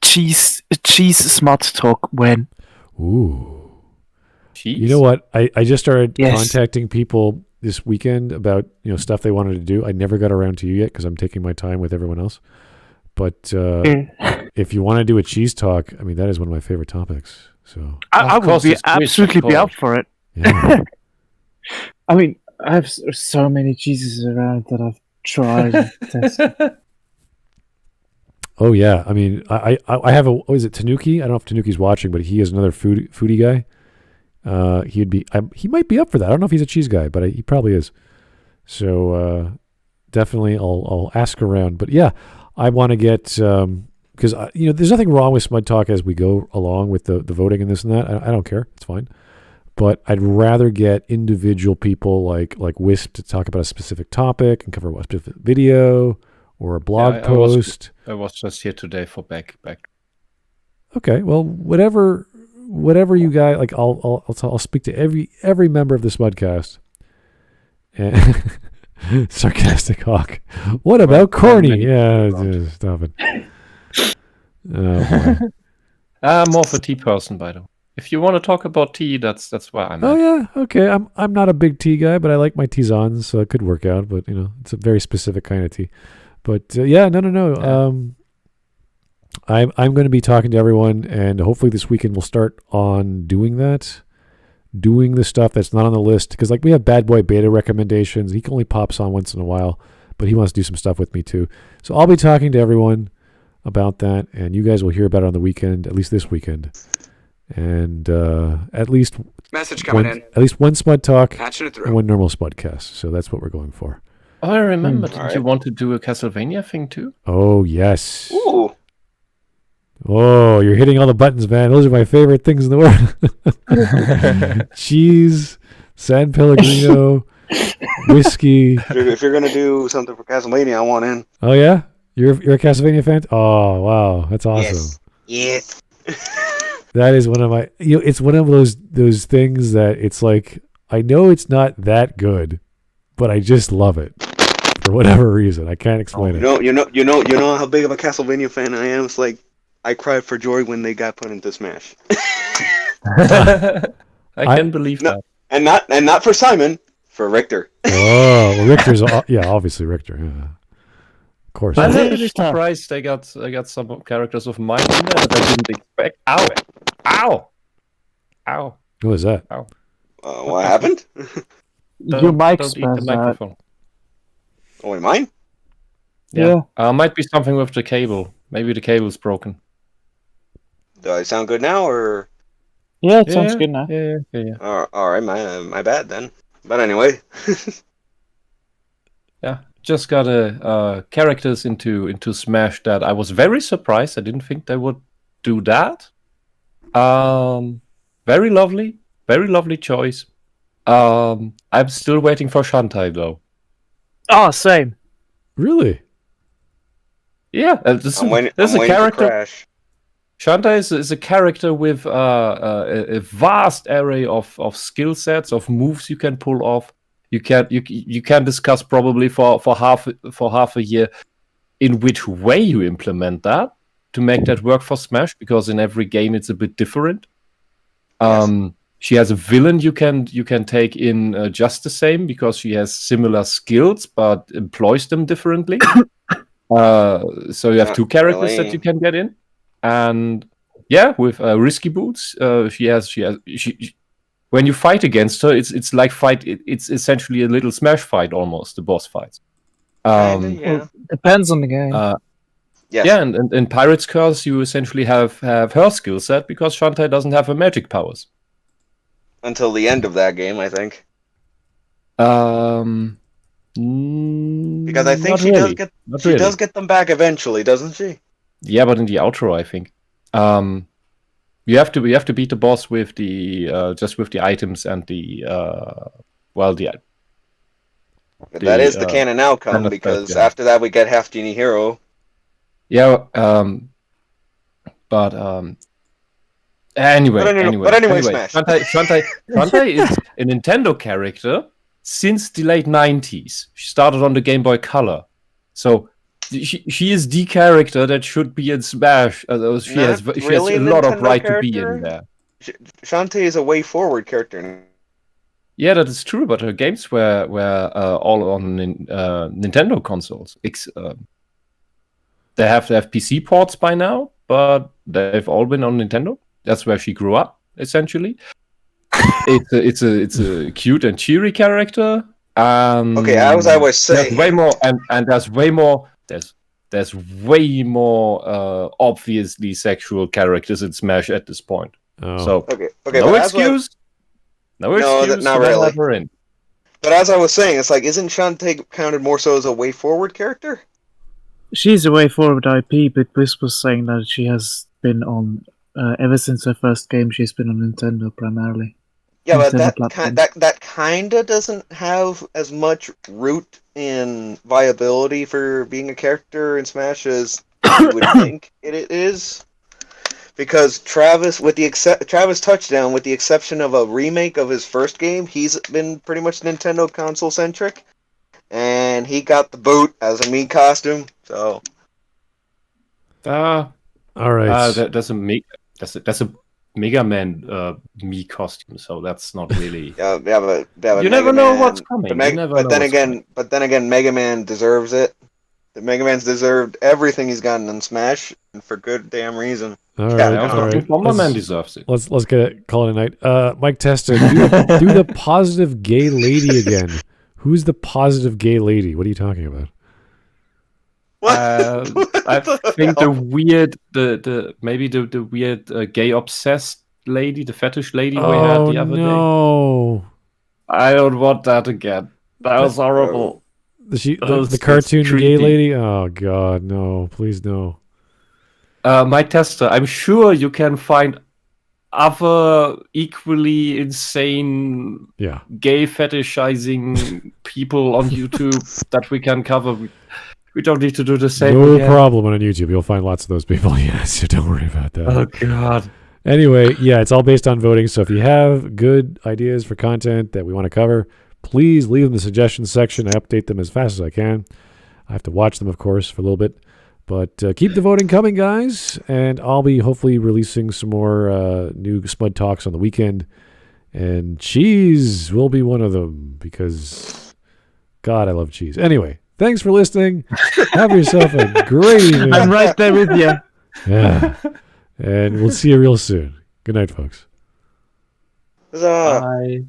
Cheese Smart talk when? Ooh. Cheese? You know what? I just started contacting people this weekend about stuff they wanted to do. I never got around to you yet because I'm taking my time with everyone else. But if you want to do a cheese talk, I mean, that is one of my favorite topics. So I would be absolutely be up for it. Yeah. I mean, I have so many cheeses around that I've tried and tested. Oh yeah, I mean, I have is it Tanuki? I don't know if Tanuki's watching, but he is another foodie guy. He might be up for that. I don't know if he's a cheese guy, but he probably is. So definitely, I'll ask around. But yeah, I want to get because there's nothing wrong with Smud Talk as we go along with the voting and this and that. I don't care, it's fine. But I'd rather get individual people like Wisp to talk about a specific topic and cover a specific video or a blog post. I was just here today for back. Okay, well, whatever you guys like, I'll speak to every member of the Smudcast Sarcastic Hawk. What about corny? Yeah, stop it. Oh, boy. I'm more of a tea person, by the way. If you want to talk about tea, that's why I'm. Oh yeah, okay. I'm not a big tea guy, but I like my tisans, so it could work out. But it's a very specific kind of tea. But no. Yeah. I'm going to be talking to everyone, and hopefully this weekend we'll start on doing that, doing the stuff that's not on the list. Because we have Bad Boy Beta recommendations. He only pops on once in a while, but he wants to do some stuff with me too. So I'll be talking to everyone about that, and you guys will hear about it on the weekend, at least this weekend. And at least message coming in. At least one Smud Talk Patching it through. and one normal Smudcast. So that's what we're going for. Oh, I remember. Did you want to do a Castlevania thing too? Oh yes. Ooh. Oh, you're hitting all the buttons, man. Those are my favorite things in the world. Cheese, San Pellegrino, whiskey. If you're gonna do something for Castlevania, I want in. Oh yeah, you're a Castlevania fan? Oh wow, that's awesome. Yes. That is one of my. It's one of those things that it's like I know it's not that good, but I just love it for whatever reason. I can't explain it. You know how big of a Castlevania fan I am. It's like I cried for joy when they got put into Smash. I can believe that. And not for Simon, for Richter. Oh, well, Richter's obviously Richter. Yeah. Of course. I'm really surprised I got some characters of mine in there that I didn't expect. Ow! What was that? Ow! What happened? Your mic don't eat the smells out. microphone. Oh, wait, mine? Yeah. Might be something with the cable. Maybe the cable's broken. Do I sound good now, or? Yeah, it sounds good now. Yeah. All right, my bad then. But anyway. Yeah, just got characters into Smash that I was very surprised. I didn't think they would do that. Very lovely choice. I'm still waiting for Shantae though. Oh, same. Really? Yeah, this is a character. Shantae is a character with a vast array of skill sets, of moves you can pull off. You can discuss probably for half a year in which way you implement that to make that work for Smash, because in every game it's a bit different. She has a villain you can take in just the same, because she has similar skills but employs them differently. So you have two characters that you can get in, and with Risky Boots, she when you fight against her, it's essentially a little Smash fight almost, the boss fights. Depends on the game. Yes. Yeah, and in Pirate's Curse, you essentially have her skill set, because Shantae doesn't have her magic powers. Until the end of that game, I think. Because I think she does get them back eventually, doesn't she? Yeah, but in the outro, I think. You have to beat the boss with the just with the items and the that is the canon outcome, because after that we get Half Genie Hero. Yeah, Anyway, Smash. Shantae is a Nintendo character since the late 90s. She started on the Game Boy Color. So she is the character that should be in Smash. She has a lot of right to be in there. Shantae is a way forward character. Yeah, that is true, but her games were all on Nintendo consoles. They have to have PC ports by now, but they've all been on Nintendo. That's where she grew up, essentially. It's a cute and cheery character. Okay, as I was saying, there's way more, and there's way more. There's way more obviously sexual characters in Smash at this point. Oh. So okay, no excuse. No, not really. Let her in. But as I was saying, it's like, isn't Shantae counted more so as a way forward character? She's a way forward IP, but Bliss was saying that she has been on ever since her first game. She's been on Nintendo primarily. Yeah, but that kinda doesn't have as much root in viability for being a character in Smash as you would think it is. because Travis Touchdown, with the exception of a remake of his first game, he's been pretty much Nintendo console centric, and he got the boot as a Mii costume. So, all right, that's a Mega Man Mii costume, so that's not really. but you never know what's coming. But then again, Mega Man deserves it. The Mega Man's deserved everything he's gotten in Smash, and for good damn reason. All right. Bomberman deserves it. Let's get it. Call it a night. Mike Testa, do the positive gay lady again. Who's the positive gay lady? What are you talking about? I think the weird, maybe the weird gay obsessed lady, the fetish lady we had the other day. I don't want that again. That was horrible. The cartoon gay lady? Oh God, no! Please no. Mike Tester, I'm sure you can find other equally insane gay fetishizing people on YouTube that we can cover. We don't need to do the same. No problem on YouTube. You'll find lots of those people. Yes, so don't worry about that. Oh God. Anyway, it's all based on voting. So if you have good ideas for content that we want to cover, please leave them in the suggestions section. I update them as fast as I can. I have to watch them, of course, for a little bit. But keep the voting coming, guys. And I'll be hopefully releasing some more new Smud Talks on the weekend. And cheese will be one of them because, God, I love cheese. Anyway, thanks for listening. Have yourself a great evening. I'm right there with you. Yeah. And we'll see you real soon. Good night, folks. Bye.